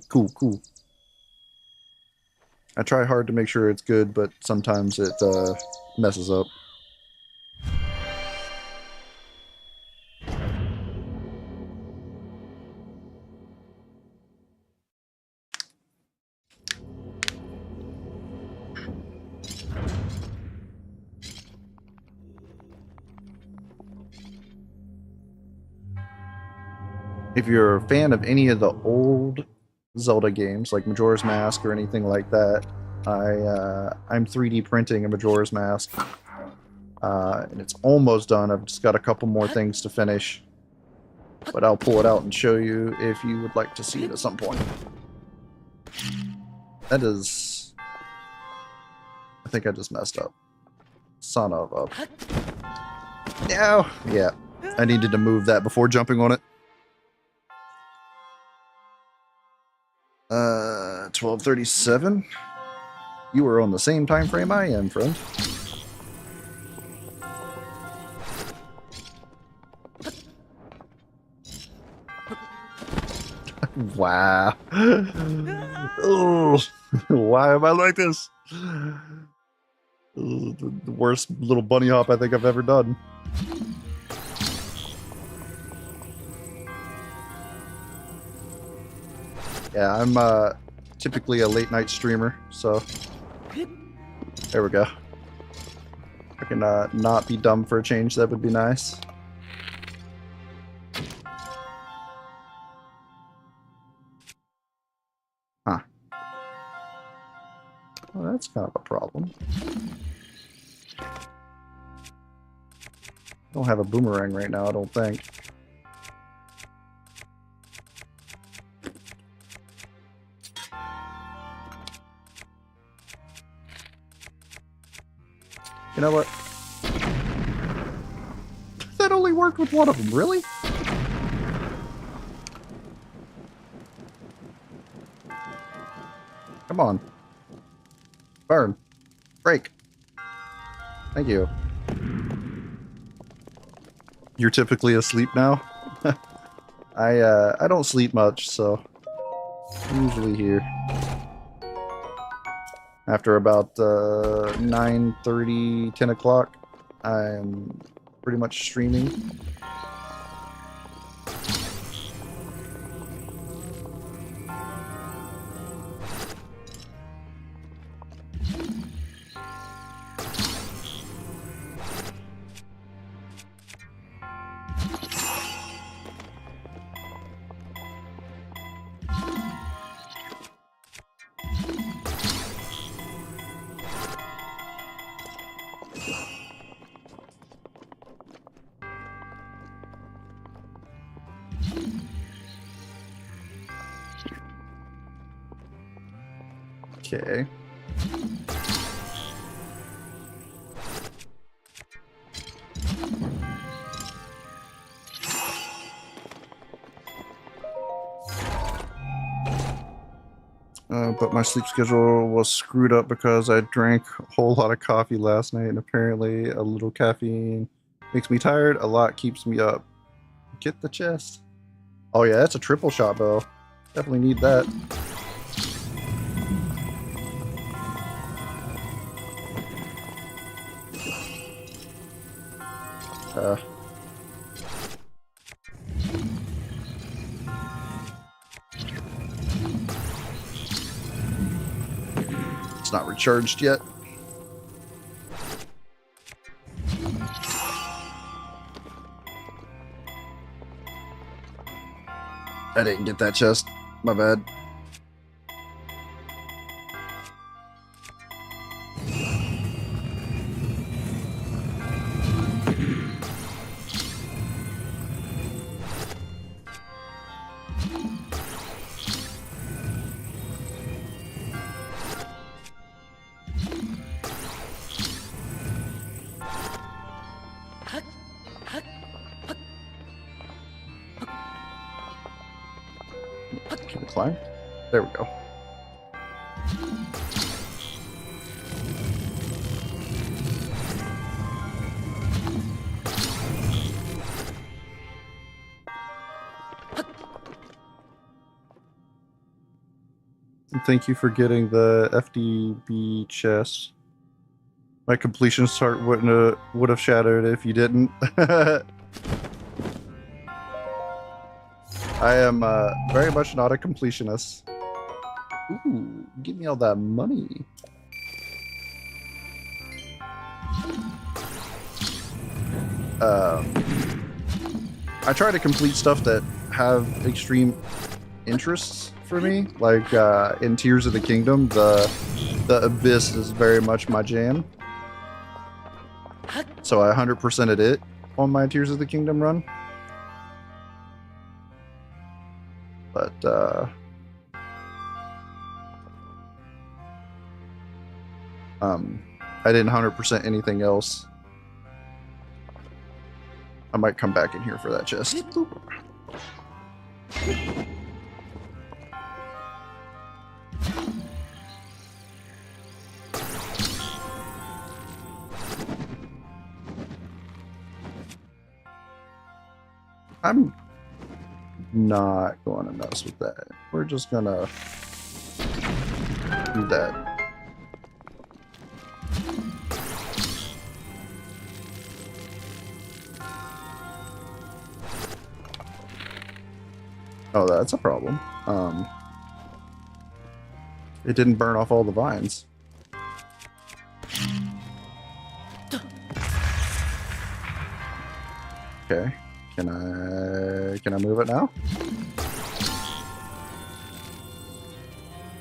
Cool, cool. I try hard to make sure it's good, but sometimes it messes up. If you're a fan of any of the old Zelda games, like Majora's Mask or anything like that, I'm 3D printing a Majora's Mask, and it's almost done. I've just got a couple more things to finish, but I'll pull it out and show you if you would like to see it at some point. That is... I think I just messed up. Son of a... No! Yeah, I needed to move that before jumping on it. 12:37. You are on the same time frame I am, friend. Wow. Oh, why am I like this? The worst little bunny hop I think I've ever done. Yeah, I'm typically a late night streamer, so there we go. I can not be dumb for a change. That would be nice. Huh. Well, that's kind of a problem. Don't have a boomerang right now, I don't think. You know what? That only worked with one of them, really? Come on. Burn. Break. Thank you. You're typically asleep now? I don't sleep much, so I'm usually here. After about 9:30, 10 o'clock, I'm pretty much streaming. Okay. but my sleep schedule was screwed up because I drank a whole lot of coffee last night, and apparently a little caffeine makes me tired, a lot keeps me up. Get the chest. Oh yeah, that's a triple shot bow. Definitely need that. It's not recharged yet. I didn't get that chest. My bad. Can we climb? There we go. And thank you for getting the FDB chest. My completion chart would have shattered if you didn't. I am very much not a completionist. Ooh, give me all that money. I try to complete stuff that have extreme interests for me. Like in Tears of the Kingdom, the Abyss is very much my jam. So I 100%ed it on my Tears of the Kingdom run. But I didn't 100% anything else. I might come back in here for that chest. I'm not going to mess with that. We're just gonna do that. Oh, that's a problem. It didn't burn off all the vines. Okay. Can I move it now?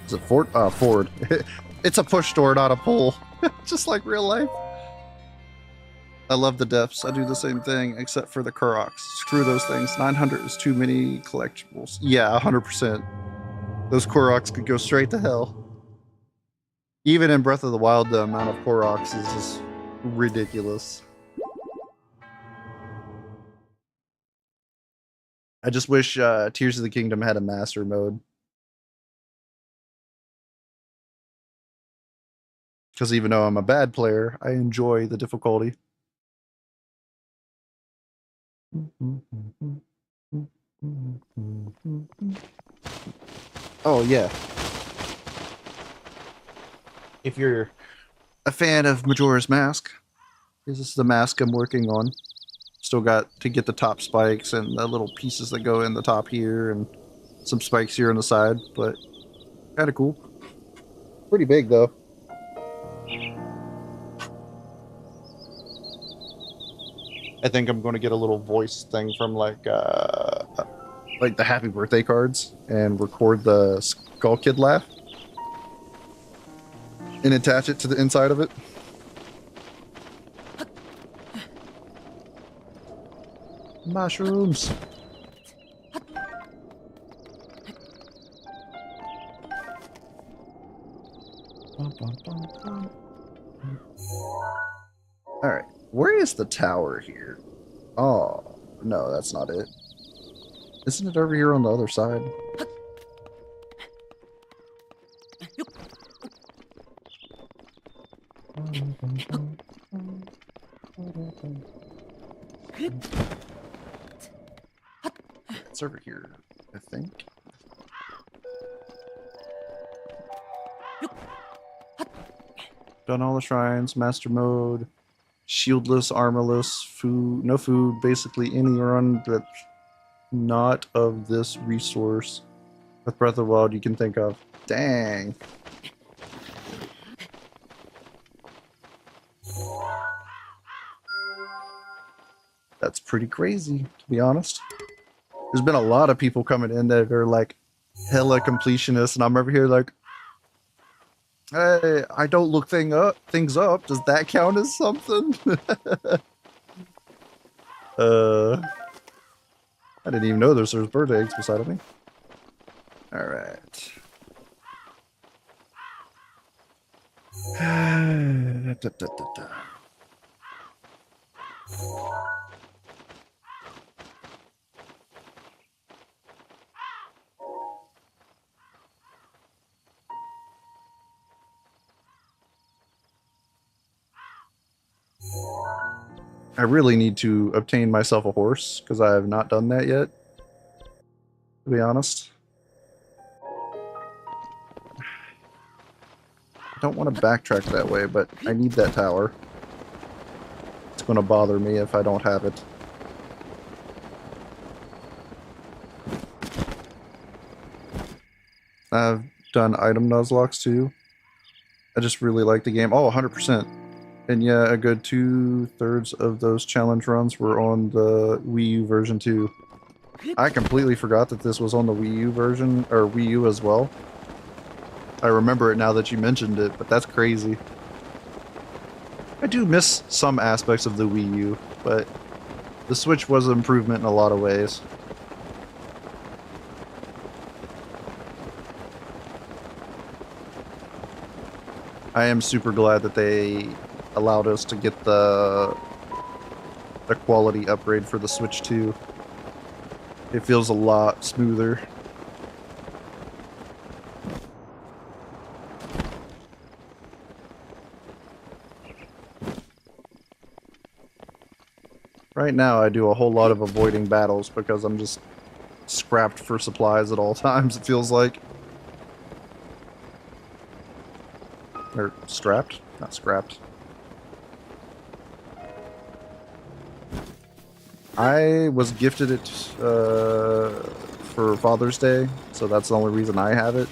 Is it forward? Forward. It's a push door, not a pull. Just like real life. I love the depths. I do the same thing, except for the Kuroks. Screw those things. 900 is too many collectibles. Yeah, 100%. Those Kuroks could go straight to hell. Even in Breath of the Wild, the amount of Kuroks is just ridiculous. I just wish Tears of the Kingdom had a master mode. Because even though I'm a bad player, I enjoy the difficulty. Oh, yeah. If you're a fan of Majora's Mask, this is the mask I'm working on. Still got to get the top spikes and the little pieces that go in the top here and some spikes here on the side, but kind of cool. Pretty big though. I think I'm going to get a little voice thing from like the happy birthday cards and record the Skull Kid laugh and attach it to the inside of it. Mushrooms. Alright, where is the tower here? Oh, no, that's not it. Isn't it over here on the other side? It's over here, I think. Done all the shrines, master mode, shieldless, armorless, food, no food, basically any run that's not of this resource with Breath of the Wild you can think of. Dang. That's pretty crazy, to be honest. There's been a lot of people coming in that are like hella completionists, and I'm over here like, hey, I don't look things up. Does that count as something? I didn't even know there's bird eggs beside of me. Alright. I really need to obtain myself a horse, because I have not done that yet, to be honest. I don't want to backtrack that way, but I need that tower. It's going to bother me if I don't have it. I've done item nuzlocks too. I just really like the game. Oh, 100%. And yeah, a good 2/3 of those challenge runs were on the Wii U version too. I completely forgot that this was on the Wii U version, or Wii U as well. I remember it now that you mentioned it, but that's crazy. I do miss some aspects of the Wii U, but the Switch was an improvement in a lot of ways. I am super glad that they allowed us to get the quality upgrade for the Switch 2. It feels a lot smoother. Right now I do a whole lot of avoiding battles because I'm just scrapped for supplies at all times, it feels like. Or strapped? Not scrapped. I was gifted it for Father's Day, so that's the only reason I have it.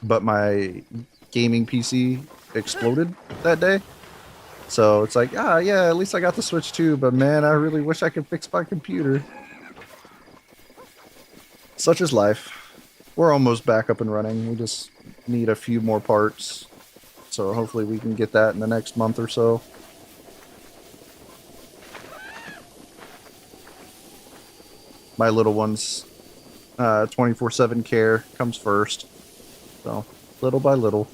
But my gaming PC exploded that day. So it's like, ah, yeah, at least I got the Switch too, but man, I really wish I could fix my computer. Such is life. We're almost back up and running. We just need a few more parts. So hopefully we can get that in the next month or so. My little one's 24/7 care comes first. So, little by little.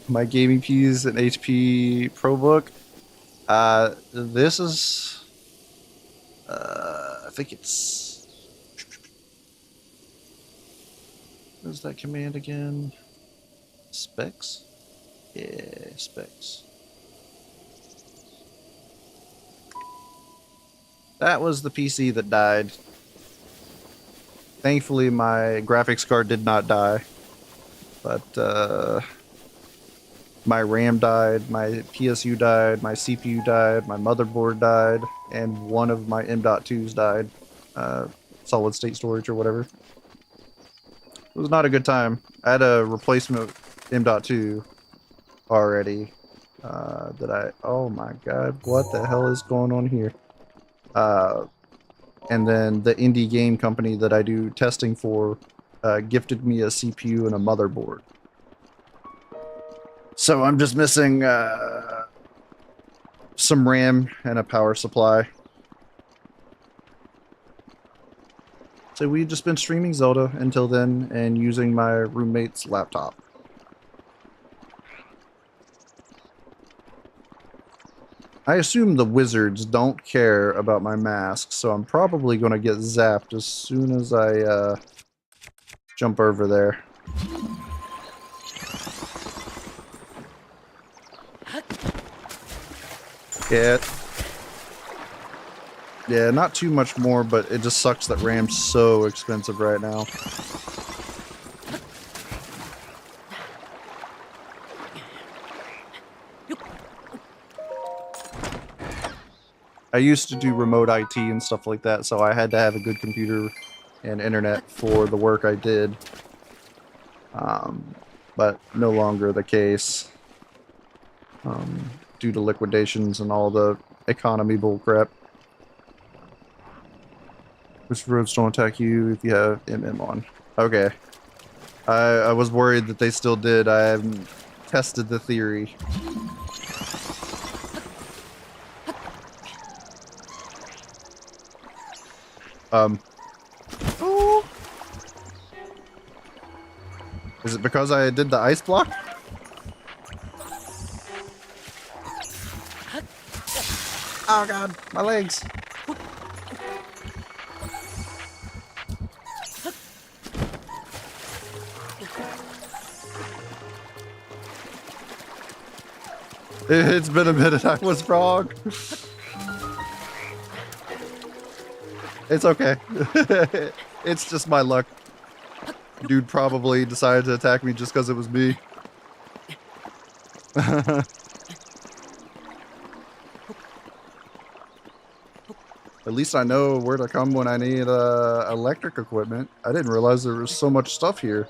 My gaming PC is an HP ProBook. This is, I think it's, what is that command again? Specs? Yeah, specs. That was the PC that died. Thankfully, my graphics card did not die. But, my RAM died, my PSU died, my CPU died, my motherboard died, and one of my M.2s died. Solid state storage or whatever. It was not a good time. I had a replacement M.2 already. Oh my god, what the hell is going on here? And then the indie game company that I do testing for gifted me a CPU and a motherboard. So I'm just missing some RAM and a power supply. So we've just been streaming Zelda until then and using my roommate's laptop. I assume the wizards don't care about my mask, so I'm probably going to get zapped as soon as I jump over there. Yeah, not too much more, but it just sucks that Ram's so expensive right now. I used to do remote IT and stuff like that, so I had to have a good computer and internet for the work I did. But no longer the case. Due to liquidations and all the economy bullcrap. Which roads don't attack you if you have MM on. Okay. I was worried that they still did. I haven't tested the theory. Oh. Is it because I did the ice block? Oh god, my legs. It's been a minute, I was wrong. It's okay. It's just my luck. Dude probably decided to attack me just because it was me. At least I know where to come when I need electric equipment. I didn't realize there was so much stuff here.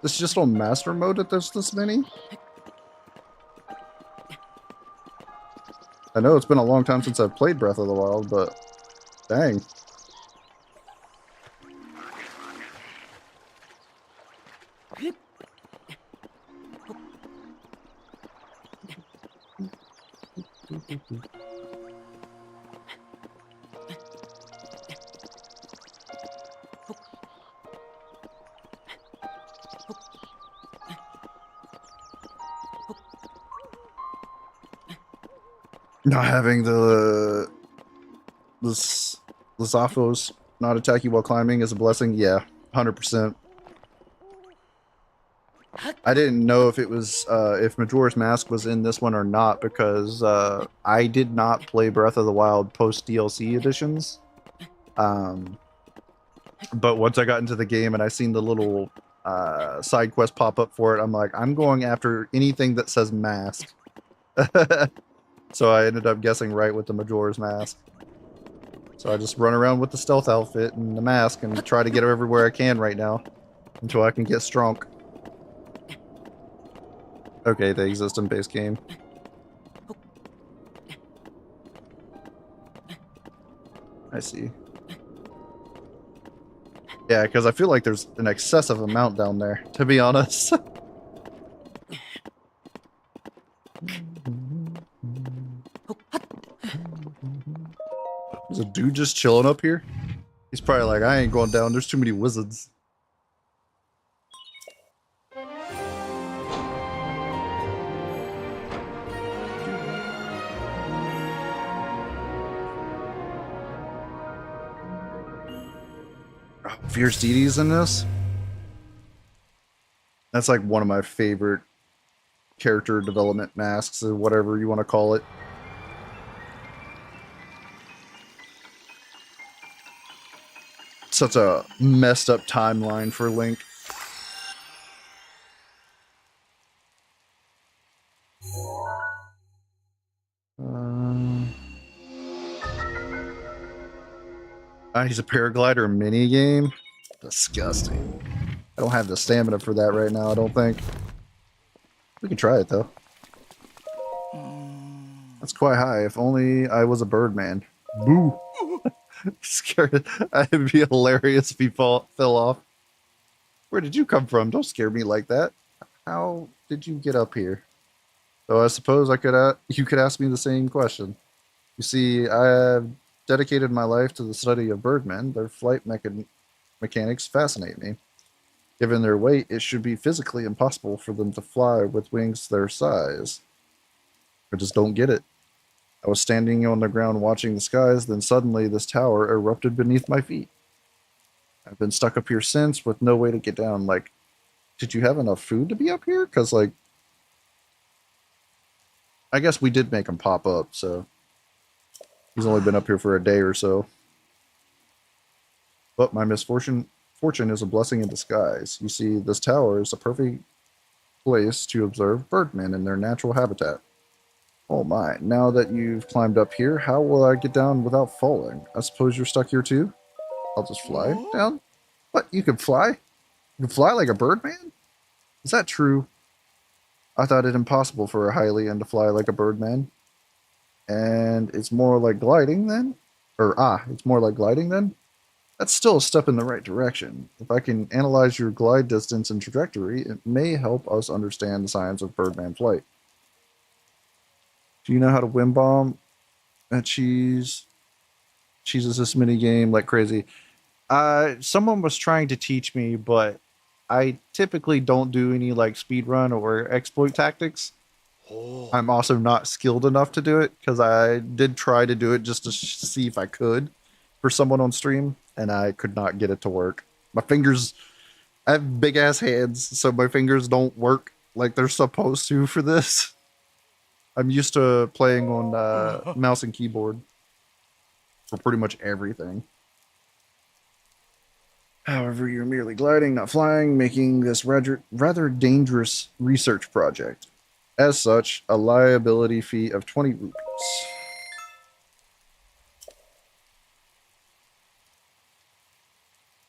This is just on master mode that there's this many? I know it's been a long time since I've played Breath of the Wild, but dang. Not having the Zaphos not attack you while climbing is a blessing. Yeah, 100%. I didn't know if it was if Majora's Mask was in this one or not because I did not play Breath of the Wild post DLC editions. But once I got into the game and I seen the little side quest pop up for it, I'm like, I'm going after anything that says mask. So I ended up guessing right with the Majora's Mask. So I just run around with the stealth outfit and the mask and try to get everywhere I can right now until I can get strong. Okay, they exist in base game. I see. Yeah, because I feel like there's an excessive amount down there, to be honest. There's a dude just chilling up here. He's probably like, I ain't going down. There's too many wizards. Oh, Fierce Deity's in this? That's like one of my favorite character development masks, or whatever you want to call it. Such a messed up timeline for Link. He's a paraglider minigame? Disgusting. I don't have the stamina for that right now, I don't think. We can try it, though. That's quite high. If only I was a Birdman. Boo! Scared. It'd be hilarious if he fell off. Where did you come from? Don't scare me like that. How did you get up here? So I suppose you could ask me the same question. You see, I have dedicated my life to the study of birdmen. Their flight mechanics fascinate me. Given their weight, it should be physically impossible for them to fly with wings their size. I just don't get it. I was standing on the ground watching the skies, then suddenly this tower erupted beneath my feet. I've been stuck up here since with no way to get down. Like, did you have enough food to be up here? Because, like, I guess we did make him pop up, so he's only been up here for a day or so. But my fortune is a blessing in disguise. You see, this tower is a perfect place to observe birdmen in their natural habitat. Oh my, now that you've climbed up here, how will I get down without falling? I suppose you're stuck here too? I'll just fly down? What, you can fly? You can fly like a birdman? Is that true? I thought it impossible for a Hylian to fly like a birdman. And it's more like gliding then? It's more like gliding then? That's still a step in the right direction. If I can analyze your glide distance and trajectory, it may help us understand the science of birdman flight. Do you know how to wind bomb? And cheeses this mini game like crazy. Someone was trying to teach me, but I typically don't do any like speed run or exploit tactics. I'm also not skilled enough to do it because I did try to do it just to see if I could for someone on stream, and I could not get it to work. My fingers, I have big ass hands, so my fingers don't work like they're supposed to for this. I'm used to playing on mouse and keyboard for pretty much everything. However, you're merely gliding, not flying, making this rather dangerous research project. As such, a liability fee of 20 rupees.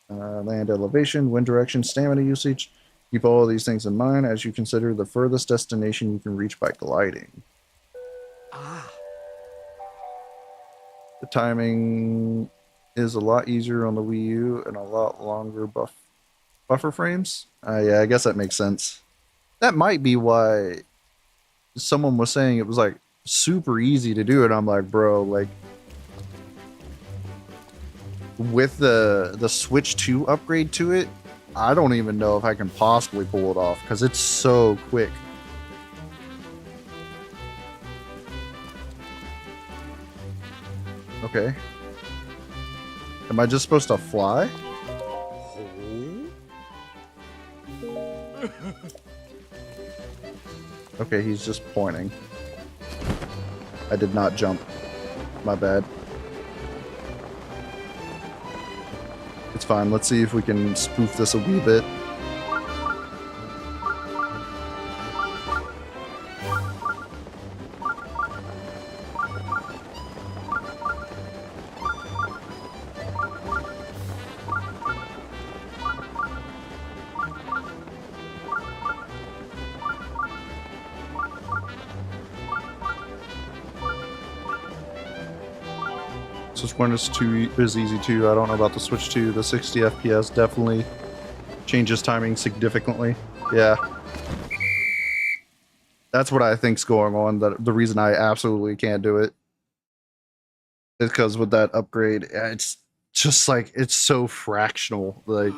Land elevation, wind direction, stamina usage. Keep all of these things in mind as you consider the furthest destination you can reach by gliding. The timing is a lot easier on the Wii U and a lot longer buffer frames. Yeah, I guess that makes sense. That might be why someone was saying it was like super easy to do it. I'm like, bro, like with the Switch 2 upgrade to it, I don't even know if I can possibly pull it off because it's so quick. Okay. Am I just supposed to fly? Okay, he's just pointing. I did not jump. My bad. It's fine. Let's see if we can spoof this a wee bit. Switch 1 is easy too. I don't know about the Switch 2. The 60 FPS definitely changes timing significantly. Yeah. That's what I think's going on. The reason I absolutely can't do it is because with that upgrade, it's just like, it's so fractional. Like,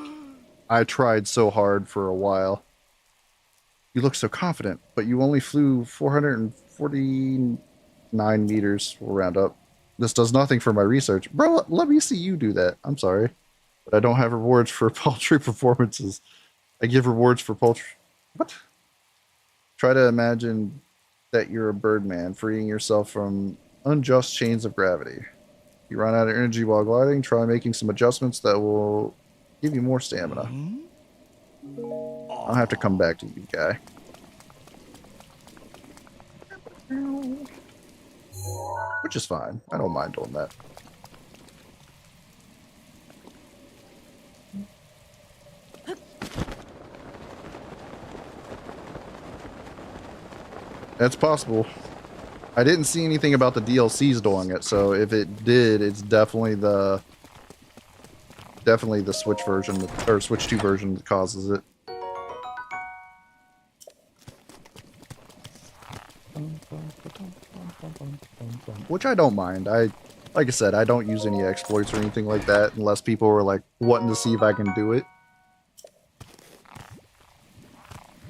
I tried so hard for a while. You look so confident, but you only flew 449 meters. We'll round up. This does nothing for my research. Bro, let me see you do that. I'm sorry. But I don't have rewards for paltry performances. I give rewards for paltry... What? Try to imagine that you're a birdman, freeing yourself from unjust chains of gravity. You run out of energy while gliding. Try making some adjustments that will give you more stamina. I'll have to come back to you, guy. Which is fine. I don't mind doing that. That's possible. I didn't see anything about the DLCs doing it, so if it did, it's definitely the Switch version, or Switch 2 version that causes it. Which I don't mind. Like I said, I don't use any exploits or anything like that unless people are like wanting to see if I can do it.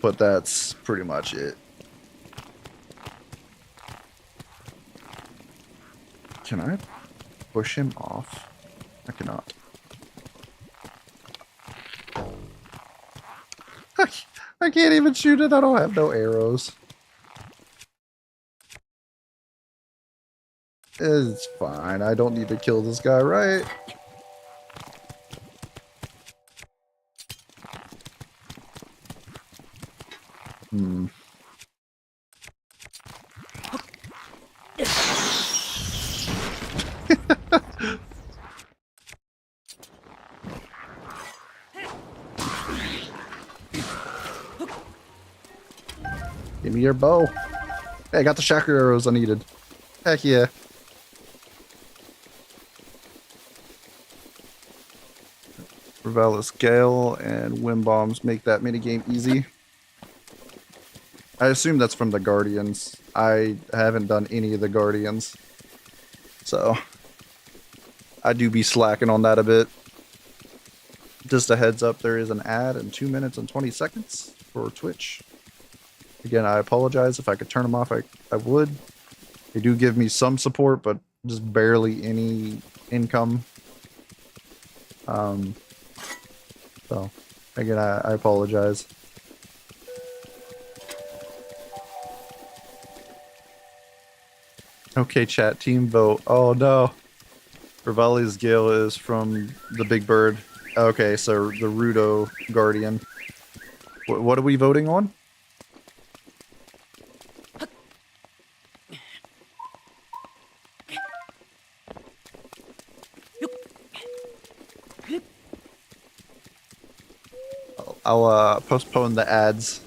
But that's pretty much it. Can I push him off? I cannot. I can't even shoot it. I don't have no arrows. It's fine. I don't need to kill this guy, right? Hmm. Give me your bow. Hey, I got the chakra arrows I needed. Heck yeah. Revelis Gale and Wind Bombs make that minigame easy. I assume that's from the Guardians. I haven't done any of the Guardians. So, I do be slacking on that a bit. Just a heads up, there is an ad in 2 minutes and 20 seconds for Twitch. Again, I apologize. If I could turn them off, I would. They do give me some support, but just barely any income. So, again, I apologize. Okay, chat, team vote. Oh no. Revali's Gale is from the Big Bird. Okay, so the Rudo Guardian. What are we voting on? I'll postpone the ads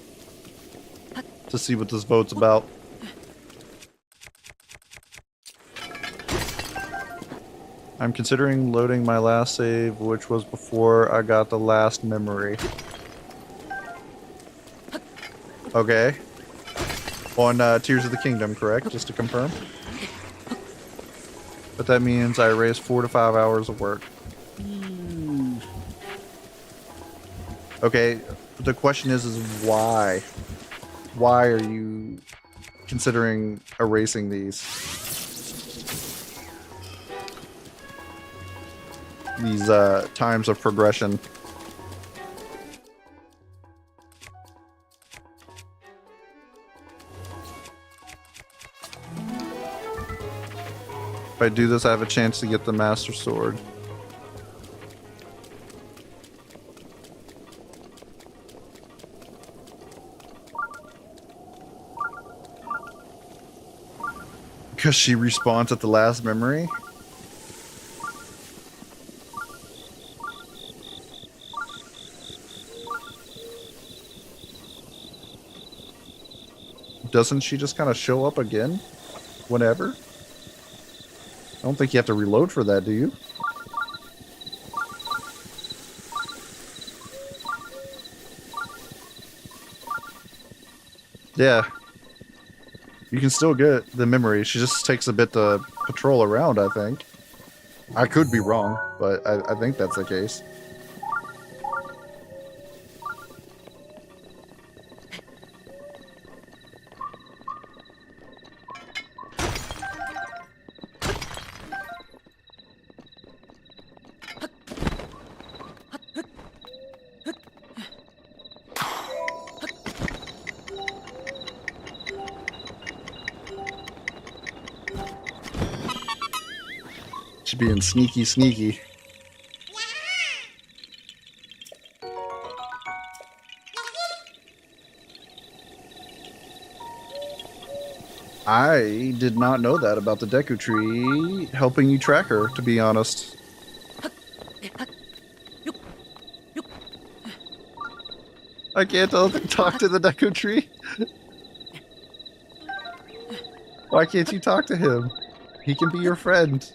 to see what this vote's about. I'm considering loading my last save, which was before I got the last memory. Okay. On Tears of the Kingdom, correct? Just to confirm. But that means I erased 4 to 5 hours of work. Okay, the question is why? Why are you considering erasing these? These times of progression. If I do this, I have a chance to get the Master Sword. Because she respawns at the last memory? Doesn't she just kind of show up again? Whenever? I don't think you have to reload for that, do you? Yeah. You can still get the memory. She just takes a bit to patrol around, I think. I could be wrong, but I think that's the case. She's being sneaky, sneaky. I did not know that about the Deku Tree helping you track her, to be honest. I can't talk to the Deku Tree. Why can't you talk to him? He can be your friend.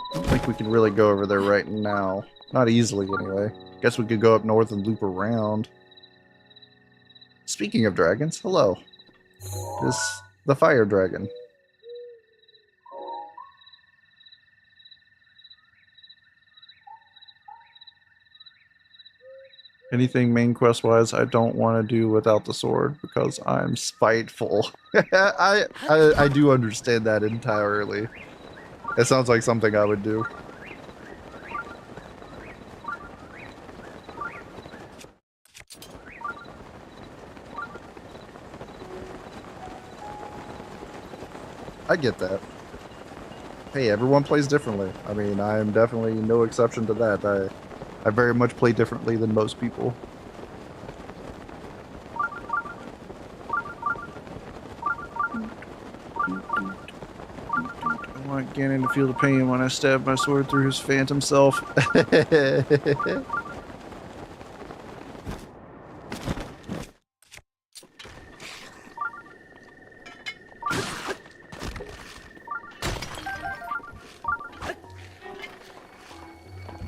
I don't think we can really go over there right now. Not easily, anyway. Guess we could go up north and loop around. Speaking of dragons, hello. This the fire dragon. Anything main quest wise, I don't want to do without the sword because I'm spiteful. I do understand that entirely. It sounds like something I would do. I get that. Hey, everyone plays differently. I mean, I am definitely no exception to that. I very much play differently than most people. I want Ganon to feel the pain when I stab my sword through his phantom self.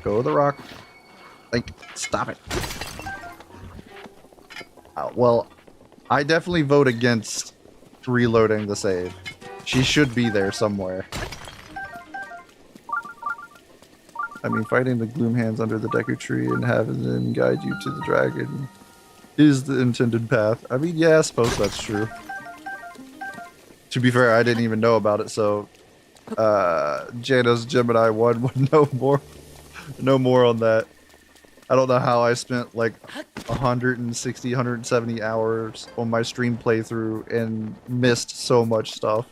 Go the rock. Like, stop it. Well, I definitely vote against reloading the save. She should be there somewhere. I mean, fighting the Gloom Hands under the Deku Tree and having them guide you to the dragon is the intended path. I mean, yeah, I suppose that's true. To be fair, I didn't even know about it, so Janus Gemini 1 would know more on that. I don't know how I spent like 160, 170 hours on my stream playthrough and missed so much stuff.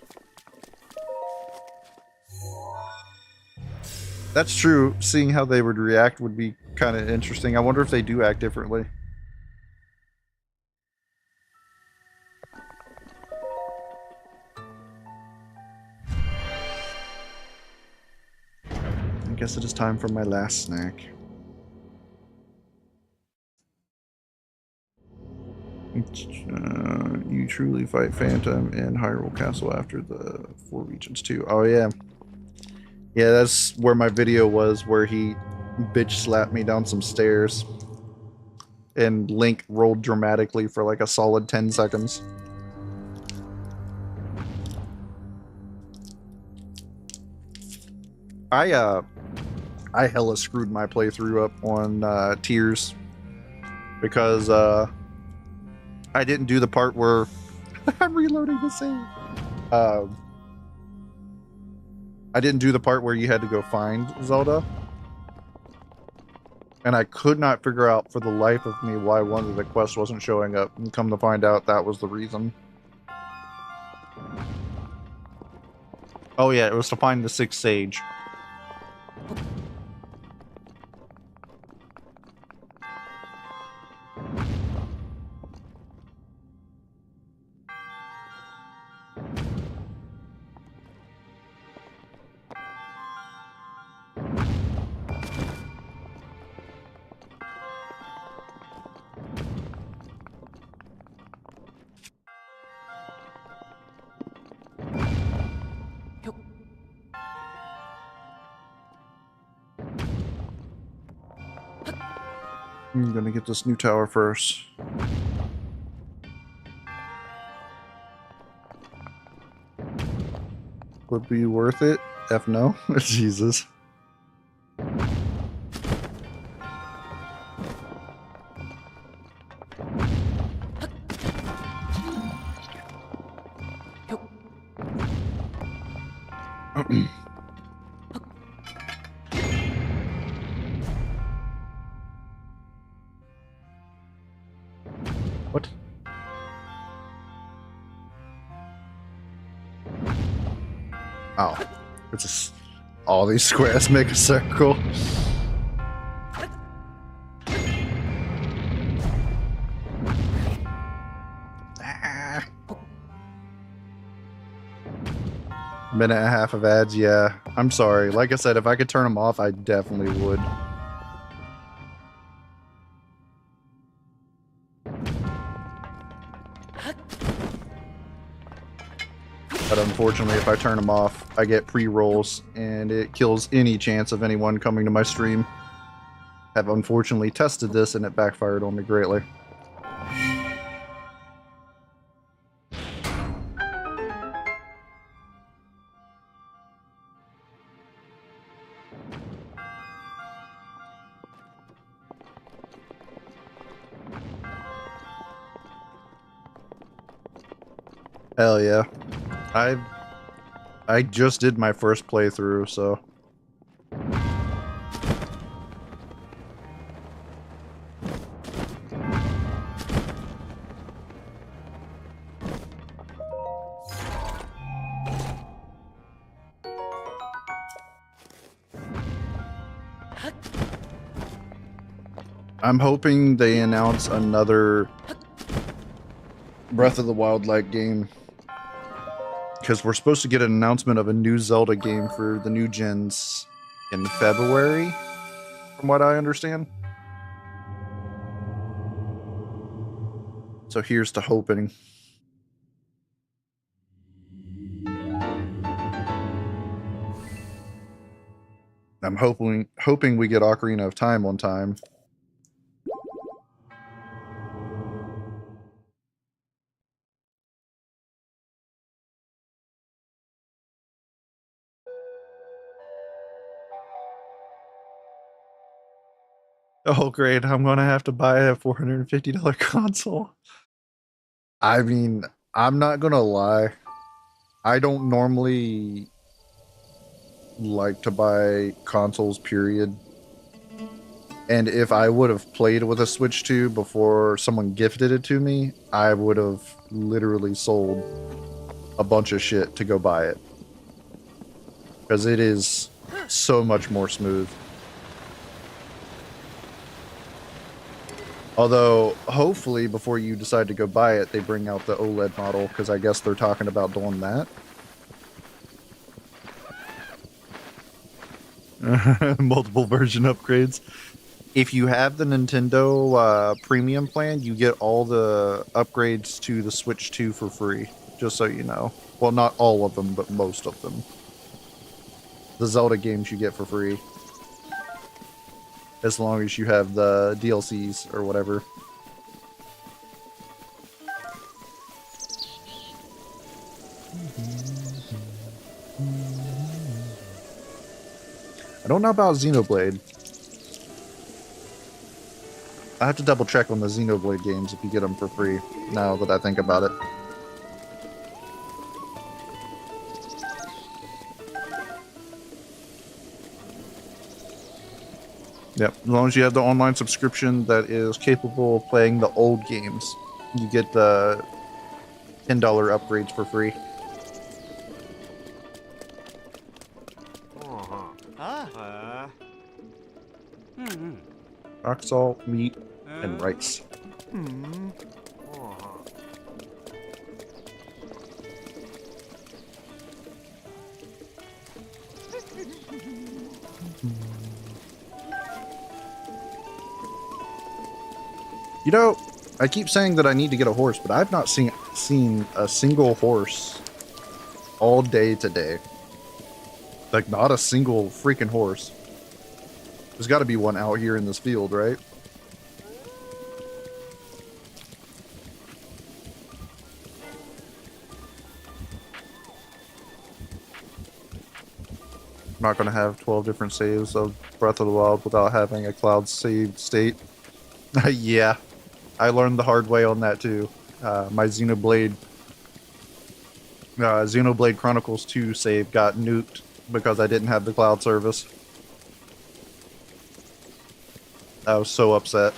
That's true. Seeing how they would react would be kind of interesting. I wonder if they do act differently. I guess it is time for my last snack. You truly fight Phantom in Hyrule Castle after the 4 regions too. Oh yeah. Yeah, that's where my video was, where he bitch slapped me down some stairs. And Link rolled dramatically for like a solid 10 seconds. I hella screwed my playthrough up on Tears because I didn't do the part where I'm reloading the save. I didn't do the part where you had to go find Zelda. And I could not figure out for the life of me why one of the quests wasn't showing up. And come to find out, that was the reason. Oh yeah, it was to find the 6th Sage. I'm gonna get this new tower first. Would be worth it? F no. Jesus. What? Oh, it's just all these squares make a circle. Ah. Minute and a half of ads, yeah. I'm sorry. Like I said, if I could turn them off, I definitely would. But unfortunately, if I turn them off, I get pre-rolls, and it kills any chance of anyone coming to my stream. I've unfortunately tested this, and it backfired on me greatly. Hell yeah. I just did my first playthrough, so. I'm hoping they announce another Breath of the Wild-like game. Because we're supposed to get an announcement of a new Zelda game for the new gens in February, from what I understand. So here's to hoping. I'm hoping we get Ocarina of Time on time. Oh great, I'm gonna have to buy a $450 console. I mean, I'm not gonna lie. I don't normally like to buy consoles, period. And if I would have played with a Switch 2 before someone gifted it to me, I would have literally sold a bunch of shit to go buy it. Because it is so much more smooth. Although, hopefully, before you decide to go buy it, they bring out the OLED model, because I guess they're talking about doing that. Multiple version upgrades. If you have the Nintendo premium plan, you get all the upgrades to the Switch 2 for free, just so you know. Well, not all of them, but most of them. The Zelda games you get for free. As long as you have the DLCs or whatever. I don't know about Xenoblade. I have to double check on the Xenoblade games if you get them for free, now that I think about it. Yep, as long as you have the online subscription that is capable of playing the old games, you get the $10 upgrades for free. Rock salt, meat, and rice. You know, I keep saying that I need to get a horse, but I've not seen a single horse all day today. Like, not a single freaking horse. There's got to be one out here in this field, right? I'm not going to have 12 different saves of Breath of the Wild without having a cloud saved state. Yeah, I learned the hard way on that too. My Xenoblade Chronicles 2 save got nuked because I didn't have the cloud service. I was so upset.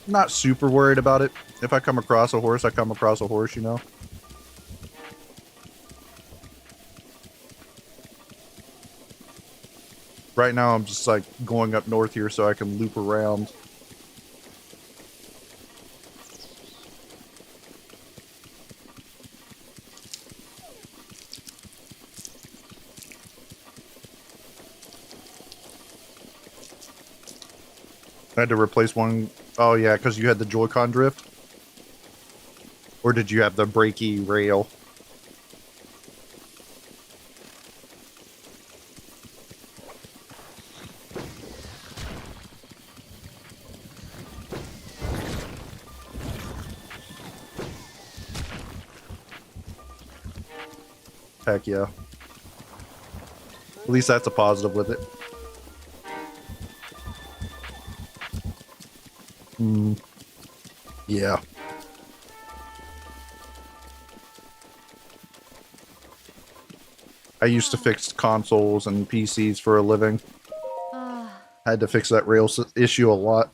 Not super worried about it. If I come across a horse, I come across a horse, you know? Right now, I'm just like going up north here so I can loop around. I had to replace one. Oh yeah, because you had the Joy-Con drift? Or did you have the breaky rail? Heck yeah. At least that's a positive with it. Yeah. I used to fix consoles and PCs for a living. Had to fix that rail issue a lot.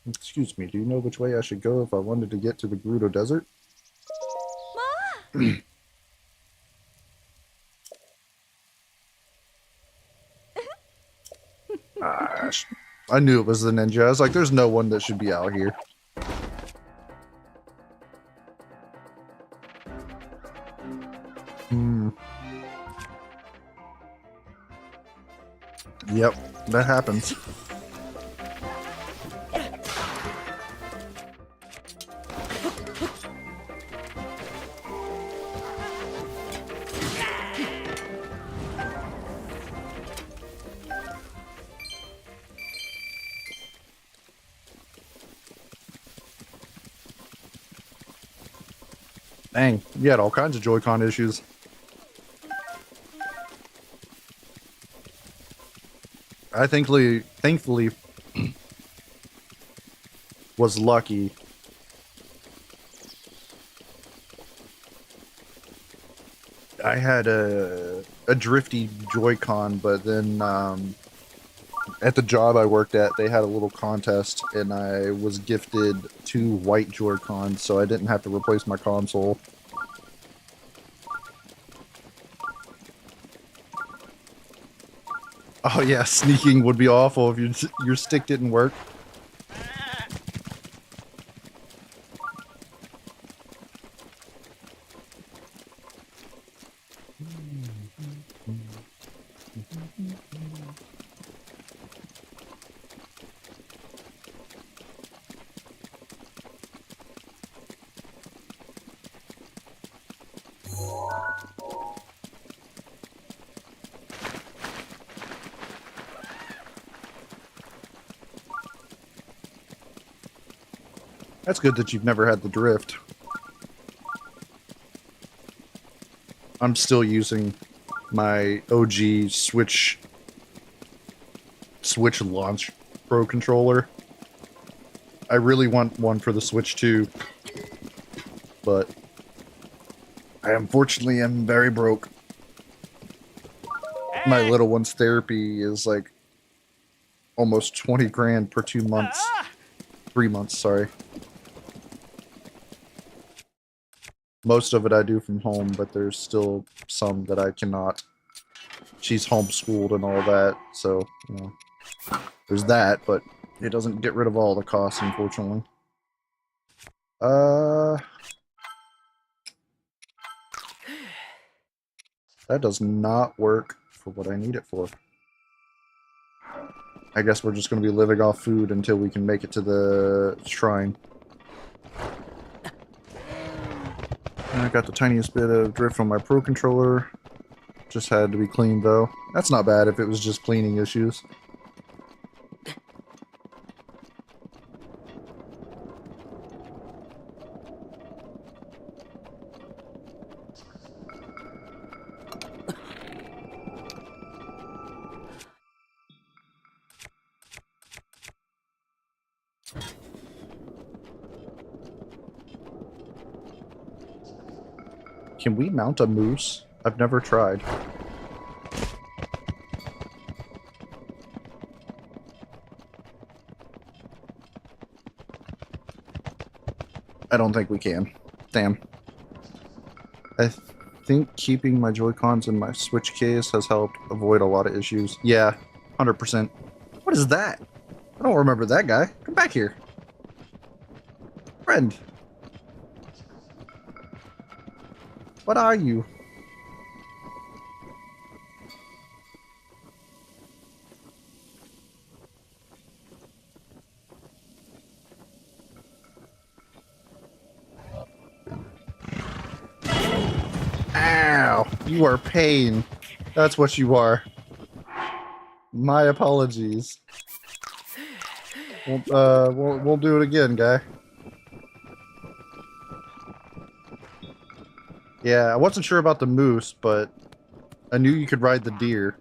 Excuse me, do you know which way I should go if I wanted to get to the Gerudo Desert? Gosh. I knew it was the ninja. I was like, there's no one that should be out here. Yep, that happens. Dang, you had all kinds of Joy-Con issues. I thankfully was lucky. I had a drifty Joy-Con, but then at the job I worked at, they had a little contest, and I was gifted 2 white Joy-Cons, so I didn't have to replace my console. Oh yeah, sneaking would be awful if your stick didn't work. That's good that you've never had the drift. I'm still using my OG Switch Launch Pro controller. I really want one for the Switch too, but I unfortunately am very broke. My little one's therapy is like almost 20 grand per 2 months. 3 months, sorry. Most of it I do from home, but there's still some that I cannot. She's homeschooled and all that, so, you know, there's that, but it doesn't get rid of all the costs, unfortunately. That does not work for what I need it for. I guess we're just going to be living off food until we can make it to the shrine. I got the tiniest bit of drift on my Pro Controller. Just had to be cleaned though. That's not bad if it was just cleaning issues. Can we mount a moose? I've never tried. I don't think we can. Damn. I think keeping my Joy-Cons in my Switch case has helped avoid a lot of issues. Yeah, 100%. What is that? I don't remember that guy. Come back here. Friend. What are you? Ow! You are pain. That's what you are. My apologies. We'll do it again, guy. Yeah, I wasn't sure about the moose, but I knew you could ride the deer.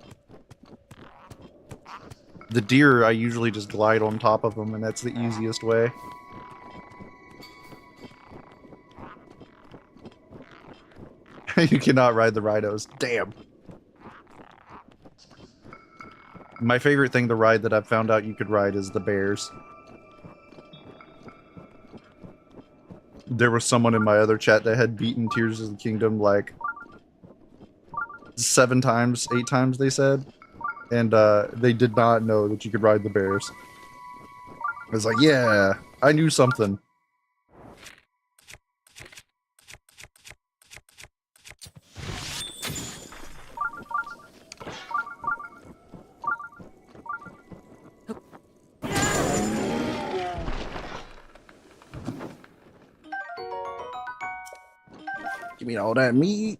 The deer, I usually just glide on top of them, and that's the easiest way. You cannot ride the rhinos. Damn. My favorite thing to ride that I've found out you could ride is the bears. There was someone in my other chat that had beaten Tears of the Kingdom like 7 times, 8 times, they said. And they did not know that you could ride the bears. I was like, yeah, I knew something. Give me all that meat.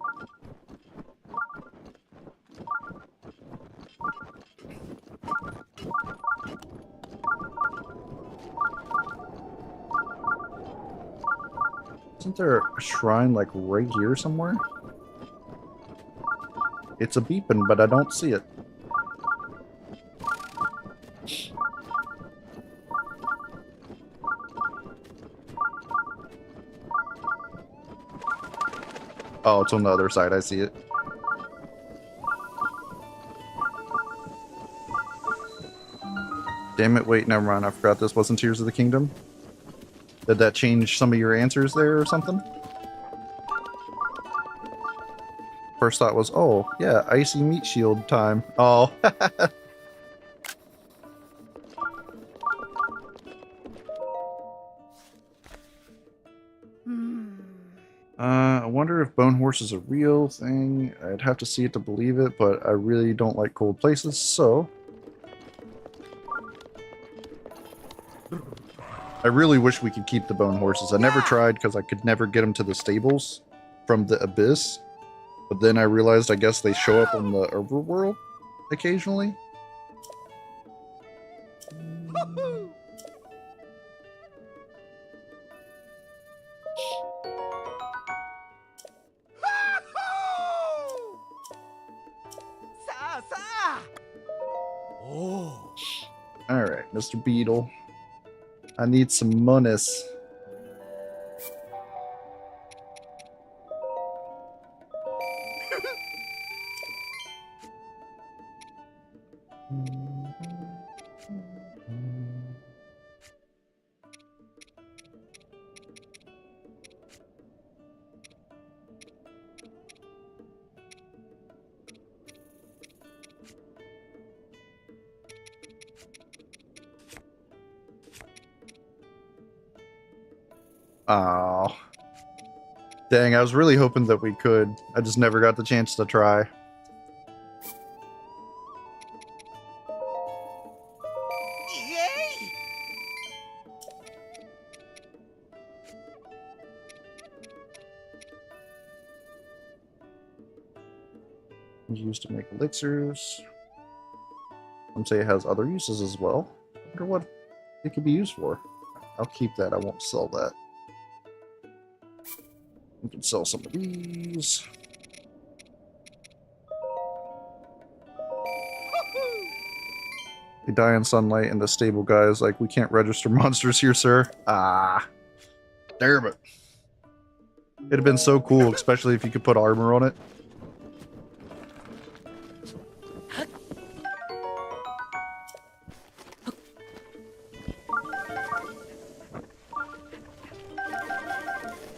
Isn't there a shrine like right here somewhere? It's a beeping, but I don't see it. Oh, it's on the other side. I see it. Damn it, wait, never mind. I forgot this wasn't Tears of the Kingdom. Did that change some of your answers there or something? First thought was, oh, yeah, icy meat shield time. Oh. I wonder if Bone Horse is a real thing. I'd have to see it to believe it, but I really don't like cold places, so... I really wish we could keep the Bone Horses. I never tried because I could never get them to the stables from the Abyss. But then I realized I guess they show up on the overworld occasionally. Alright, Mr. Beetle. I need some monies. Oh. Dang, I was really hoping that we could. I just never got the chance to try. Used to make elixirs. Some say it has other uses as well. I wonder what it could be used for. I'll keep that. I won't sell that. We can sell some of these. They die in sunlight, and the stable guy is like, we can't register monsters here, sir. Ah. Damn it. It'd have been so cool, especially if you could put armor on it.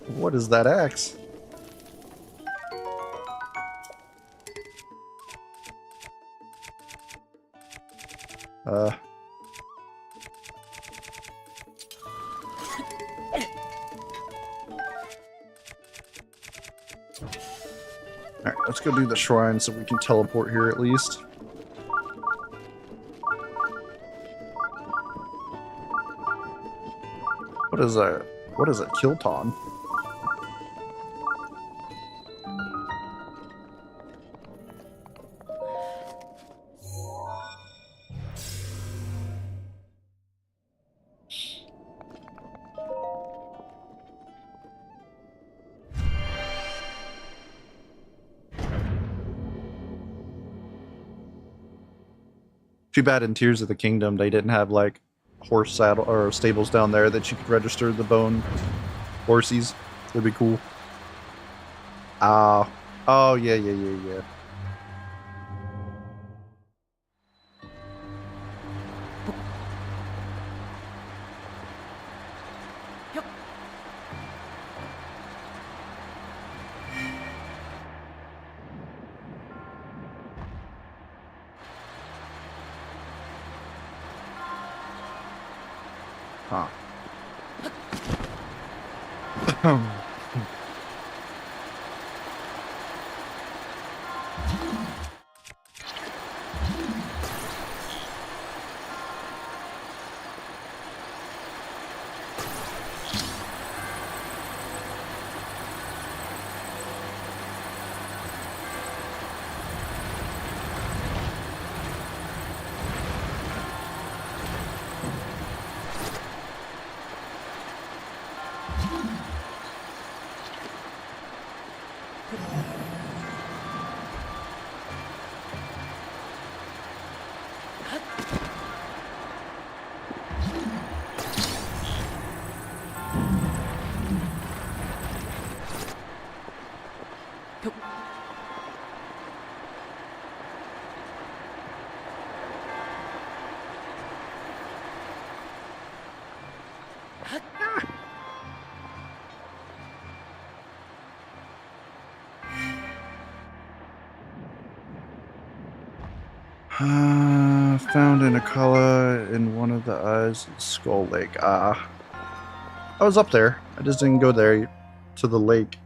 What is that axe? Alright, let's go do the shrine so we can teleport here at least. What is a Kilton? Too bad in Tears of the Kingdom they didn't have like horse saddle or stables down there that you could register the bone horsies. That'd be cool. Oh yeah. Huh. Found in a color in one of the eyes of Skull Lake. I was up there. I just didn't go there to the lake.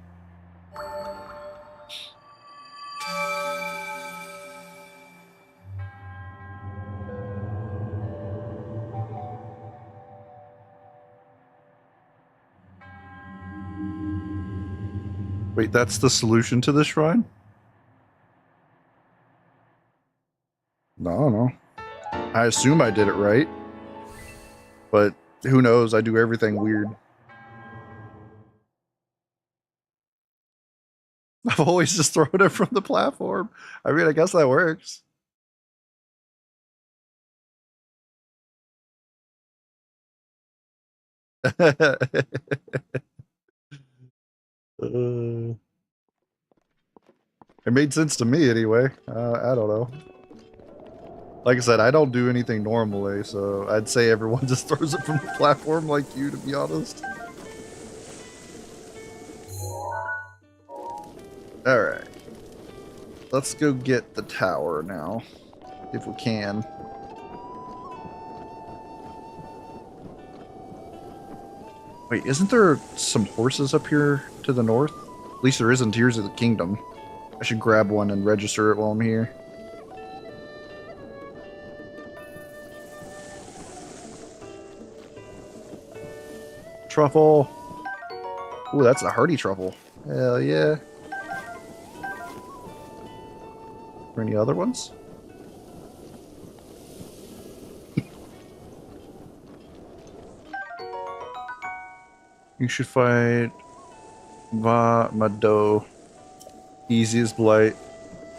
Wait, that's the solution to this shrine? No. I assume I did it right. But who knows? I do everything weird. I've always just thrown it from the platform. I mean, I guess that works. It made sense to me anyway. I don't know. Like I said, I don't do anything normally, so I'd say everyone just throws it from the platform like you, to be honest. Alright. Let's go get the tower now, if we can. Wait, isn't there some horses up here to the north? At least there is in Tears of the Kingdom. I should grab one and register it while I'm here. Truffle. Ooh, that's a hearty truffle. Hell yeah. Or any other ones? You should fight BotW. Easiest blight.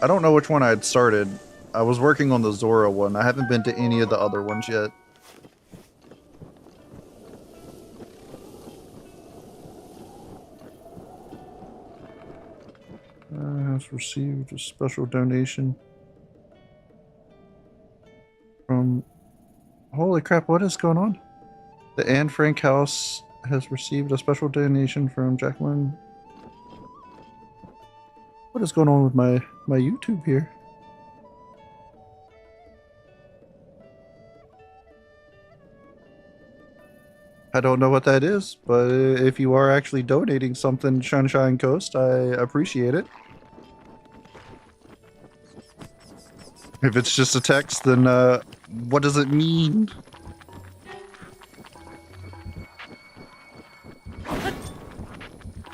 I don't know which one I had started. I was working on the Zora one. I haven't been to any of the other ones yet. Has received a special donation from... Holy crap, what is going on? The Anne Frank House has received a special donation from Jacqueline. What is going on with my YouTube here? I don't know what that is, but if you are actually donating something, Sunshine Coast, I appreciate it. If it's just a text, then what does it mean?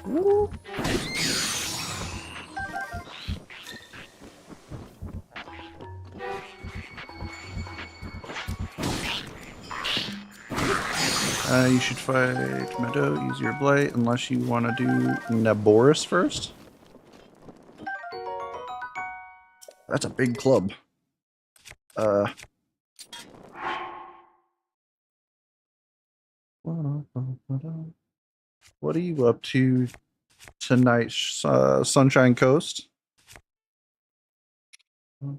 Woo. You should fight Meadow, use your blight, unless you want to do Naboris first. That's a big club. What are you up to tonight, Sunshine Coast? You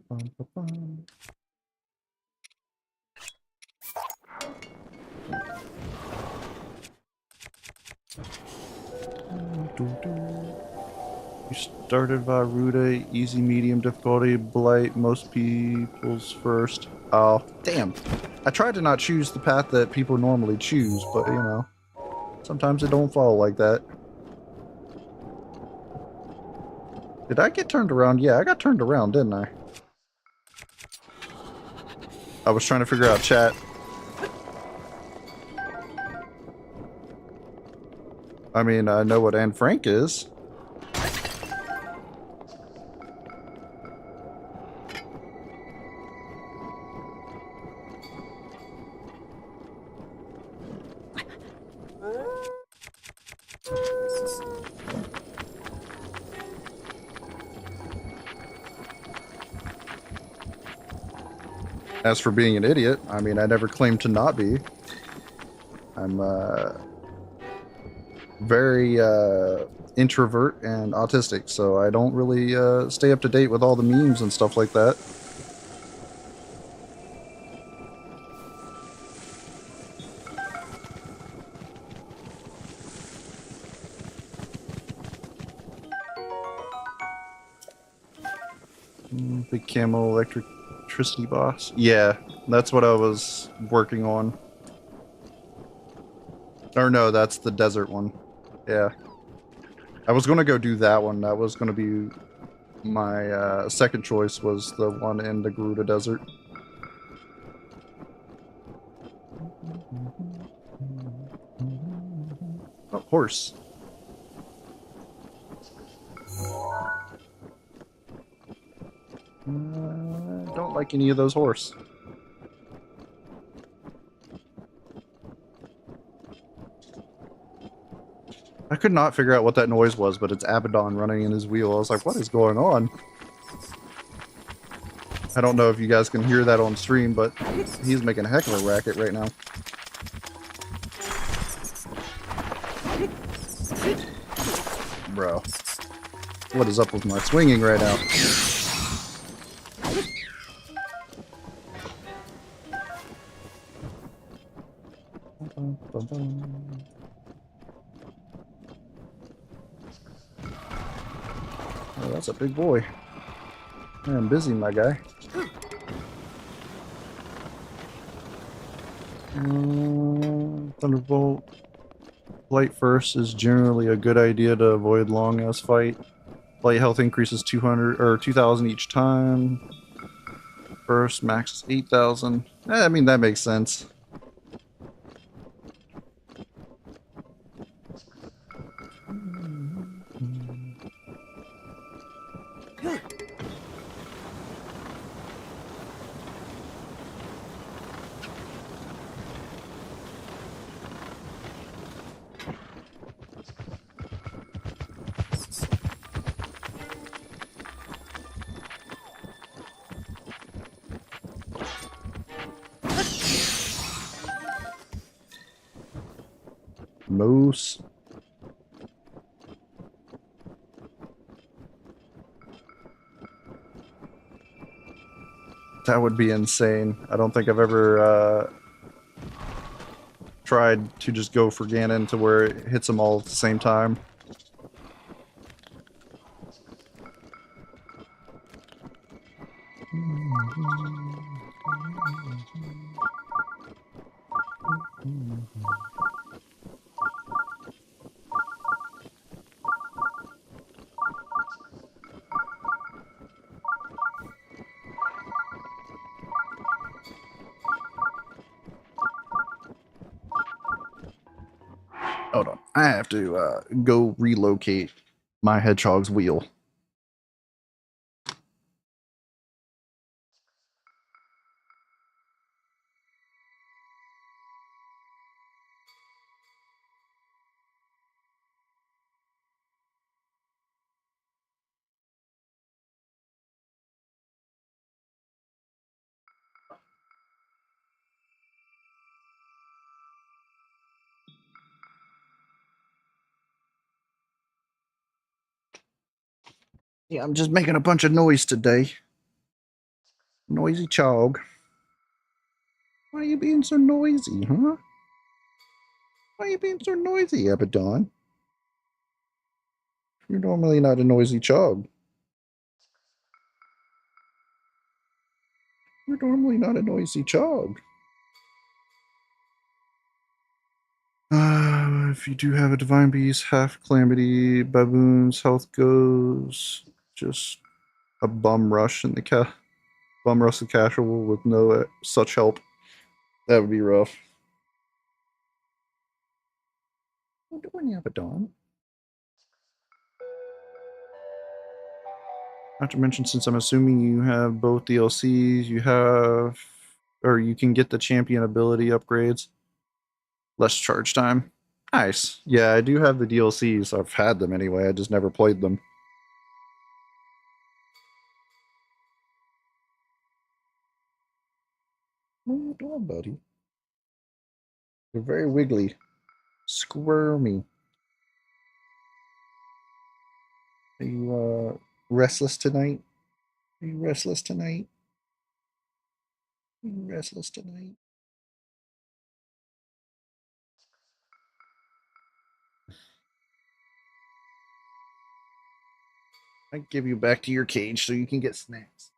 started Varuda, easy, medium difficulty, blight, most people's first. Oh, damn. I tried to not choose the path that people normally choose, but you know, sometimes it don't fall like that. Did I get turned around? Yeah, I got turned around, didn't I? I was trying to figure out chat. I mean, I know what Anne Frank is. As for being an idiot, I mean, I never claimed to not be. I'm very introvert and autistic, so I don't really stay up to date with all the memes and stuff like that. Big camo electricity boss. Yeah, that's what I was working on. Or no, that's the desert one. Yeah. I was going to go do that one. That was going to be my second choice, was the one in the Garuda Desert. Oh, horse. Don't like any of those horse. I could not figure out what that noise was, but it's Abaddon running in his wheel. I was like, what is going on? I don't know if you guys can hear that on stream, but he's making a heck of a racket right now. Bro. What is up with my swinging right now? Oh, that's a big boy. I'm busy, my guy. Thunderbolt. Blight first is generally a good idea to avoid long-ass fight. Blight health increases 200 or 2,000 each time. First max is 8,000. I mean, that makes sense. Moose. That would be insane. I don't think I've ever tried to just go for Ganon to where it hits them all at the same time. Hold on. I have to go relocate my hedgehog's wheel. Yeah, I'm just making a bunch of noise today. Noisy chog. Why are you being so noisy, huh? Why are you being so noisy, Abaddon? You're normally not a noisy chog. You're normally not a noisy chog. If you do have a Divine Beast, half Calamity, Baboon's health goes. Just a bum rush in the bum rush the casual with no such help. That would be rough. What are you doing, Abaddon? Not to mention, since I'm assuming you have both DLCs, you have, or you can get the champion ability upgrades. Less charge time. Nice. Yeah, I do have the DLCs. I've had them anyway. I just never played them. What are you doing, buddy? You're very wiggly. Squirmy. Are you restless tonight? Are you restless tonight? Are you restless tonight? I give you back to your cage so you can get snacks.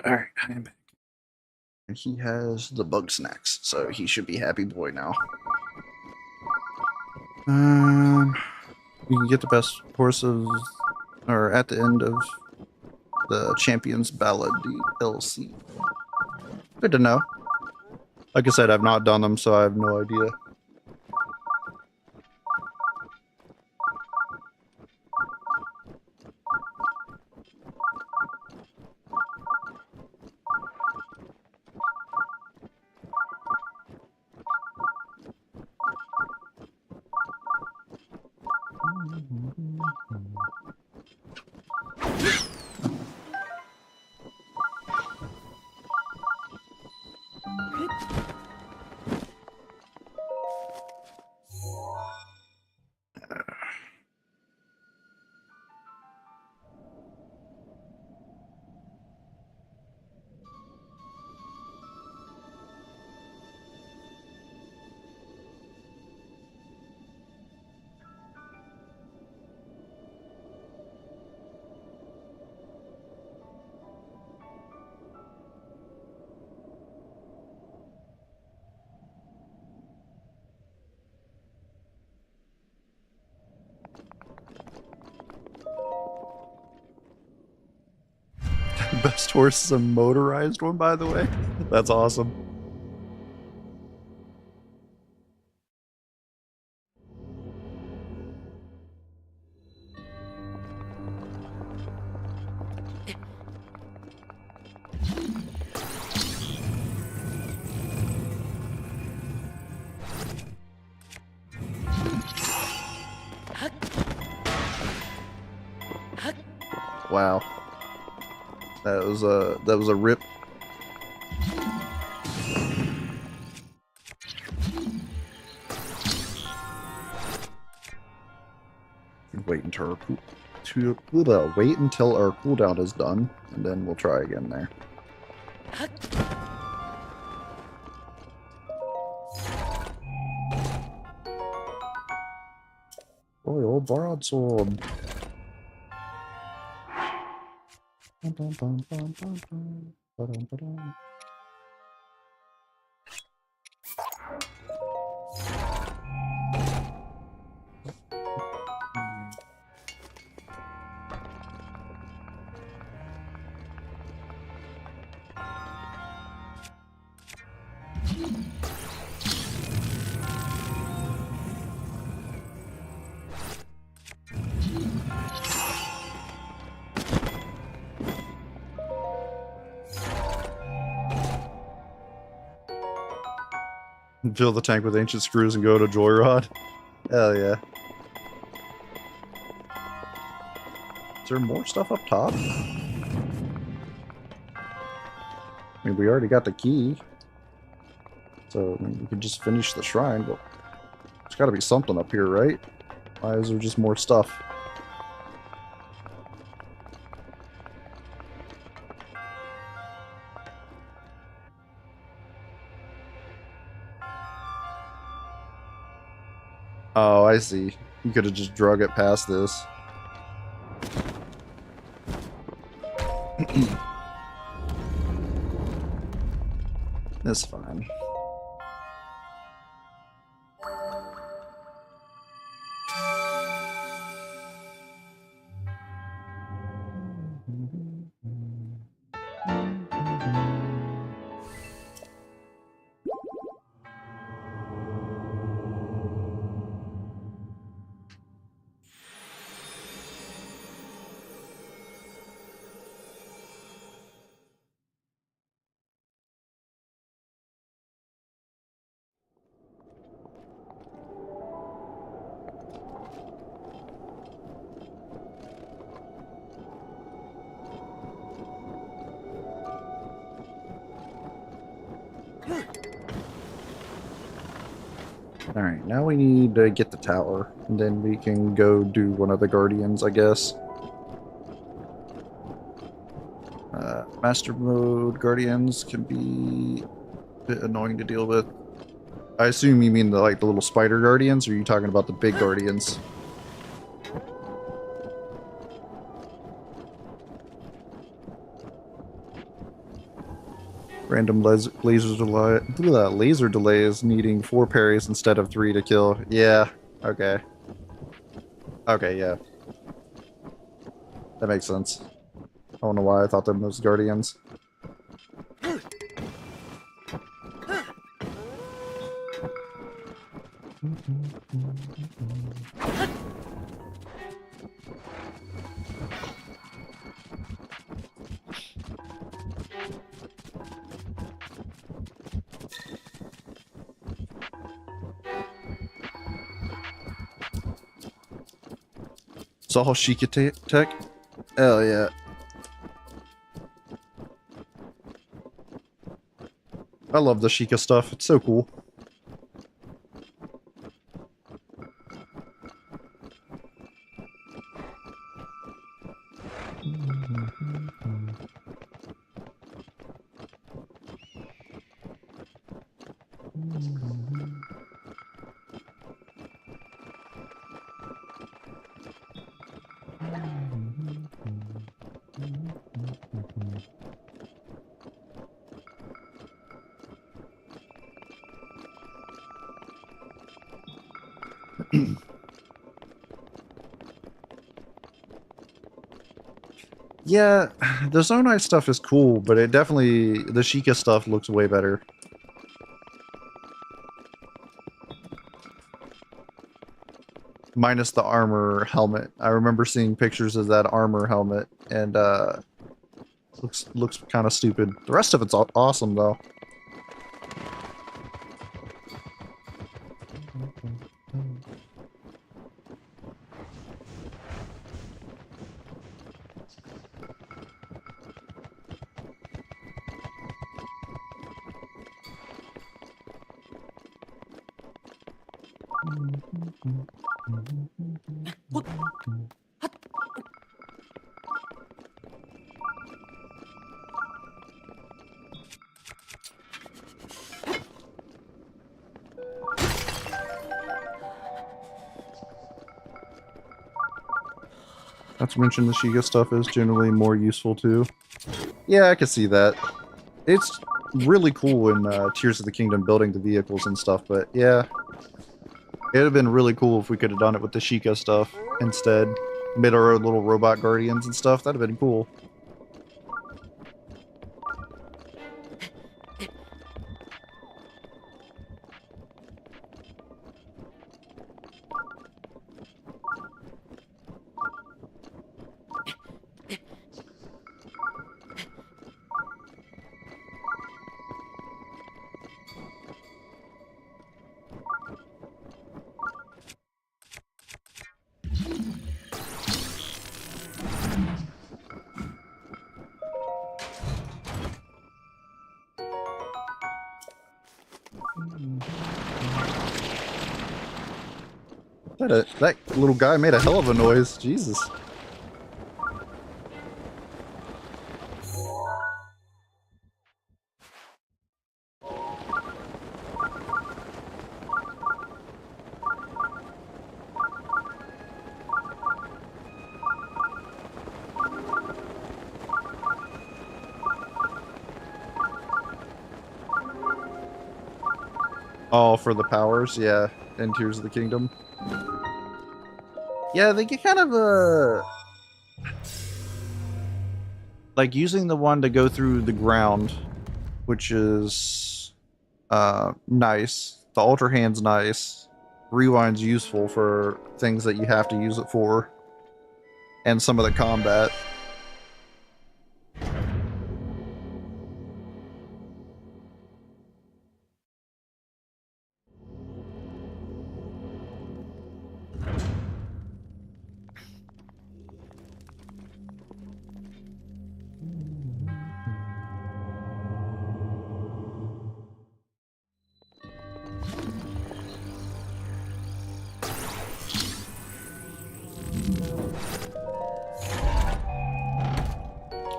Alright, I'm back. And he has the bug snacks, so he should be happy boy now. You can get the best horses, or at the end of the Champions Ballad DLC. Good to know. Like I said, I've not done them, so I have no idea. Best horse is a motorized one, by the way. That's awesome. Wow. That was a rip. Wait until wait until our cooldown is done, and then we'll try again there. Royal broadsword. Fill the tank with ancient screws and go to Joyride. Hell yeah. Is there more stuff up top? I mean, we already got the key. So, I mean, we could just finish the shrine, but there's gotta be something up here, right? Why is there just more stuff? Oh, I see. You could have just drug it past this. That's fine. Alright, now we need to get the tower, and then we can go do one of the guardians, I guess. Master mode guardians can be a bit annoying to deal with. I assume you mean the little spider guardians, or are you talking about the big guardians? Random laser delays needing 4 parries instead of 3 to kill. Yeah, okay. Okay, yeah. That makes sense. I don't know why I thought them was guardians. It's all HEC tech? Hell yeah. I love the Sheikah stuff. It's so cool. Yeah, the Zonai stuff is cool, but it definitely, the Sheikah stuff looks way better. Minus the armor helmet. I remember seeing pictures of that armor helmet, and looks kind of stupid. The rest of it's awesome though. Not to mention the Sheikah stuff is generally more useful too. Yeah, I can see that. It's really cool in Tears of the Kingdom building the vehicles and stuff, but yeah. It would have been really cool if we could have done it with the Sheikah stuff instead. Made our own little robot guardians and stuff. That'd have been cool. That little guy made a hell of a noise. Jesus. Oh, for the powers, yeah. And Tears of the Kingdom. Yeah, they get kind of like using the one to go through the ground, which is nice. The Ultra Hand's nice. Rewind's useful for things that you have to use it for. And some of the combat.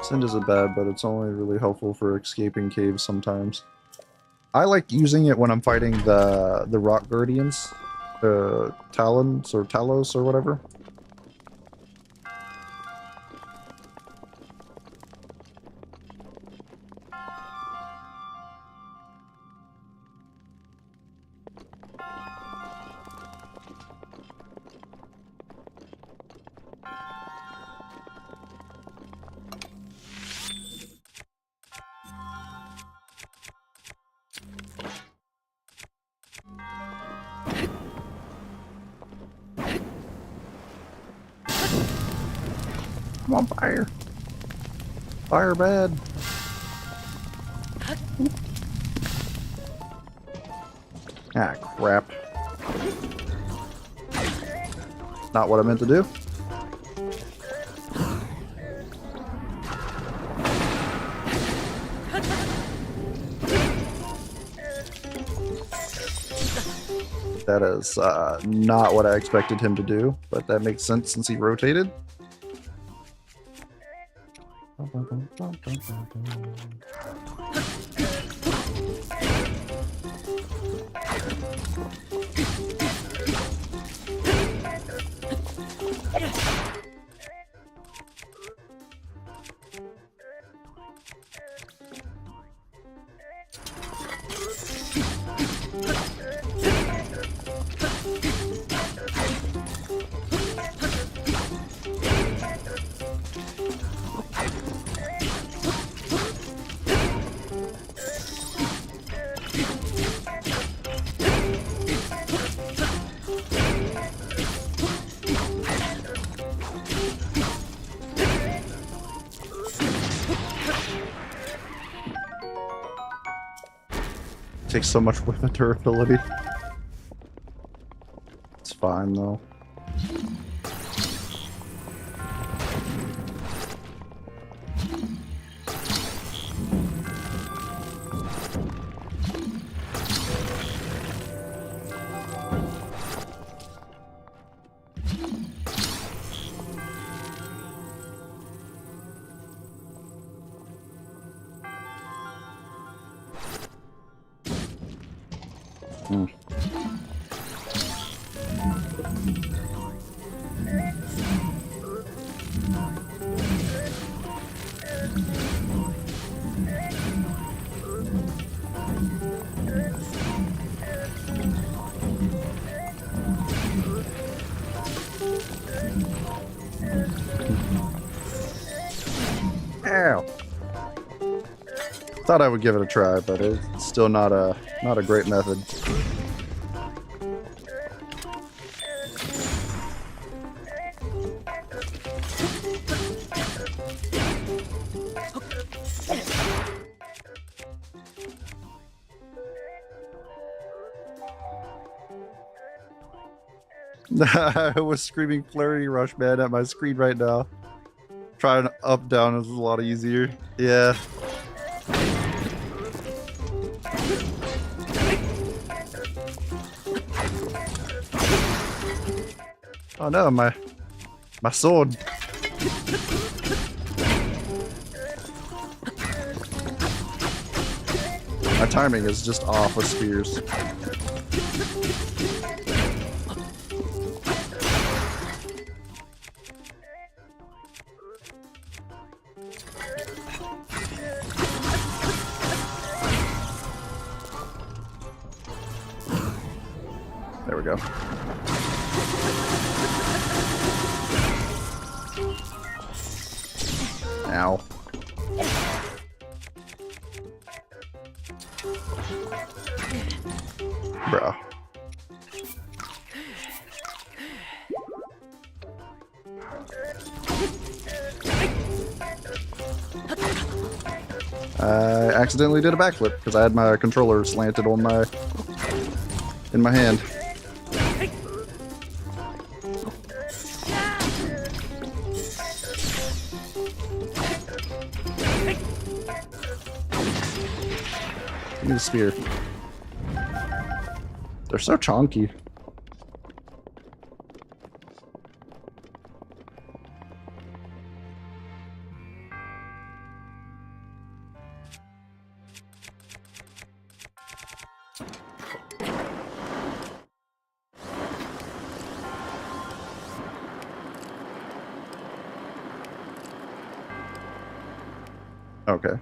Send isn't bad, but it's only really helpful for escaping caves sometimes. I like using it when I'm fighting the rock guardians, the Talons or Talos or whatever. Come on, fire! Fire bad! Ah, crap. Not what I meant to do. That is not what I expected him to do, but that makes sense since he rotated. Takes so much weapon durability. It's fine though. Ow. Thought I would give it a try, but it's still not a great method. I was screaming Flurry Rush, man, at my screen right now. Trying up down is a lot easier. Yeah. Oh no, my sword. My timing is just off with spears. There we go. Ow. Bro. I accidentally did a backflip because I had my controller slanted on in my hand. Give me the spear. They're so chonky. Okay.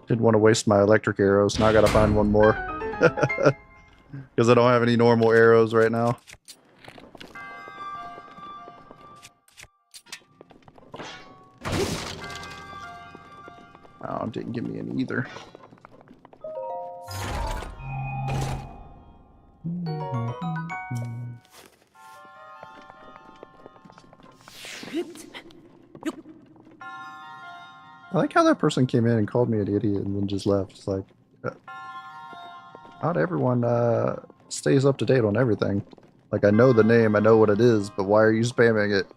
Didn't want to waste my electric arrows. Now I gotta find one more. Because I don't have any normal arrows right now. Oh, didn't give me any either. I like how that person came in and called me an idiot and then just left. It's like, not everyone stays up to date on everything. Like, I know the name, I know what it is, but why are you spamming it?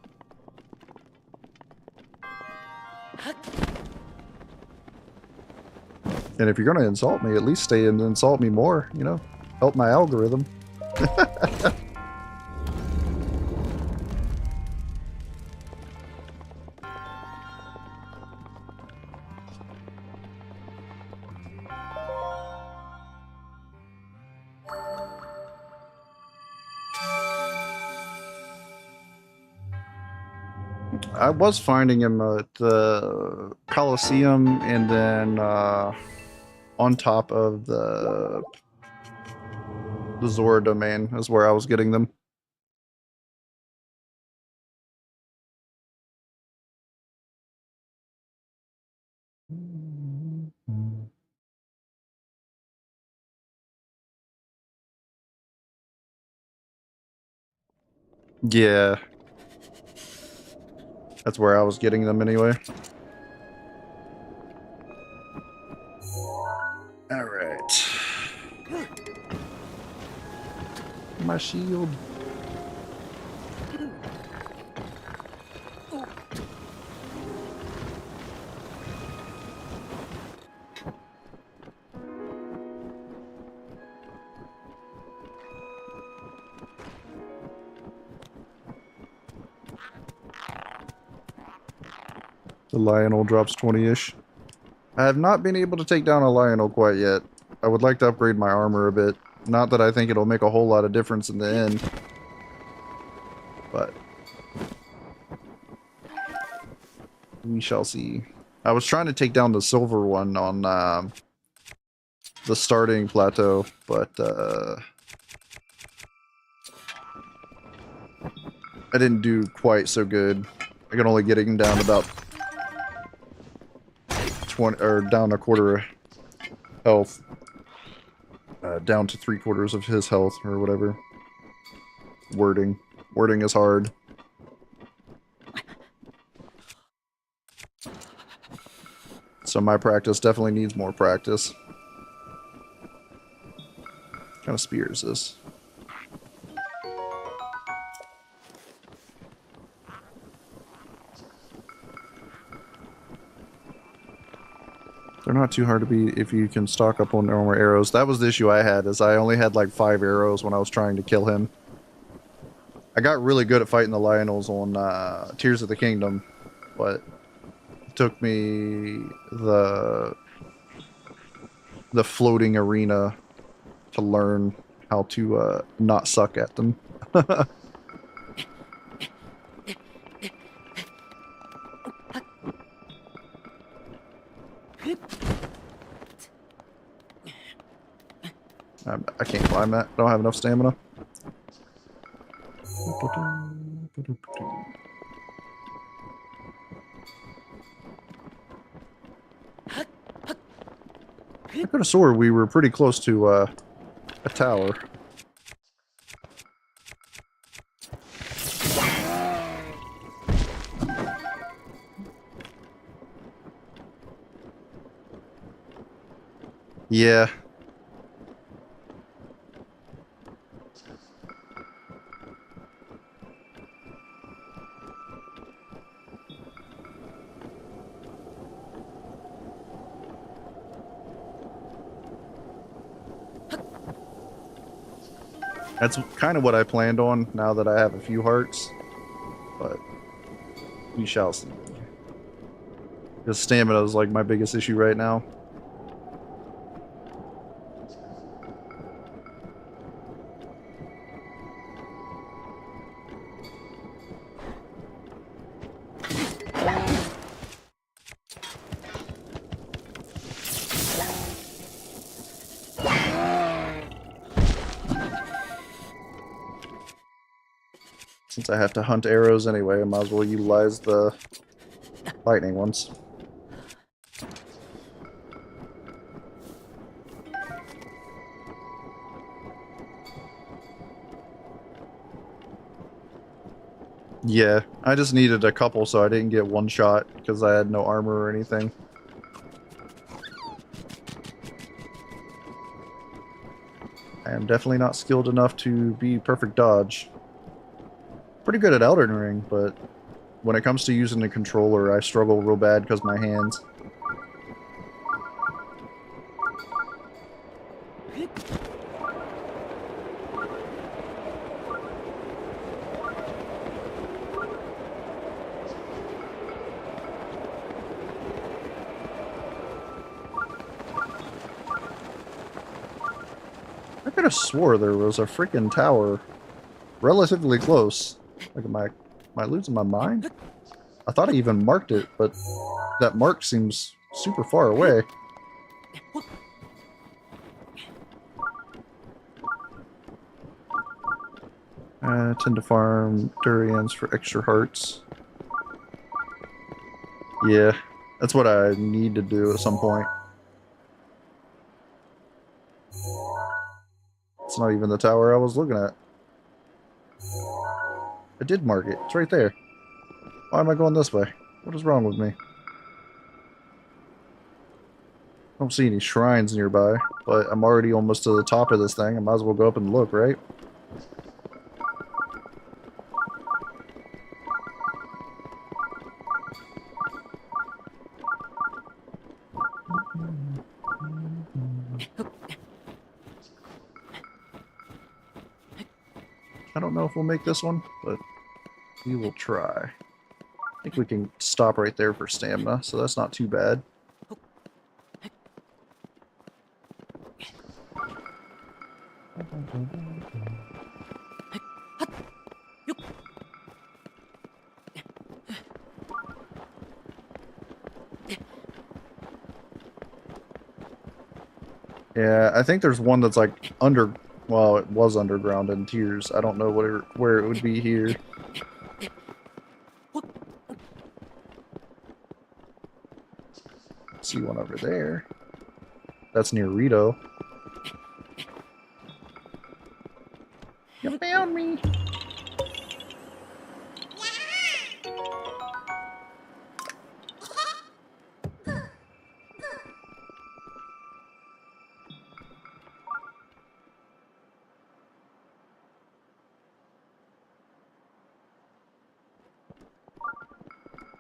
And if you're gonna insult me, at least stay and insult me more, you know? Help my algorithm. I was finding him at the Coliseum and then on top of the Zora domain is where I was getting them. Yeah. That's where I was getting them anyway. Alright. My shield. The Lionel drops 20-ish. I have not been able to take down a Lionel quite yet. I would like to upgrade my armor a bit. Not that I think it'll make a whole lot of difference in the end. But we shall see. I was trying to take down the silver one on the starting plateau, but I didn't do quite so good. I could only get him down about 20, or down a quarter health. Down to 3/4 of his health or whatever. Wording is hard. so my practice definitely needs more practice. What kind of spear is this? They're not too hard to beat if you can stock up on more arrows. That was the issue I had, is I only had like 5 arrows when I was trying to kill him. I got really good at fighting the Lionels on Tears of the Kingdom, but it took me the floating arena to learn how to not suck at them. I can't climb that. I don't have enough stamina. I could have swore we were pretty close to a tower. Yeah. That's kind of what I planned on now that I have a few hearts, but we shall see. Because stamina is like my biggest issue right now. Since I have to hunt arrows anyway, I might as well utilize the lightning ones. Yeah, I just needed a couple so I didn't get one shot because I had no armor or anything. I am definitely not skilled enough to be perfect dodge. Pretty good at Elden Ring, but when it comes to using the controller, I struggle real bad because my hands. I could have swore there was a freaking tower relatively close. Like, am I losing my mind? I thought I even marked it, but that mark seems super far away. I tend to farm durians for extra hearts. Yeah, that's what I need to do at some point. It's not even the tower I was looking at. I did mark it. It's right there. Why am I going this way? What is wrong with me? I don't see any shrines nearby, but I'm already almost to the top of this thing. I might as well go up and look, right? I don't know if we'll make this one, but we will try. I think we can stop right there for stamina, so that's not too bad. Yeah, I think there's one that's like well, it was underground in Tears. I don't know where it would be here. See one over there. That's near Rito. You found me.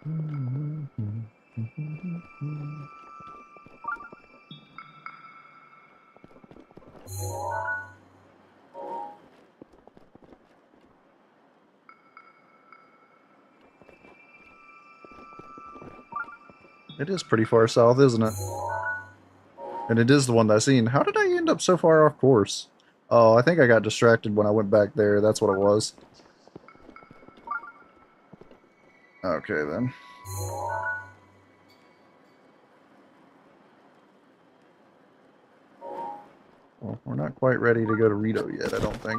It is pretty far south, isn't it? And it is the one that I seen. How did I end up so far off course? Oh, I think I got distracted when I went back there. That's what it was. Okay, then. Well, we're not quite ready to go to Rito yet, I don't think.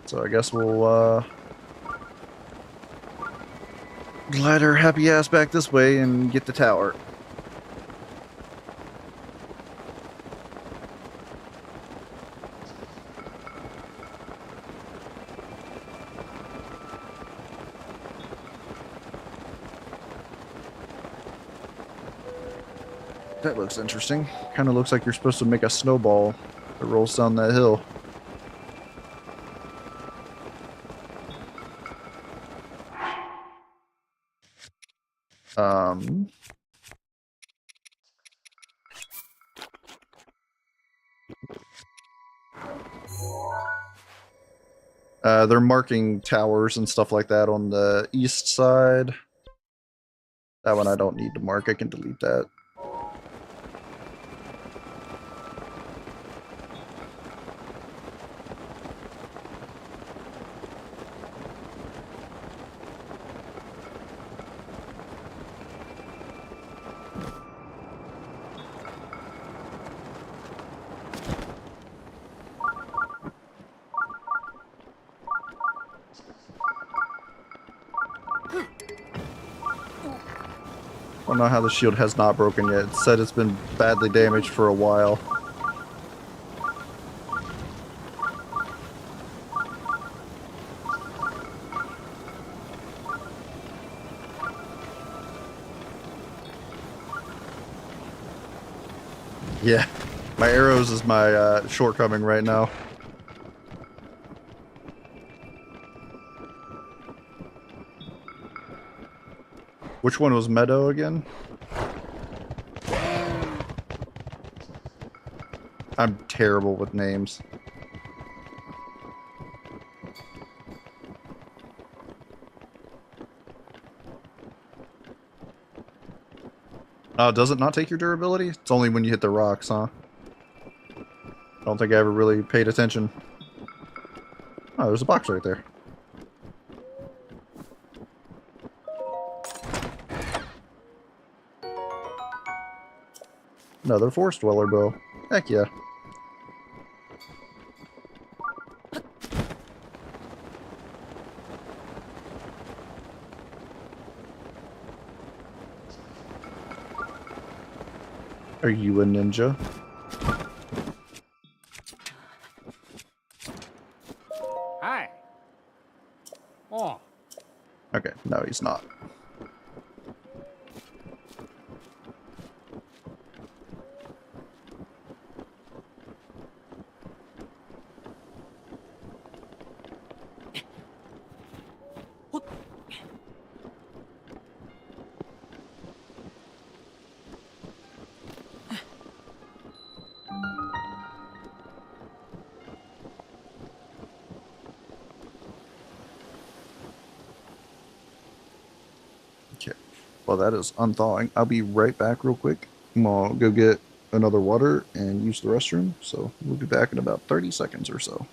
So I guess we'll, glide our happy ass back this way and get the tower. That looks interesting. Kind of looks like you're supposed to make a snowball that rolls down that hill. Um... they're marking towers and stuff like that on the east side. That one I don't need to mark. I can delete that. I don't know how the shield has not broken yet. It said it's been badly damaged for a while. Yeah, my arrows is my shortcoming right now. Which one was Meadow again? I'm terrible with names. Does it not take your durability? It's only when you hit the rocks, huh? I don't think I ever really paid attention. Oh, there's a box right there. Another Forest Dweller bow. Heck yeah. Are you a ninja? Hi. Oh. Okay, no, he's not. Okay. Well, that is unthawing. I'll be right back real quick. I'm gonna go get another water and use the restroom. So we'll be back in about 30 seconds or so.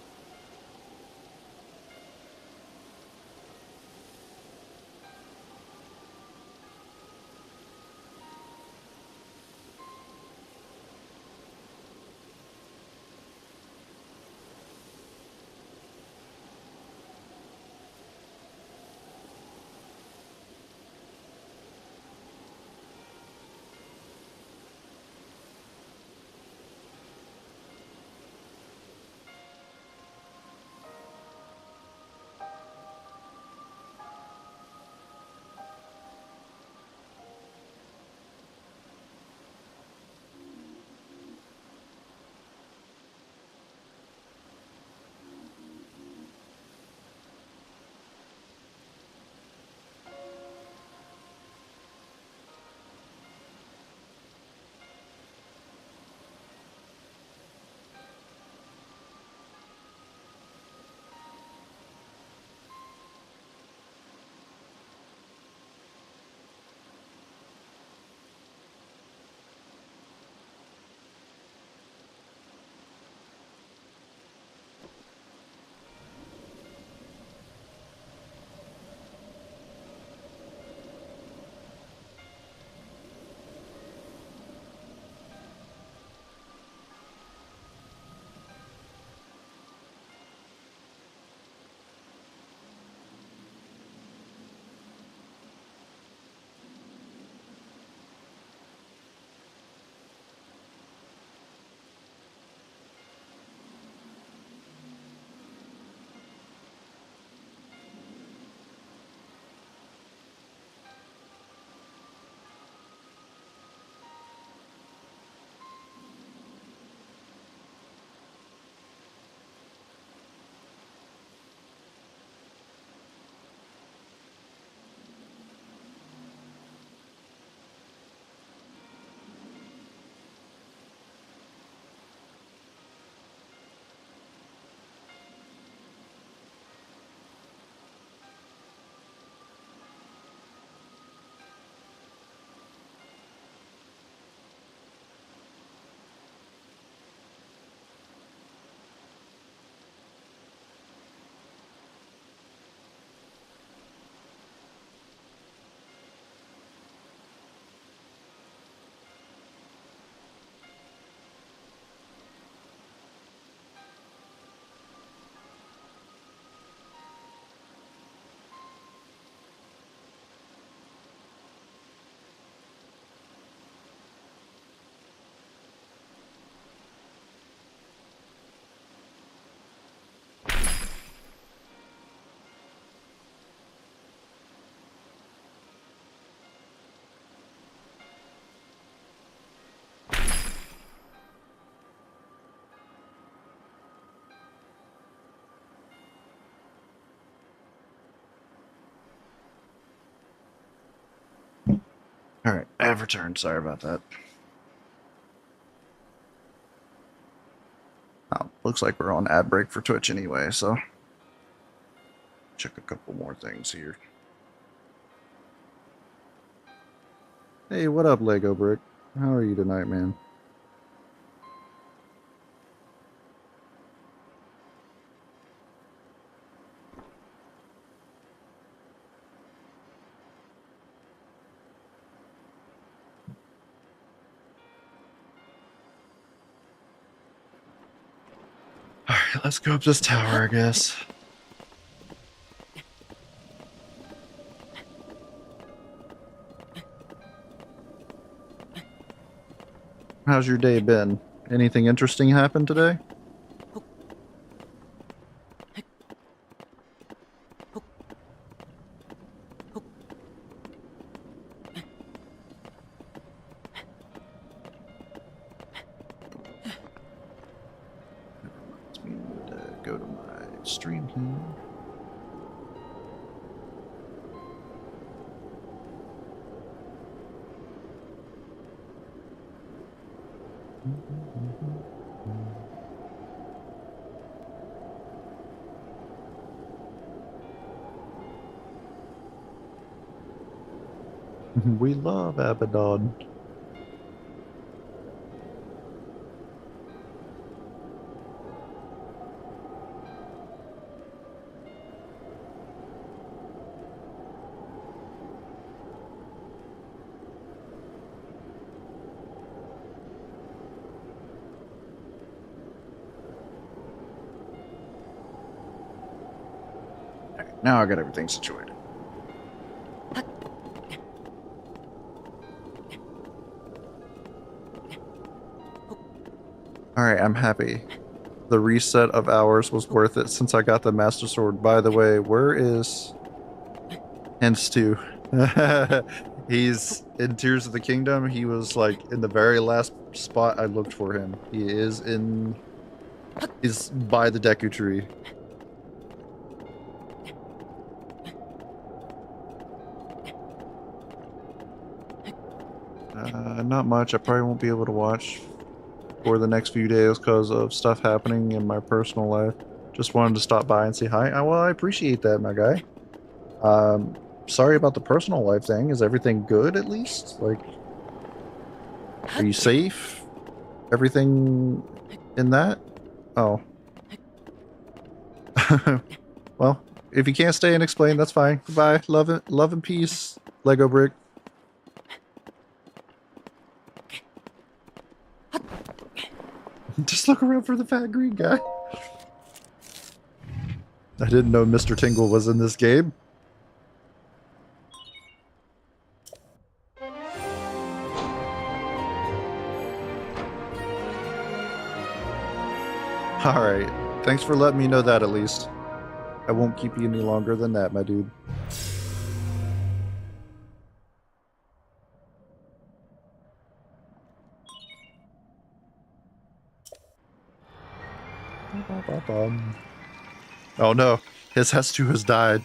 Alright, I have returned. Sorry about that. Oh, looks like we're on ad break for Twitch anyway, so check a couple more things here. Hey, what up, Lego Brick? How are you tonight, man? Alright, let's go up this tower, I guess. How's your day been? Anything interesting happened today? Reminds me to go to my stream here. We love Abaddon. Alright, now I got everything situated. Alright, I'm happy. The reset of hours was worth it since I got the Master Sword. By the way, where is Hence 2? He's in Tears of the Kingdom. He was like in the very last spot I looked for him. He is in... He's by the Deku tree. Not much. I probably won't be able to watch for the next few days because of stuff happening in my personal life. Just wanted to stop by and say hi. Well, I appreciate that, my guy. Sorry about the personal life thing. Is everything good at least? Like, are you safe? Everything in that? Oh. Well, if you can't stay and explain, that's fine. Goodbye. Love it. Love and peace, Lego Brick. Just look around for the fat green guy. I didn't know Mr. Tingle was in this game. Alright. Thanks for letting me know that at least. I won't keep you any longer than that, my dude. Oh no, his S2 has died.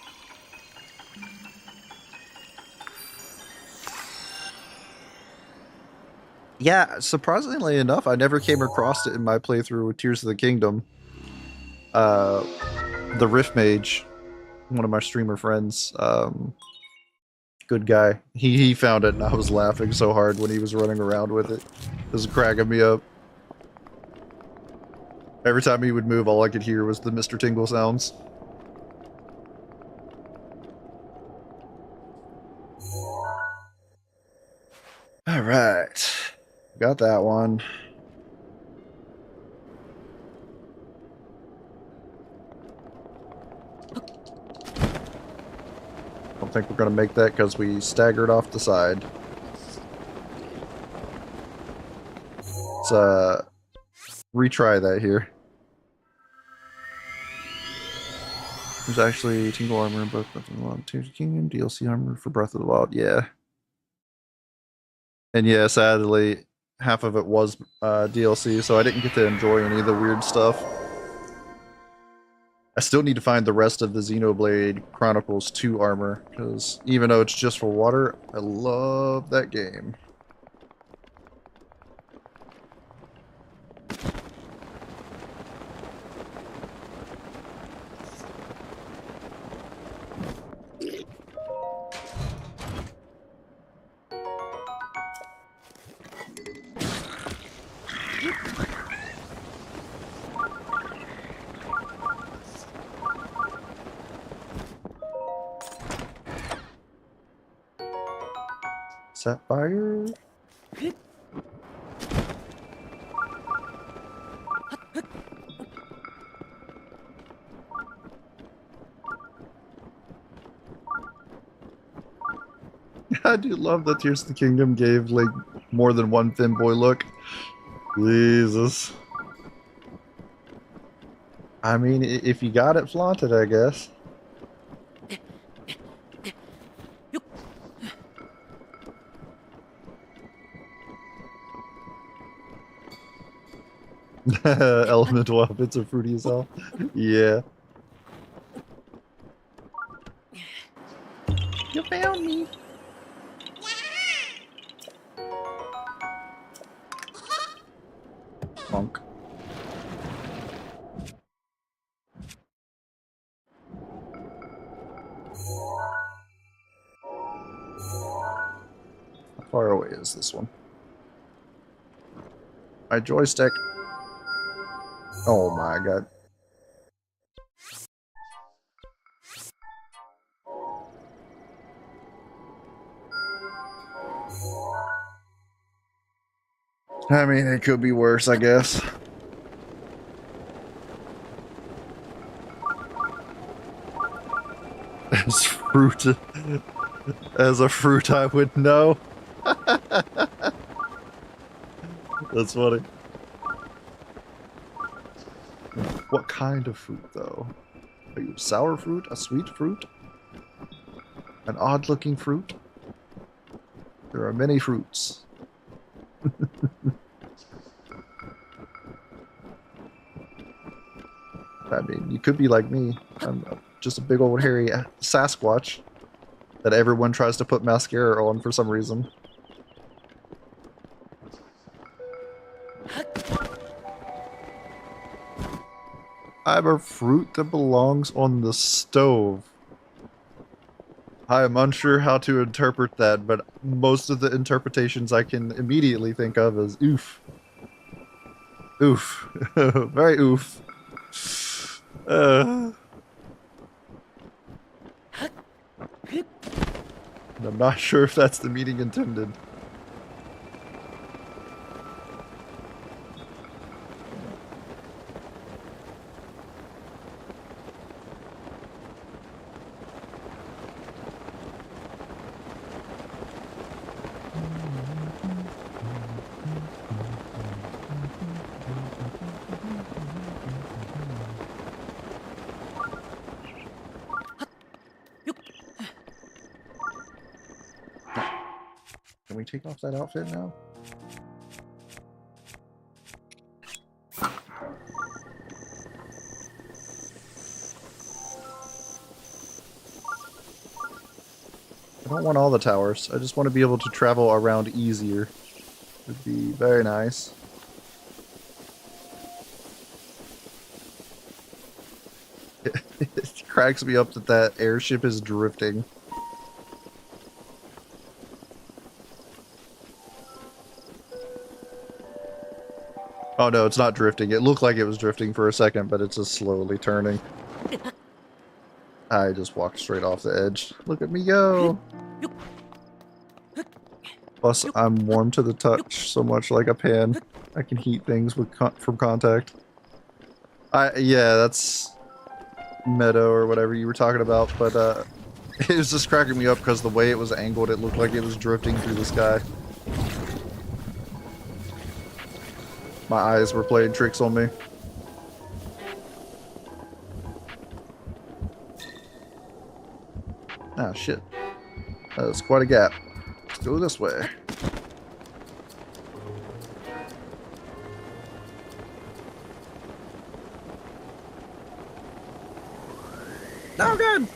Yeah, surprisingly enough, I never came across it in my playthrough with Tears of the Kingdom. The Rift Mage, one of my streamer friends, good guy. He found it and I was laughing so hard when he was running around with it. It was cracking me up. Every time he would move, all I could hear was the Mr. Tingle sounds. Alright. Got that one. Don't think we're going to make that because we staggered off the side. Let's retry that here. There's actually Tingle armor in both Breath of the Wild, Tears of the Kingdom, DLC armor for Breath of the Wild. Yeah. And yeah, sadly, half of it was DLC, so I didn't get to enjoy any of the weird stuff. I still need to find the rest of the Xenoblade Chronicles 2 armor, because even though it's just for water, I love that game. Sapphire? I do love that Tears of the Kingdom gave like more than one femboy look. Jesus. I mean, if you got it, flaunt it, I guess. Elemental outfits are fruity as hell. Yeah. You found me. Funk. How far away is this one? My joystick. Oh my god. I mean, it could be worse, I guess. As fruit, as a fruit, I would know. That's funny. What kind of fruit, though? Are you sour fruit? A sweet fruit? An odd-looking fruit? There are many fruits. I mean, you could be like me. I'm just a big old hairy Sasquatch that everyone tries to put mascara on for some reason. I'm a fruit that belongs on the stove. I am unsure how to interpret that, but most of the interpretations I can immediately think of is oof. Oof. Very oof. I'm not sure if that's the meaning intended. Can we take off that outfit now? I don't want all the towers. I just want to be able to travel around easier. Would be very nice. It cracks me up that that airship is drifting. Oh no, it's not drifting. It looked like it was drifting for a second, but it's just slowly turning. I just walked straight off the edge. Look at me go! Plus, I'm warm to the touch, so much like a pan. I can heat things with from contact. Yeah, that's Meadow or whatever you were talking about, but it was just cracking me up because the way it was angled, it looked like it was drifting through the sky. My eyes were playing tricks on me. Ah, shit. That's quite a gap. Let's go this way. No good.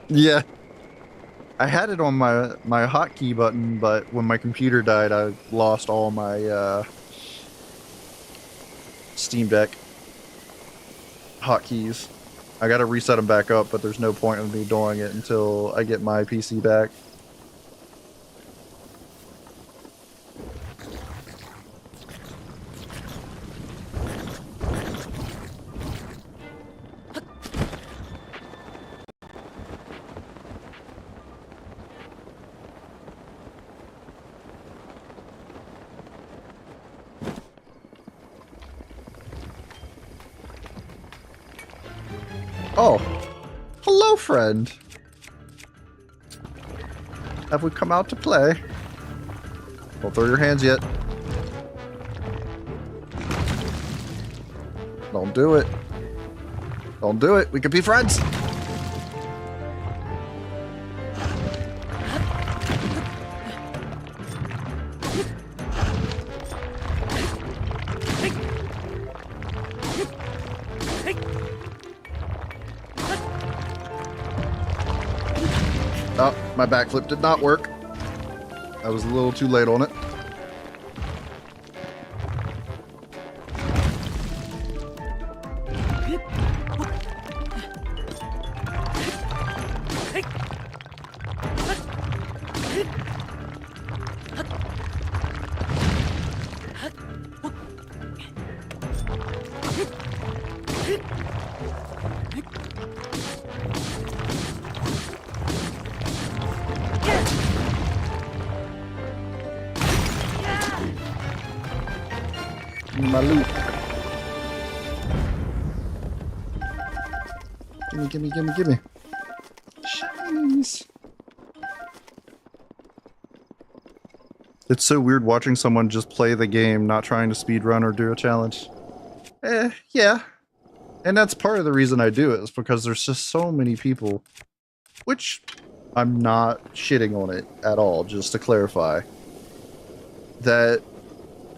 Yeah. I had it on my hotkey button, but when my computer died, I lost all my Steam Deck hotkeys. I gotta reset them back up, but there's no point in me doing it until I get my PC back. Oh, hello, friend. Have we come out to play? Don't throw your hands yet. Don't do it. Don't do it. We could be friends. Oh, my backflip did not work. I was a little too late on it. My loot. Gimme, gimme, gimme, gimme. Jeez. It's so weird watching someone just play the game, not trying to speedrun or do a challenge. Yeah. And that's part of the reason I do it, is because there's just so many people, which I'm not shitting on it at all, just to clarify, that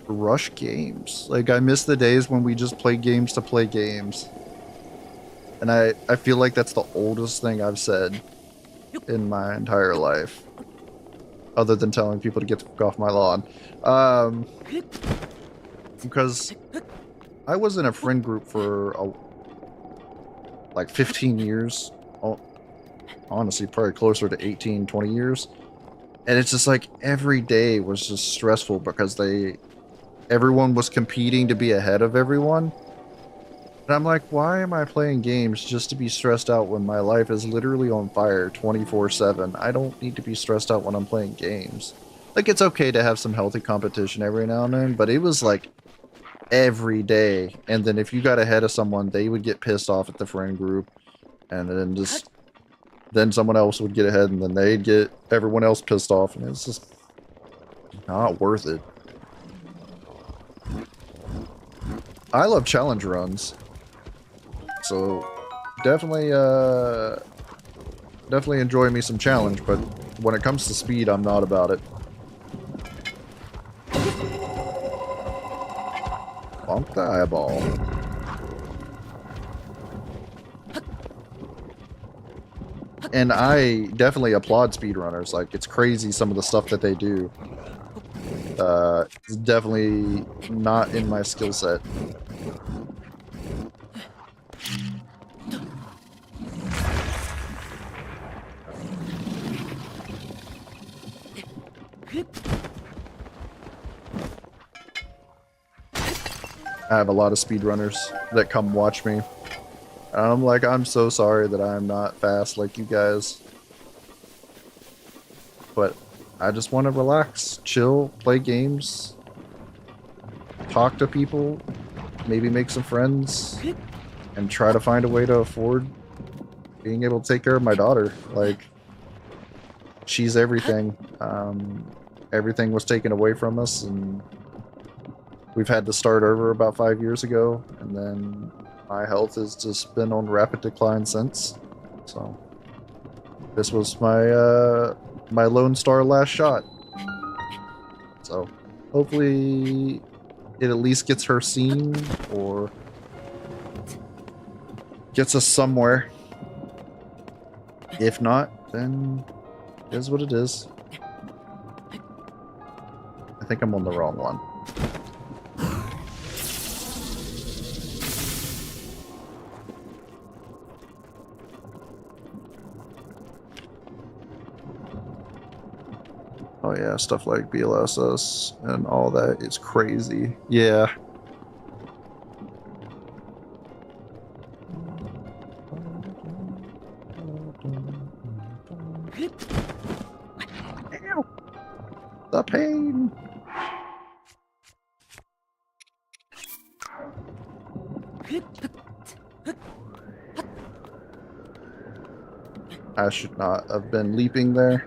rush games. Like, I miss the days when we just played games to play games. And I feel like that's the oldest thing I've said in my entire life. Other than telling people to get the fuck off my lawn. Because I was in a friend group for like 15 years. Honestly, probably closer to 18, 20 years. And it's just like every day was just stressful because everyone was competing to be ahead of everyone. And I'm like, why am I playing games just to be stressed out when my life is literally on fire 24/7? I don't need to be stressed out when I'm playing games. Like, it's okay to have some healthy competition every now and then, but it was like every day. And then if you got ahead of someone, they would get pissed off at the friend group. And then someone else would get ahead, and then they'd get everyone else pissed off. And it's just not worth it. I love challenge runs. So definitely enjoy me some challenge, but when it comes to speed, I'm not about it. Bonk the eyeball. And I definitely applaud speedrunners. Like, it's crazy some of the stuff that they do. It's definitely not in my skill set. I have a lot of speedrunners that come watch me. And I'm like, I'm so sorry that I'm not fast like you guys. But I just want to relax, chill, play games, talk to people, maybe make some friends, and try to find a way to afford being able to take care of my daughter. Like, she's everything. Everything was taken away from us, and we've had to start over about 5 years ago, and then my health has just been on rapid decline since. So this was my my Lone Star last shot. So hopefully it at least gets her seen or gets us somewhere. If not, then it is what it is. I think I'm on the wrong one. Oh yeah, stuff like BLSS and all that is crazy. Yeah. Ow. The pain. I should not have been leaping there.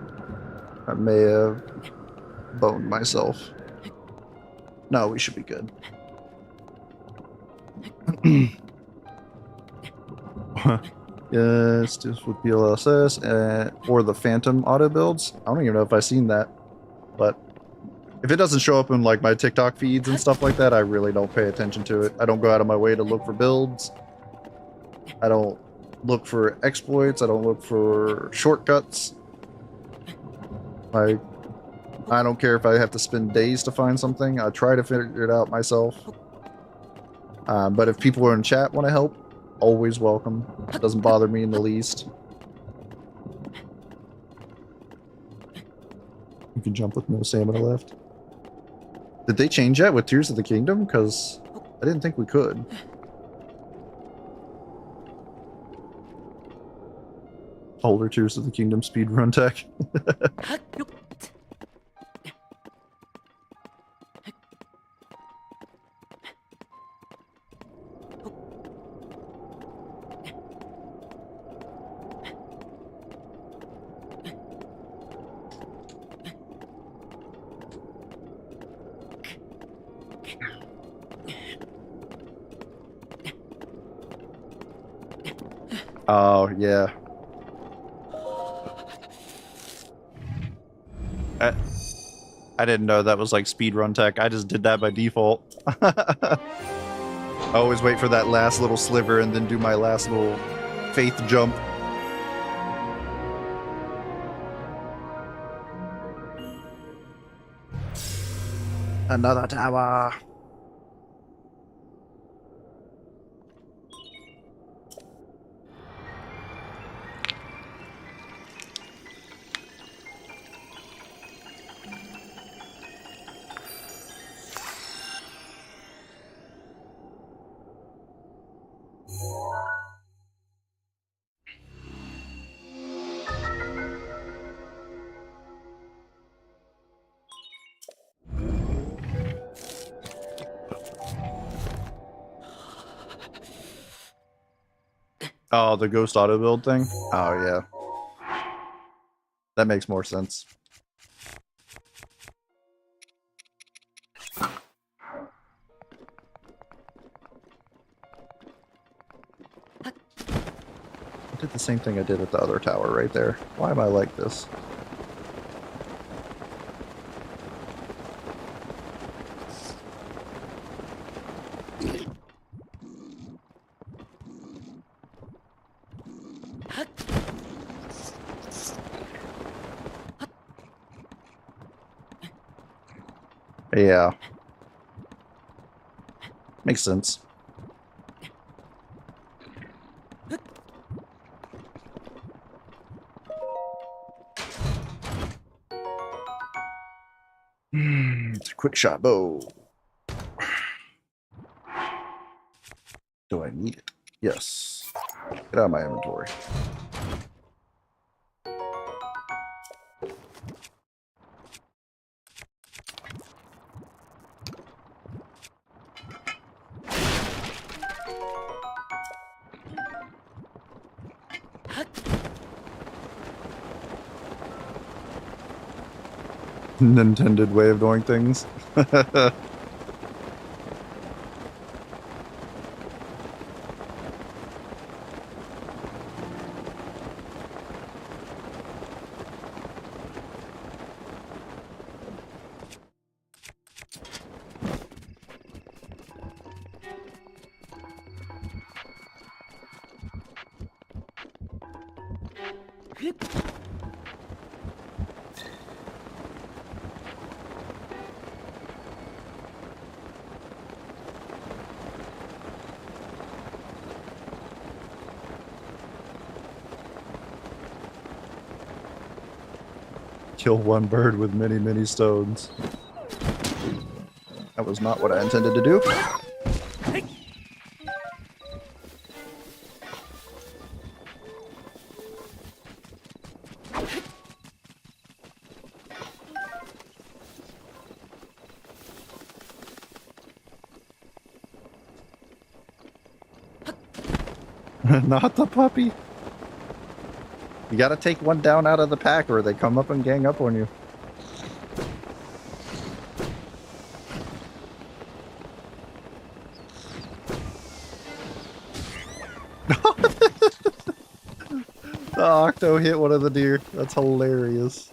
I may have boned myself. No, we should be good. Yes, just with BLSS or the Phantom auto builds. I don't even know if I've seen that, but if it doesn't show up in like my TikTok feeds and stuff like that, I really don't pay attention to it. I don't go out of my way to look for builds. I don't look for exploits. I don't look for shortcuts. Like, I don't care if I have to spend days to find something. I try to figure it out myself. But if people are in chat want to help, always welcome. It doesn't bother me in the least. You can jump with no stamina left. Did they change that with Tears of the Kingdom? Because I didn't think we could. Older Tears of the Kingdom speedrun tech. Oh, yeah. I didn't know that was like speedrun tech. I just did that by default. I always wait for that last little sliver and then do my last little faith jump. Another tower. Oh, the ghost auto build thing? Oh, yeah. That makes more sense. I did the same thing I did at the other tower right there. Why am I like this? Yeah. Makes sense. It's a quick shot bow. Do I need it? Yes. Get out of my inventory. Nintended way of doing things. Kill one bird with many, many stones. That was not what I intended to do. Not the puppy. You gotta take one down out of the pack or they come up and gang up on you. The octo hit one of the deer. That's hilarious.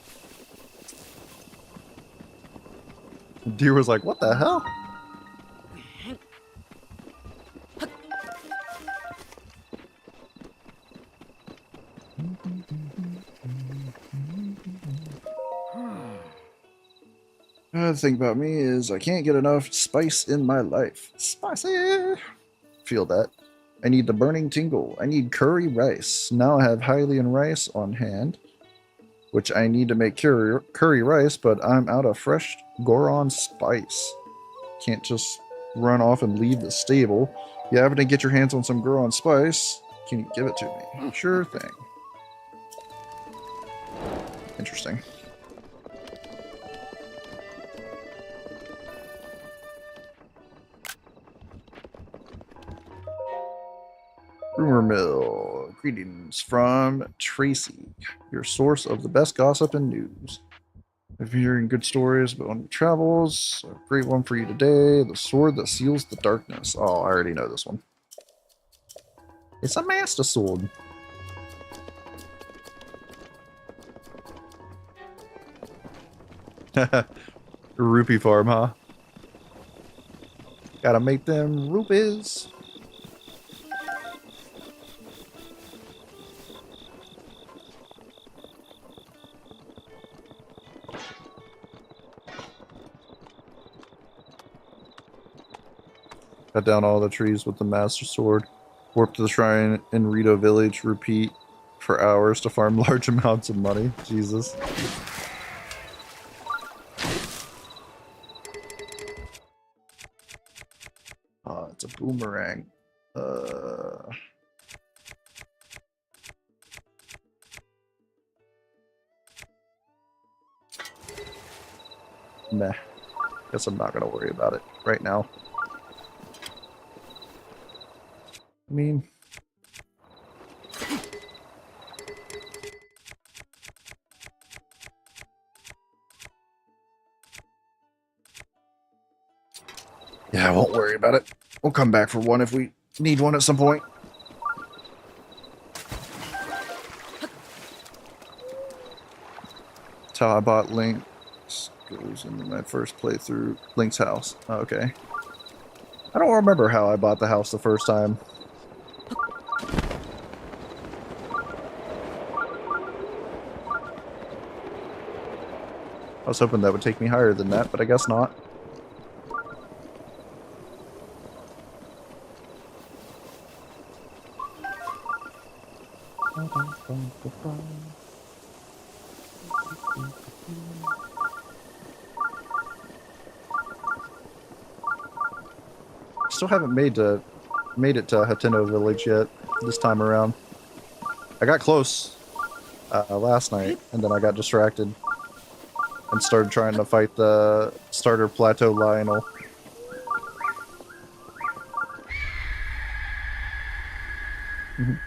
The deer was like, what the hell? The thing about me is I can't get enough spice in my life. Spicy! Feel that. I need the burning tingle. I need curry rice. Now I have Hylian rice on hand, which I need to make curry rice, but I'm out of fresh Goron spice. Can't just run off and leave the stable. You happen to get your hands on some Goron spice? Can you give it to me? Sure thing. Interesting. Rumor Mill. Greetings from Tracy, your source of the best gossip and news. If you're hearing good stories about your travels, a great one for you today. The sword that seals the darkness. Oh, I already know this one. It's a master sword. Rupee farm, huh? Gotta make them rupees. Cut down all the trees with the master sword. Warp to the shrine in Rito village. Repeat for hours to farm large amounts of money. Jesus. It's a boomerang. Meh. Guess I'm not gonna worry about it right now. I mean, yeah, I won't worry about it. We'll come back for one if we need one at some point. That's how I bought Link's. Goes into my first playthrough. Link's house. Okay. I don't remember how I bought the house the first time. I was hoping that would take me higher than that, but I guess not. Still haven't made it to Hateno village yet this time around. I got close last night, and then I got distracted and started trying to fight the starter plateau Lionel.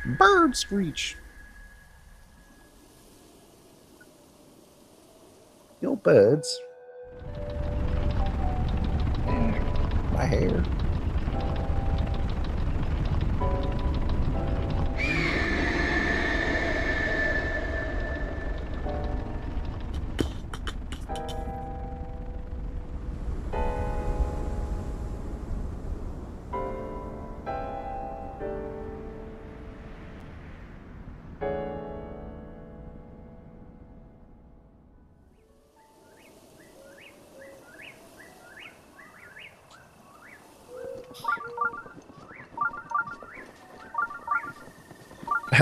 Bird screech. Kill birds. My hair.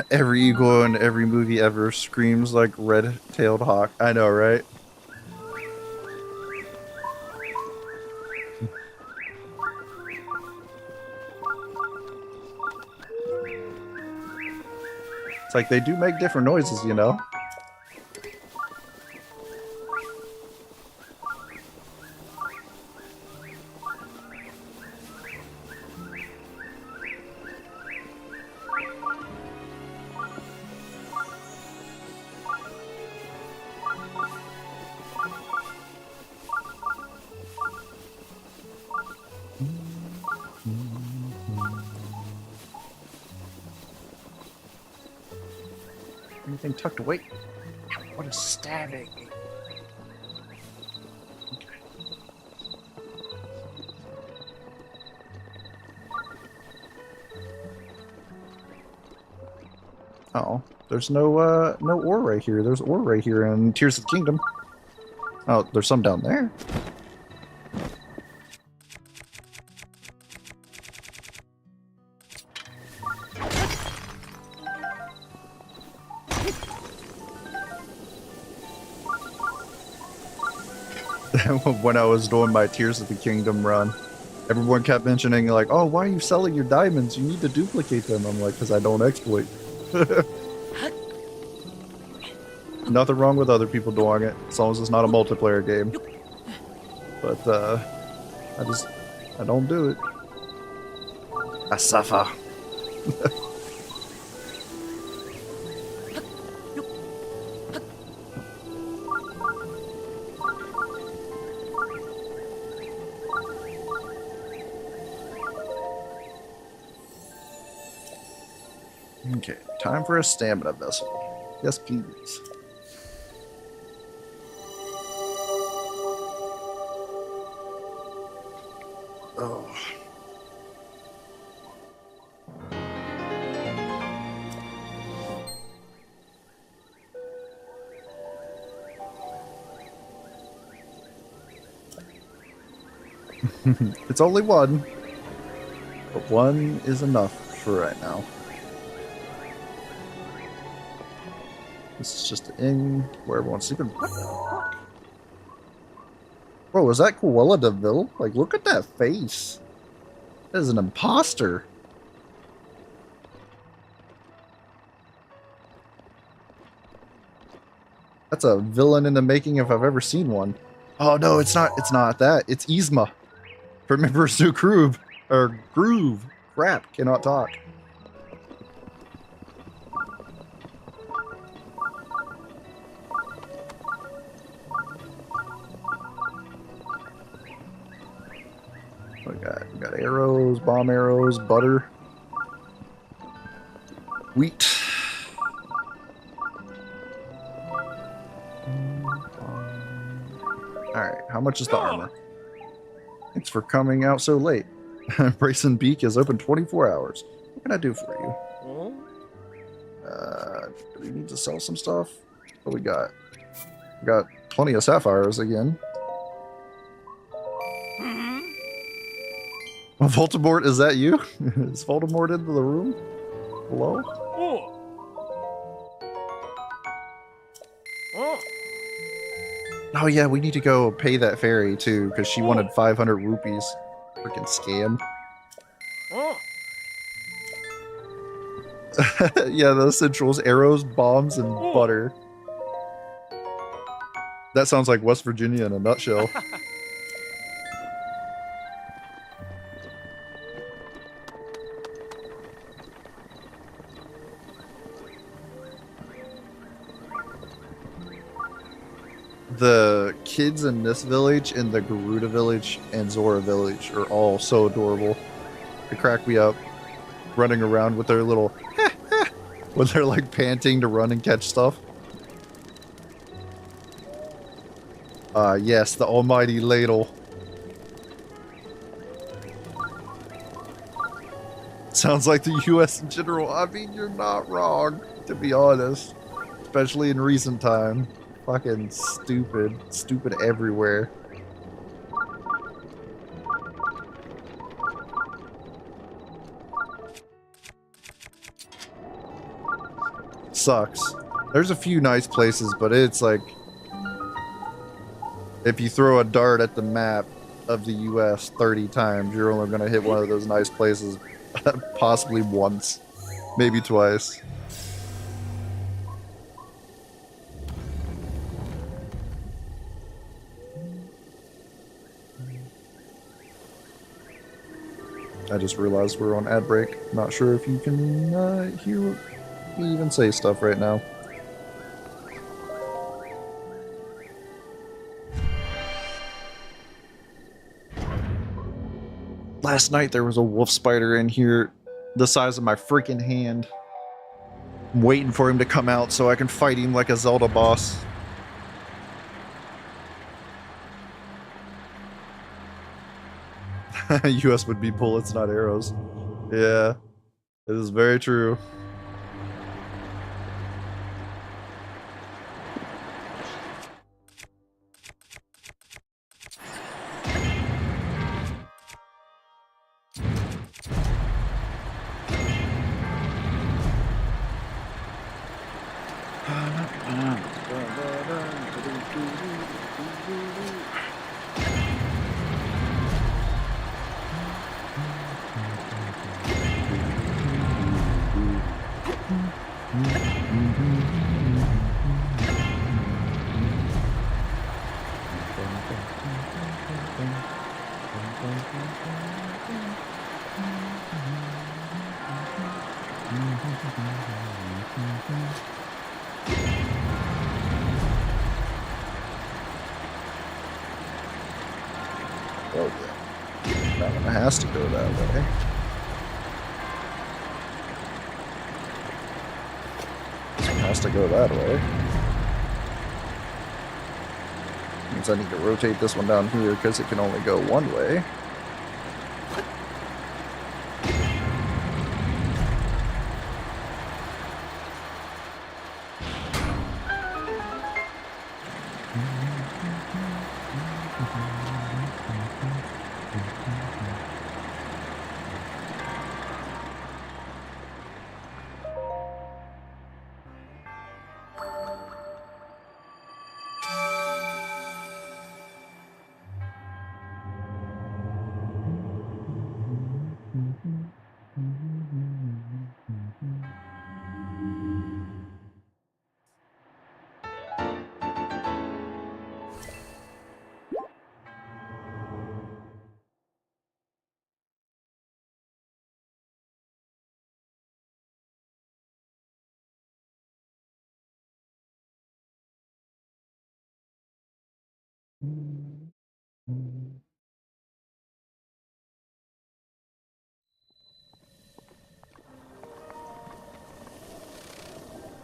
Every eagle in every movie ever screams like red-tailed hawk. I know, right? It's like they do make different noises, you know? Anything tucked away? What is stabbing? Oh, there's no ore right here. There's ore right here in Tears of the Kingdom. Oh, there's some down there. When I was doing my Tears of the Kingdom run, everyone kept mentioning like, "Oh, why are you selling your diamonds? You need to duplicate them." I'm like, "Because I don't exploit." Nothing wrong with other people doing it, as long as it's not a multiplayer game. But I don't do it. I suffer. Okay, time for a stamina vessel. Yes, please. Oh. It's only one, but one is enough for right now. This is just the inn where everyone's sleeping. What the fuck? Bro, is that Cruella de Vil? Like, look at that face. That is an imposter. That's a villain in the making if I've ever seen one. Oh no, it's not that. It's Yzma. Remember Sue Groove. Or Groove. Crap, cannot talk. We got arrows, bomb arrows, butter, wheat. Alright, how much is the armor? Thanks for coming out so late. Brayson Beak is open 24 hours. What can I do for you? Do we need to sell some stuff? What we got? We got plenty of sapphires again. Voldemort, is that you? Is Voldemort into the room? Hello? Oh yeah, we need to go pay that fairy too, because she wanted 500 rupees. Freaking scam. Yeah, the essentials, arrows, bombs, and butter. That sounds like West Virginia in a nutshell. The kids in this village, in the Garuda village, and Zora village are all so adorable. They crack me up, running around with their little when they're like panting to run and catch stuff. Yes, the almighty ladle. Sounds like the US in general. I mean, you're not wrong, to be honest. Especially in recent time. Fucking stupid. Stupid everywhere. sucks. There's a few nice places, but it's like if you throw a dart at the map of the US 30 times, you're only going to hit one of those nice places possibly once, maybe twice. I just realized we're on ad break. Not sure if you can hear me even say stuff right now. Last night there was a wolf spider in here the size of my freaking hand. I'm waiting for him to come out so I can fight him like a Zelda boss. US would be bullets, not arrows. Yeah, it is very true. Oh, yeah. That one has to go that way. This one has to go that way. Means I need to rotate this one down here because it can only go one way.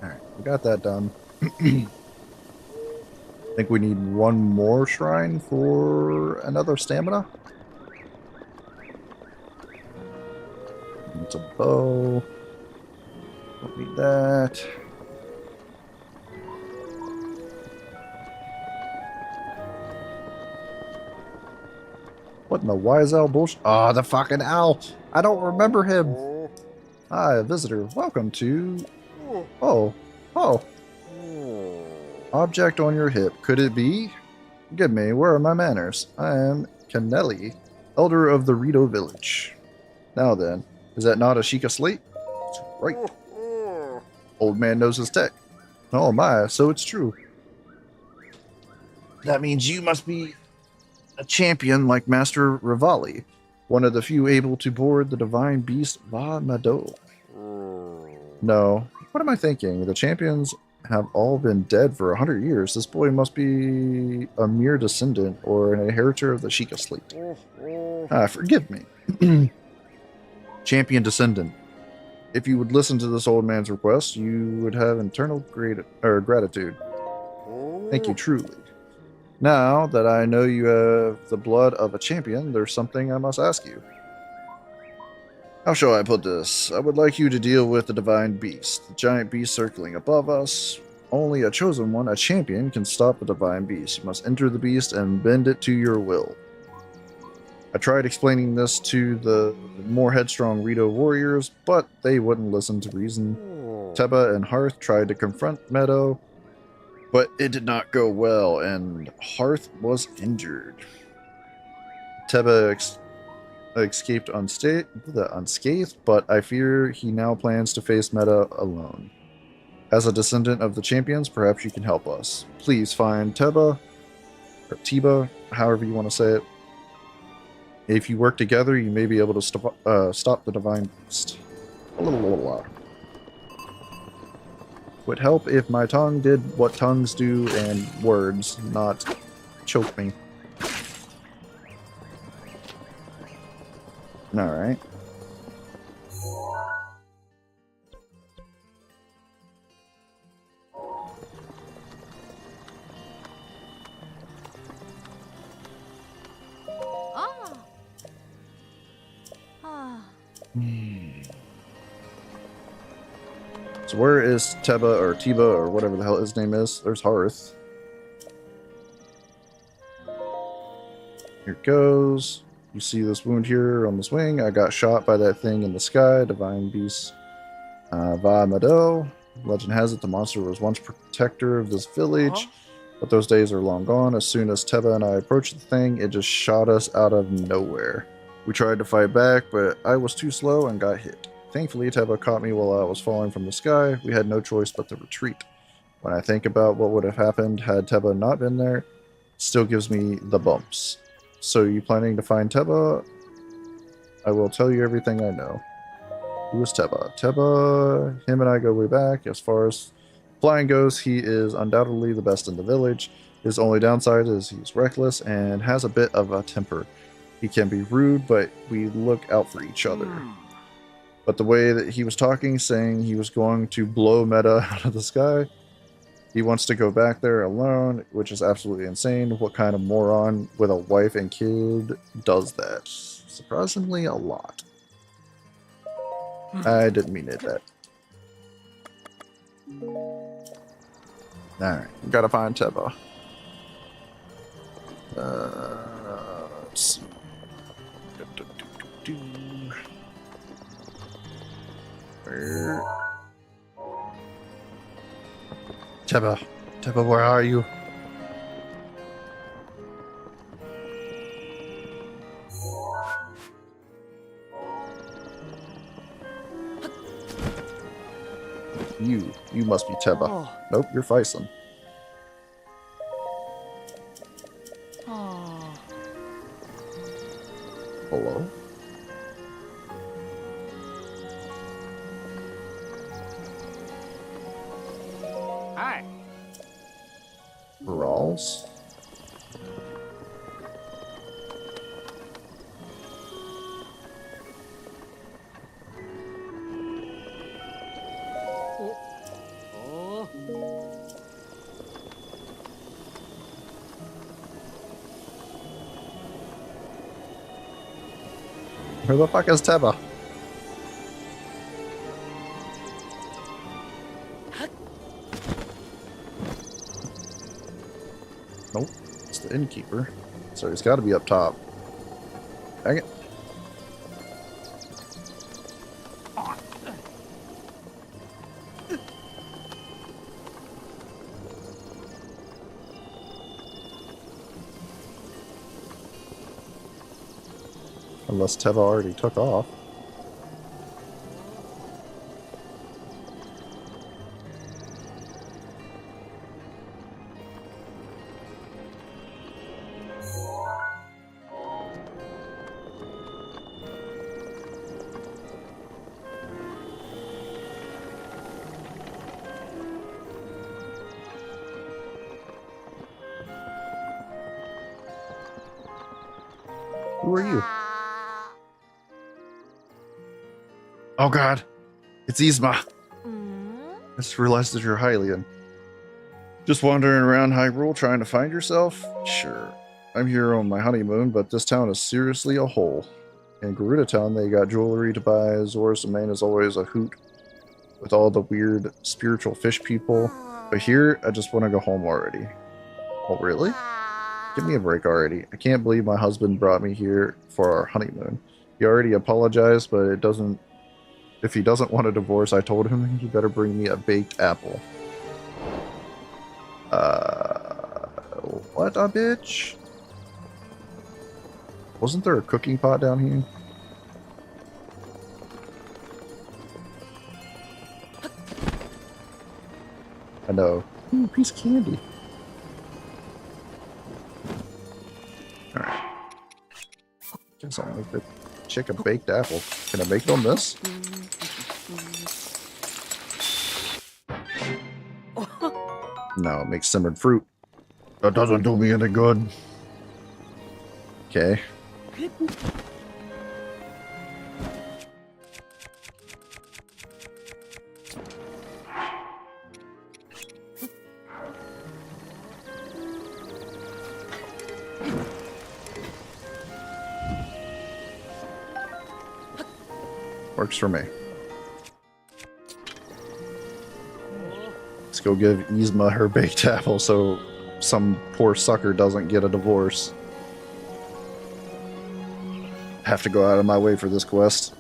Alright, we got that done. I think we need one more shrine for another stamina. It's a bow. Don't need that. What in the wise owl bullshit? Ah, the fucking owl! I don't remember him! Hi, a visitor. Welcome to... Oh. Oh. Object on your hip. Could it be? Forgive me, where are my manners? I am Kennelly, elder of the Rito village. Now then, is that not a Sheikah slate? That's right. Old man knows his tech. Oh my, so it's true. That means you must be a champion like Master Rivali, one of the few able to board the divine beast BotW. No, what am I thinking? The champions have all been dead for 100 years. This boy must be a mere descendant or an inheritor of the Sheikah slate. Forgive me. Champion descendant. If you would listen to this old man's request, you would have eternal gratitude. Thank you truly. Now that I know you have the blood of a champion, there's something I must ask you. How shall I put this? I would like you to deal with the divine beast, the giant beast circling above us. Only a chosen one, a champion, can stop the divine beast. You must enter the beast and bend it to your will. I tried explaining this to the more headstrong Rito warriors, but they wouldn't listen to reason. Teba and Hearth tried to confront Meadow, but it did not go well, and Hearth was injured. Teba escaped unscathed, but I fear he now plans to face Meta alone. As a descendant of the champions, perhaps you can help us. Please find Teba, or Teba, however you want to say it. If you work together, you may be able to stop the Divine Beast. Would help if my tongue did what tongues do and words, not choke me. Alright. So where is Teba or Tiba or whatever the hell his name is? There's Hearth. Here it goes. You see this wound here on this wing. I got shot by that thing in the sky. Divine Beast. Va Mado. Legend has it the monster was once protector of this village. But those days are long gone. As soon as Teba and I approached the thing, it just shot us out of nowhere. We tried to fight back, but I was too slow and got hit. Thankfully, Teba caught me while I was falling from the sky. We had no choice but to retreat. When I think about what would have happened had Teba not been there, it still gives me the bumps. So you planning to find Teba? I will tell you everything I know. Who is Teba? Teba, him and I go way back. As far as flying goes, he is undoubtedly the best in the village. His only downside is he's reckless and has a bit of a temper. He can be rude, but we look out for each other. But the way that he was talking, saying he was going to blow Meta out of the sky, he wants to go back there alone, which is absolutely insane. What kind of moron with a wife and kid does that? Surprisingly, a lot. I didn't mean it that. Alright, we gotta find Teba. Let's see. Where? Teba, where are you? You must be Teba. Nope, you're Faison. Hello? Hi. Rawls? Where the fuck is Teba? Nope, it's the innkeeper. So he's got to be up top. Dang it. Unless Teba already took off. Who are you? Oh god, it's Yzma. I just realized that you're Hylian. Just wandering around Hyrule trying to find yourself? Sure. I'm here on my honeymoon, but this town is seriously a hole. In Gerudo Town, they got jewelry to buy. Zora's Domain is always a hoot with all the weird spiritual fish people. But here, I just want to go home already. Oh, really? Give me a break already. I can't believe my husband brought me here for our honeymoon. He already apologized, but it doesn't If he doesn't want a divorce, I told him he better bring me a baked apple. What a bitch? Wasn't there a cooking pot down here? I know. Ooh, piece of candy. Alright. Guess I'll make the chick a baked apple. Can I make it on this? No, it makes simmered fruit. That doesn't do me any good. Okay. Works for me. Let's go give Yzma her baked apple so some poor sucker doesn't get a divorce. Have to go out of my way for this quest.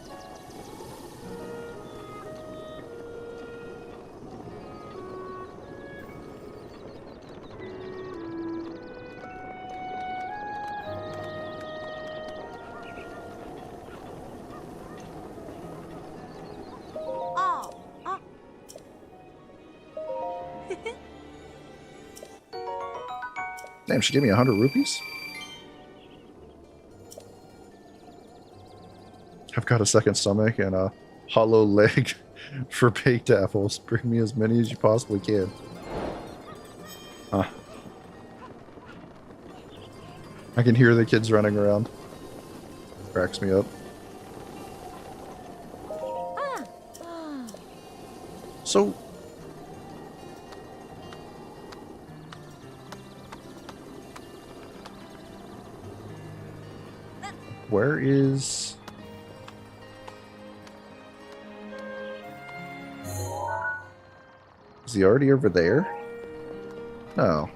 Damn, she gave me 100 rupees? I've got a second stomach and a hollow leg for baked apples. Bring me as many as you possibly can. Huh. I can hear the kids running around. Cracks me up. So... where is... is he already over there? No.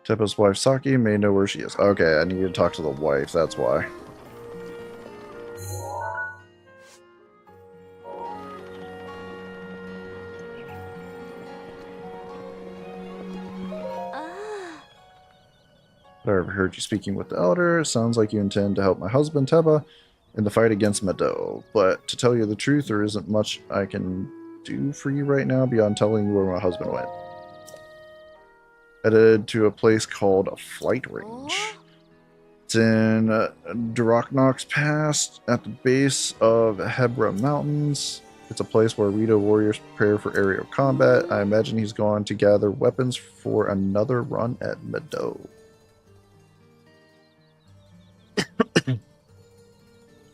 Teppa's wife Saki may know where she is. Okay, I need to talk to the wife, that's why. I overheard you speaking with the elder. Sounds like you intend to help my husband Teppa in the fight against Meadow. But to tell you the truth, there isn't much I can do for you right now beyond telling you where my husband went. Headed to a place called a flight range. It's in Duraknox Pass at the base of Hebra Mountains. It's a place where Rito warriors prepare for aerial combat. I imagine he's gone to gather weapons for another run at Meadow.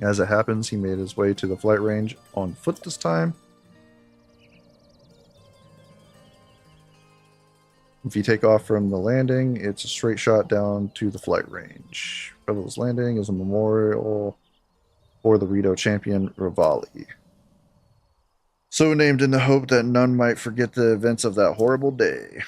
As it happens, he made his way to the flight range on foot this time. If you take off from the landing, it's a straight shot down to the flight range. Bevel's Landing is a memorial for the Rito champion Rivali. So named in the hope that none might forget the events of that horrible day.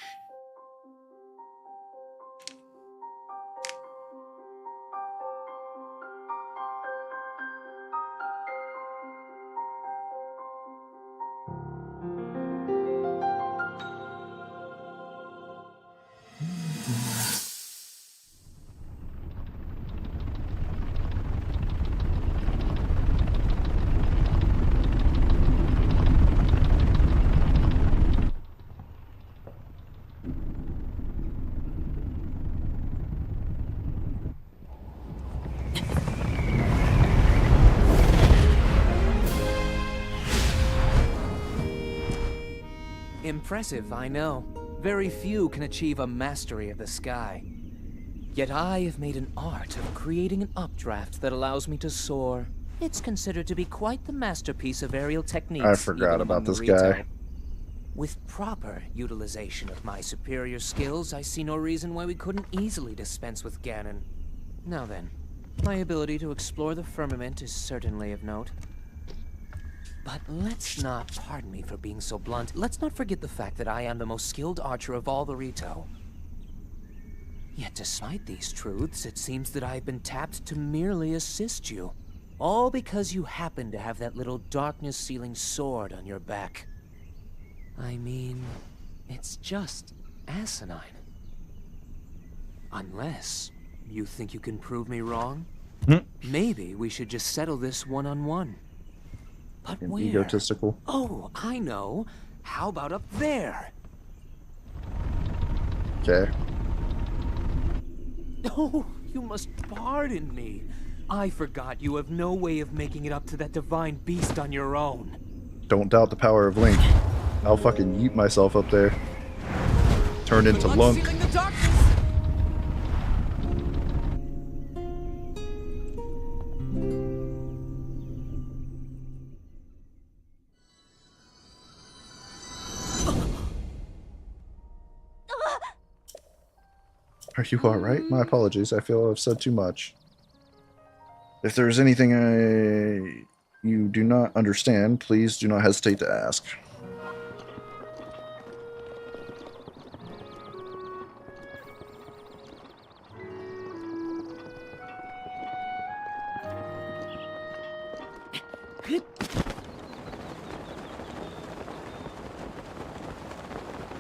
Impressive, I know. Very few can achieve a mastery of the sky. Yet I have made an art of creating an updraft that allows me to soar. It's considered to be quite the masterpiece of aerial techniques. I forgot about this guy. With proper utilization of my superior skills, I see no reason why we couldn't easily dispense with Ganon. Now then, my ability to explore the firmament is certainly of note. But let's not, pardon me for being so blunt, let's not forget the fact that I am the most skilled archer of all the Rito. Yet despite these truths, it seems that I've been tapped to merely assist you. All because you happen to have that little darkness-sealing sword on your back. I mean, it's just asinine. Unless you think you can prove me wrong? Maybe we should just settle this one-on-one. But where? Egotistical. Oh, I know. How about up there? Okay. Oh, you must pardon me. I forgot you have no way of making it up to that divine beast on your own. Don't doubt the power of Link. I'll fucking yeet myself up there. Turn into Lunk. Sealing the darkness. Are you alright? My apologies. I feel I've said too much. If there's anything you do not understand, please do not hesitate to ask.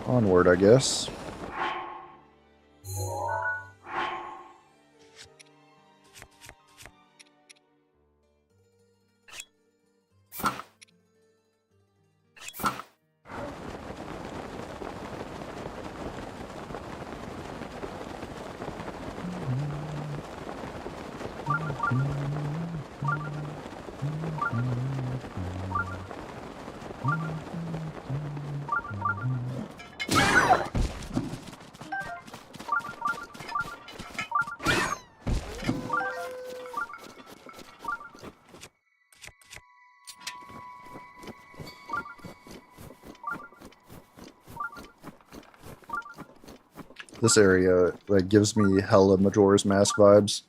Onward, I guess. This area like gives me hella Majora's Mask vibes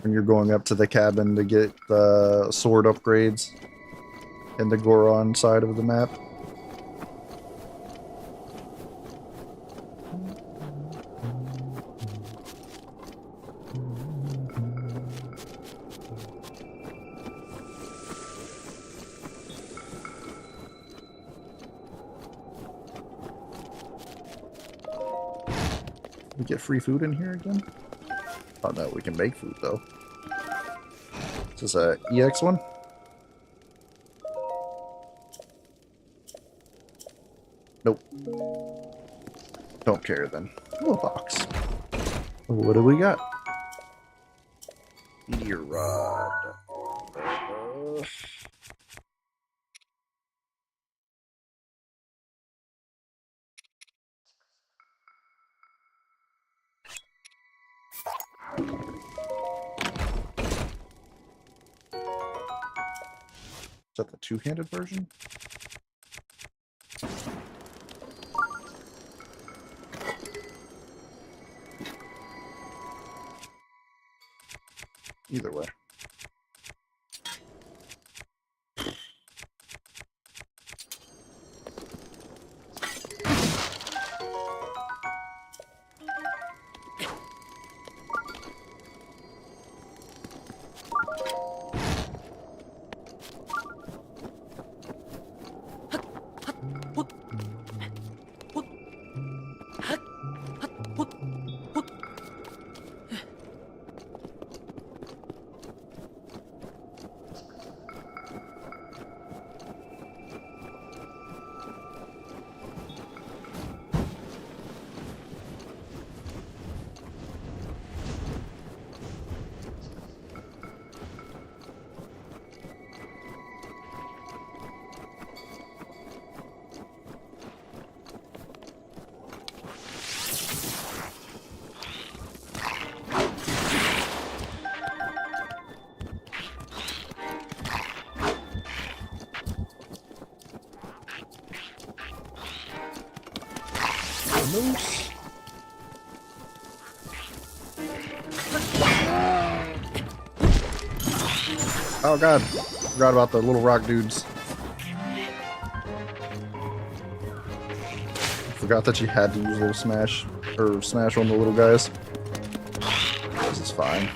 when you're going up to the cabin to get the sword upgrades in the Goron side of the map. We get free food in here again? Oh no, we can make food though. Is this a EX one? Nope. Don't care then. Little box. What do we got? Meteor rod. Is that the two-handed version? Either way. Moose. Oh god, forgot about the little rock dudes. Forgot that you had to use little smash, or smash on the little guys. This is fine.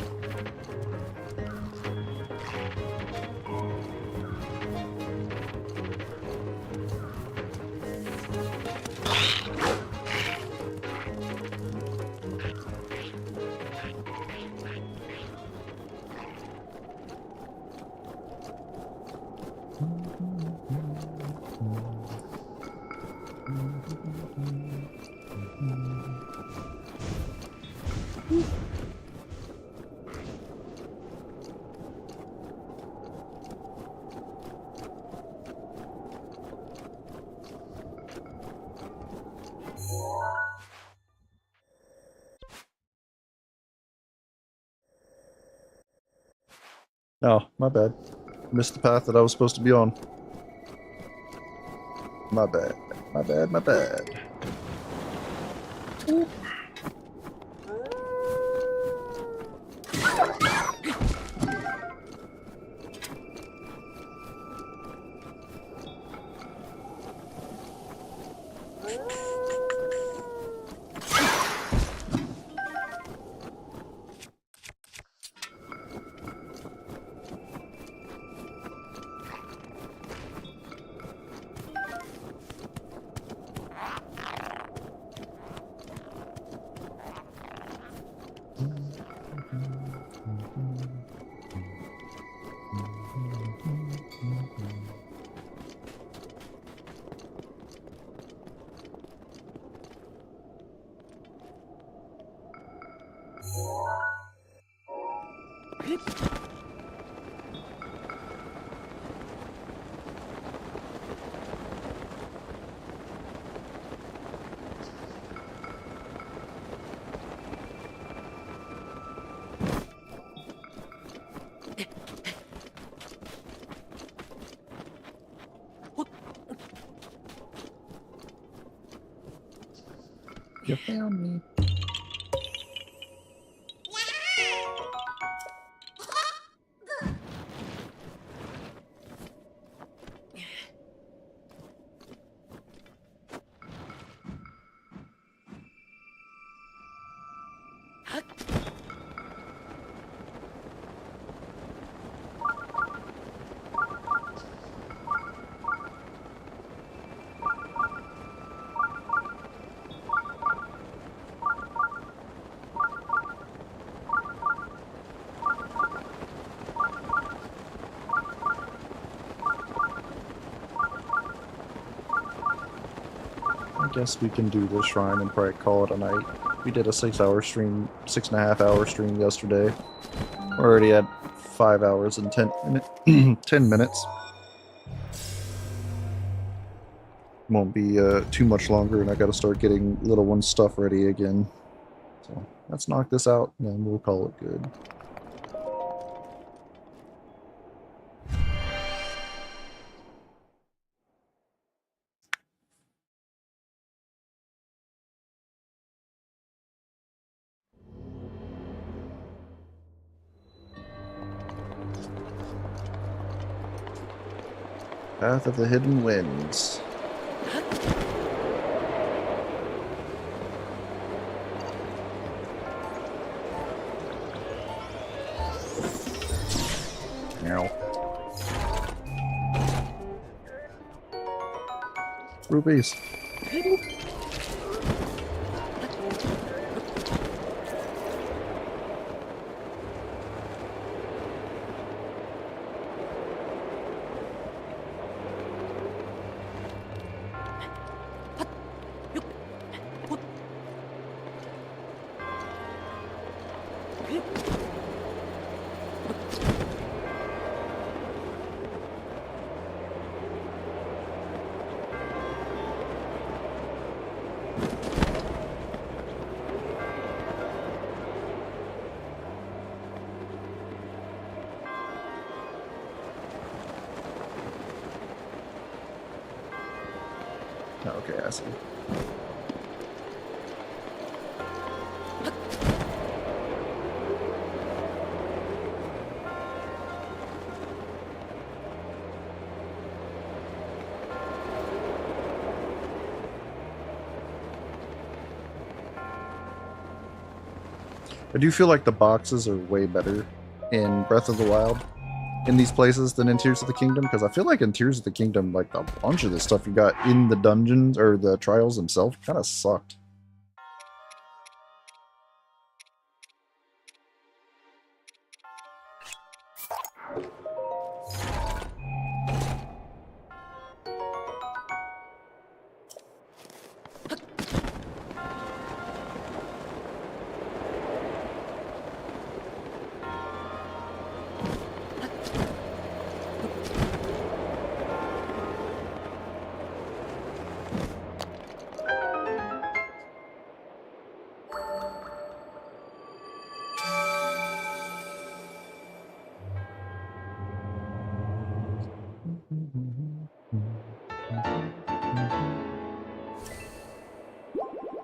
Oh, my bad. Missed the path that I was supposed to be on. My bad. My bad, my bad. You found me. I guess we can do this shrine and probably call it a night. We did a 6-hour stream, 6.5-hour stream yesterday. We're already at 5 hours and 10 minutes. Won't be too much longer, and I gotta start getting little one's stuff ready again. So let's knock this out, and then we'll call it good. Path of the Hidden Winds. Meow. Rupees. Okay, I see. I do feel like the boxes are way better in Breath of the Wild in these places than in Tears of the Kingdom, because I feel like in Tears of the Kingdom, like a bunch of the stuff you got in the dungeons or the trials themselves kind of sucked.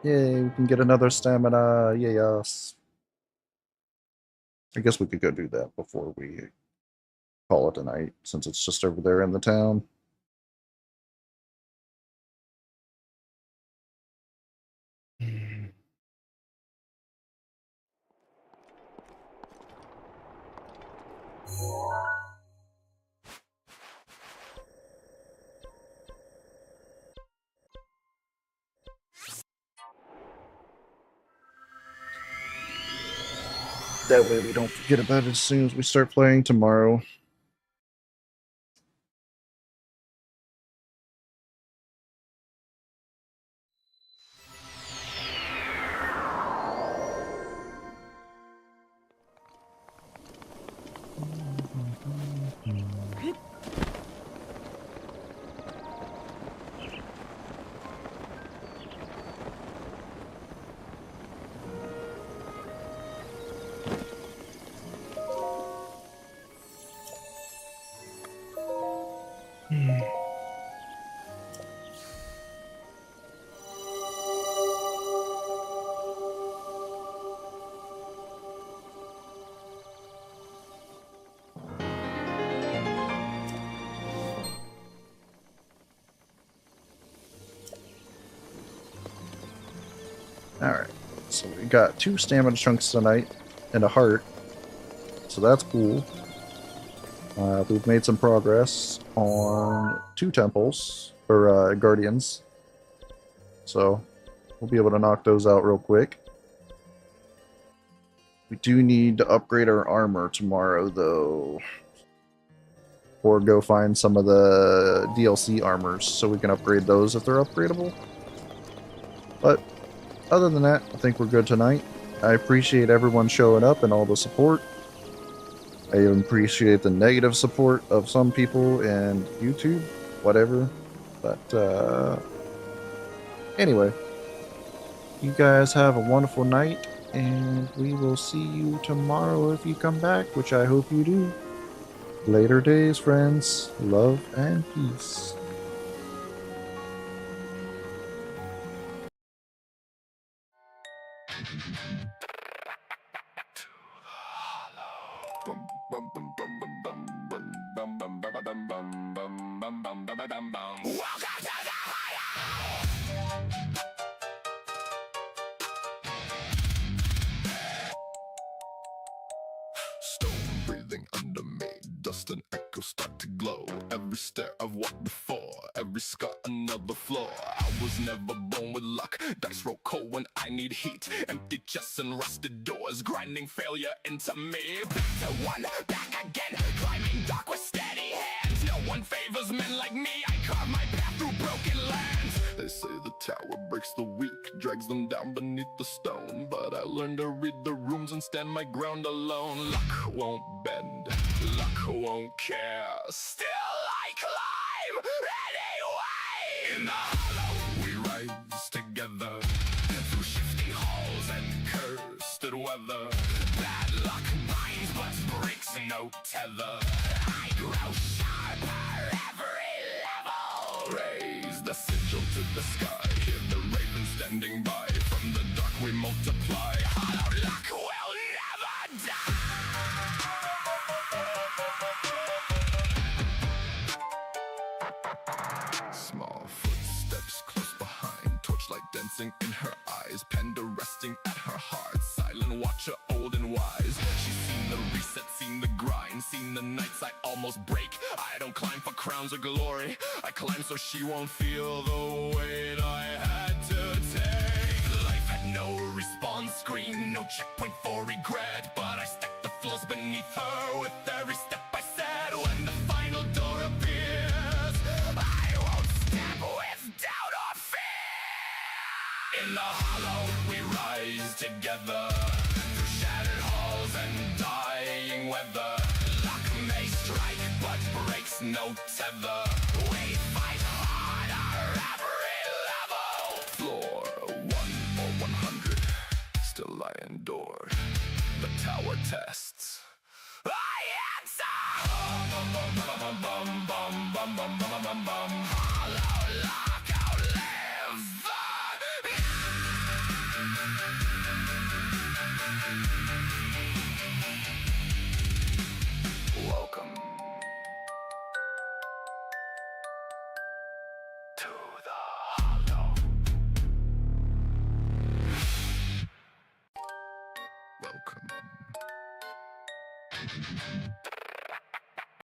Yay, we can get another stamina. Yay, yes. I guess we could go do that before we call it a night, since it's just over there in the town. That way we don't forget about it as soon as we start playing tomorrow. Alright, so we got 2 stamina chunks tonight and a heart, so that's cool. We've made some progress on 2 temples, or guardians, so we'll be able to knock those out real quick. We do need to upgrade our armor tomorrow, though, or go find some of the DLC armors so we can upgrade those if they're upgradable. But other than that, I think we're good tonight. I appreciate everyone showing up and all the support. I even appreciate the negative support of some people and YouTube, whatever. But anyway, you guys have a wonderful night, and we will see you tomorrow if you come back, which I hope you do. Later days, friends. Love and peace. Stone breathing under me, dust and echo start to glow. Every stair I've walked before, every scar another flaw. I was never born with luck, dice roll cold when I need heat. Empty chests and rusted doors, grinding failure into me. Back to one, back again, climbing dark with steady hands. No one favors men like me, I carve my path through broken lands. They say the tower breaks the weak, drags them down beneath the stone. But I learned to read the runes and stand my ground alone. Luck won't bend, luck won't care. Still I climb anyway. In the hollow we rise together, through shifting halls and cursed weather. Bad luck binds but breaks no tether. I grow sharper every level. Raise the sigil to the sky, hear the ravens standing by. From the dark we multiply, hollow luck will never die. Small footsteps close behind, torchlight dancing in her eyes, panda resting at her heart, silent watcher, old and wise. She's seen the reset, seen the grind, seen the nights I almost break. I don't climb for crowns or glory, I climb so she won't feel the weight I had to take. Life had no respawn screen, no checkpoint for regret, but I stacked the flaws beneath her with every step I said. When the final door appears, I won't step with doubt or fear. In the hollow we rise together, through shattered halls and dying weather. Luck may strike but breaks no tether. We fight harder every level. Floor 1 or 100, still I endure the tower tests. I answer! Hollow lock outlive the... Welcome to the Hollow. Welcome